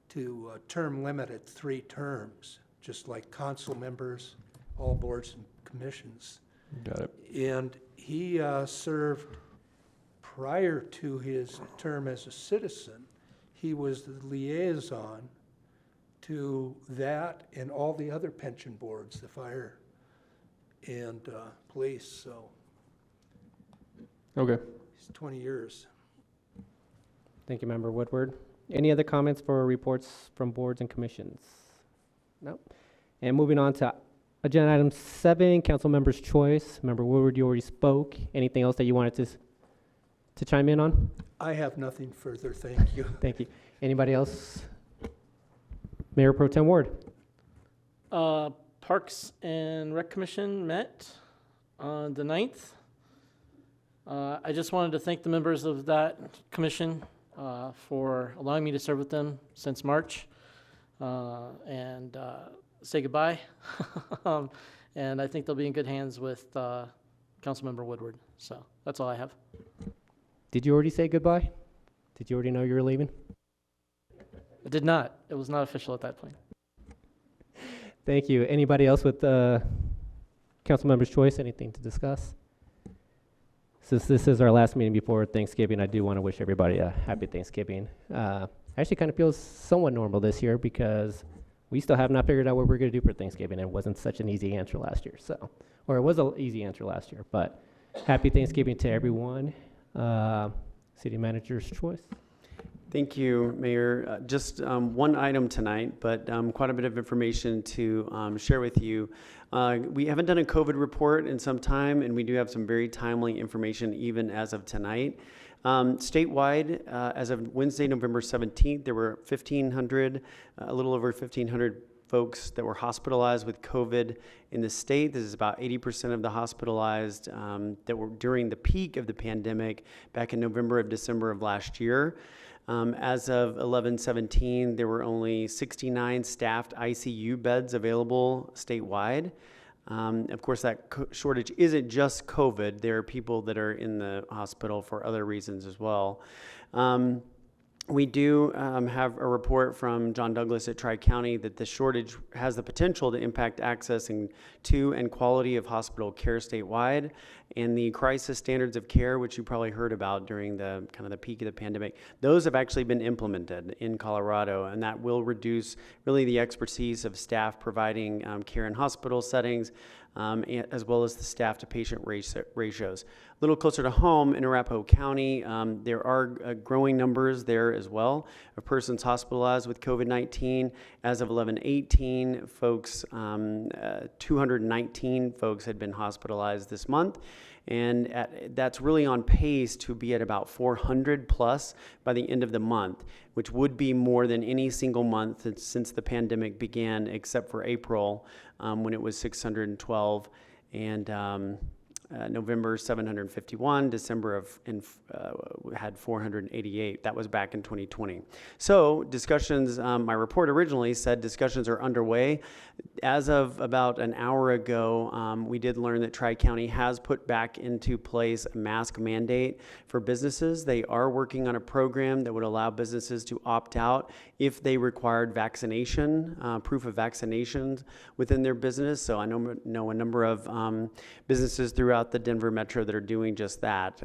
to term limit at 3 terms, just like council members, all boards and commissions. Got it. And he served prior to his term as a citizen. He was the liaison to that and all the other pension boards, the fire and police. So okay. It's 20 years. Thank you, Member Woodward. Any other comments for reports from boards and commissions? No. And moving on to agenda item 7, council member's choice. Member Woodward, you already spoke. Anything else that you wanted to to chime in on? I have nothing further, thank you. Thank you. Anybody else? Mayor Pro Tem Ward. Parks and Rec Commission met on the 9th. I just wanted to thank the members of that commission for allowing me to serve with them since March and say goodbye. And I think they'll be in good hands with Councilmember Woodward. So that's all I have. Did you already say goodbye? Did you already know you were leaving? I did not. It was not official at that point. Thank you. Anybody else with council member's choice? Anything to discuss? Since this is our last meeting before Thanksgiving, I do want to wish everybody a happy Thanksgiving. Actually kind of feels somewhat normal this year because we still have not figured out what we're going to do for Thanksgiving. It wasn't such an easy answer last year, or it was an easy answer last year, but happy Thanksgiving to everyone. City manager's choice. Thank you, Mayor. Just one item tonight, but quite a bit of information to share with you. We haven't done a COVID report in some time, and we do have some very timely information even as of tonight. Statewide, as of Wednesday, November 17th, there were 1,500, a little over 1,500 folks that were hospitalized with COVID in the state. This is about 80% of the hospitalized that were during the peak of the pandemic back in November of December of last year. As of 11/17, there were only 69 staffed ICU beds available statewide. Of course, that shortage isn't just COVID. There are people that are in the hospital for other reasons as well. We do have a report from John Douglas at Tri-County that the shortage has the potential to impact access to and quality of hospital care statewide. And the crisis standards of care, which you probably heard about during the kind of the peak of the pandemic, those have actually been implemented in Colorado, and that will reduce really the expertise of staff providing care in hospital settings, as well as the staff to patient ratios. A little closer to home in Arapahoe County, there are growing numbers there as well of persons hospitalized with COVID-19. As of 11/18, folks, 219 folks had been hospitalized this month. And that's really on pace to be at about 400 plus by the end of the month, which would be more than any single month since the pandemic began, except for April, when it was 612, and November 751, December had 488. That was back in 2020. So discussions, my report originally said discussions are underway. As of about an hour ago, we did learn that Tri-County has put back into place a mask mandate for businesses. They are working on a program that would allow businesses to opt out if they required vaccination, proof of vaccinations within their business. So I know a number of businesses throughout the Denver metro that are doing just that,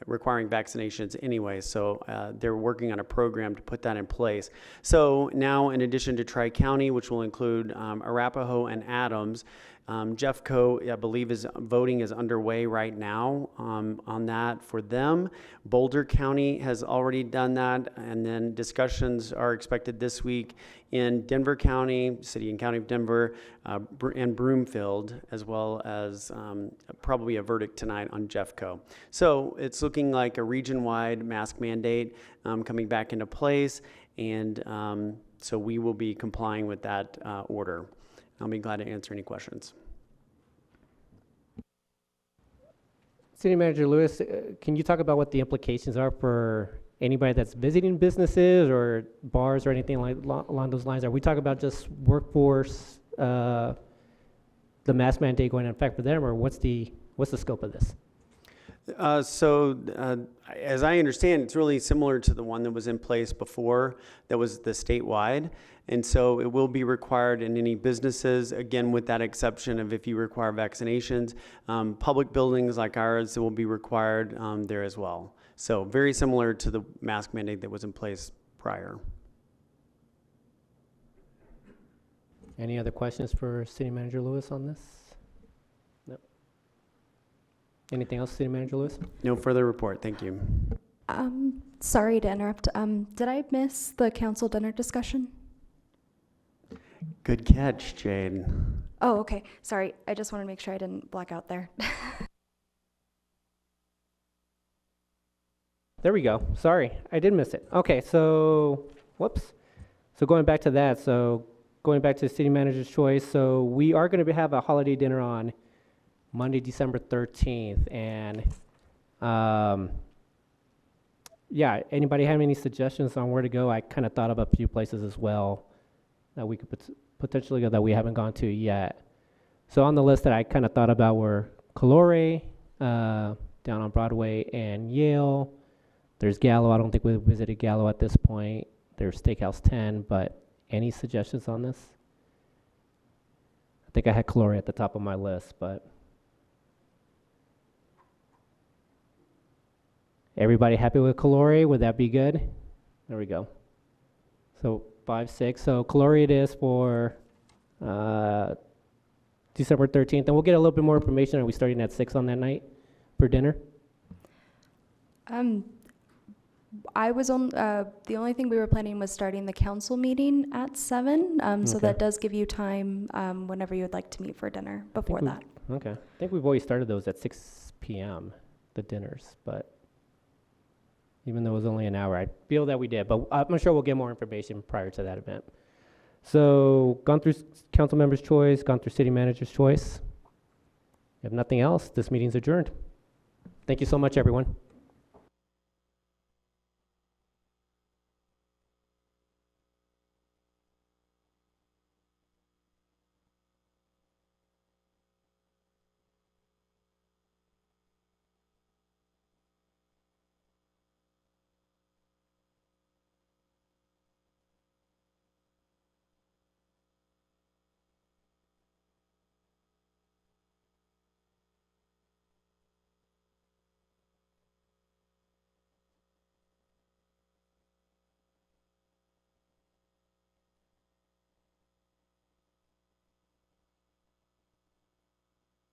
requiring vaccinations anyway. So they're working on a program to put that in place. So now, in addition to Tri-County, which will include Arapahoe and Adams, Jeffco, I believe, voting is underway right now on that for them. Boulder County has already done that, and then discussions are expected this week in Denver County, City and County of Denver, and Broomfield, as well as probably a verdict tonight on Jeffco. So it's looking like a region-wide mask mandate coming back into place, and so we will be complying with that order. I'll be glad to answer any questions. City Manager Lewis, can you talk about what the implications are for anybody that's visiting businesses or bars or anything along those lines? Are we talking about just workforce, the mask mandate going into effect for them, or what's the scope of this? As I understand, it's really similar to the one that was in place before, that was the statewide. And so it will be required in any businesses, again, with that exception of if you require vaccinations. Public buildings like ours will be required there as well. So very similar to the mask mandate that was in place prior. Any other questions for City Manager Lewis on this? No. Anything else, City Manager Lewis? No further report, thank you. Sorry to interrupt. Did I miss the council dinner discussion? Good catch, Jade. Oh, okay. Sorry. I just want to make sure I didn't black out there. There we go. Sorry, I did miss it. Okay, so, whoops. So going back to that, so going back to the city manager's choice, so we are going to have a holiday dinner on Monday, December 13th, and yeah, anybody have any suggestions on where to go? I kind of thought of a few places as well that we could potentially go that we haven't gone to yet. So on the list that I kind of thought about were Calore, down on Broadway, and Yale. There's Gallo. I don't think we've visited Gallo at this point. There's Steakhouse 10, but any suggestions on this? I think I had Calore at the top of my list, but everybody happy with Calore? Would that be good? There we go. So 5, 6. So Calore it is for December 13th, and we'll get a little bit more information. Are we starting at 6 on that night for dinner? I was on, the only thing we were planning was starting the council meeting at 7, so Okay. that does give you time whenever you would like to meet for dinner before that. Okay. I think we've always started those at 6 p.m., the dinners, but even though it was only an hour, I feel that we did, but I'm sure we'll get more information prior to that event. So gone through council member's choice, gone through city manager's choice. If nothing else, this meeting's adjourned. Thank you so much, everyone.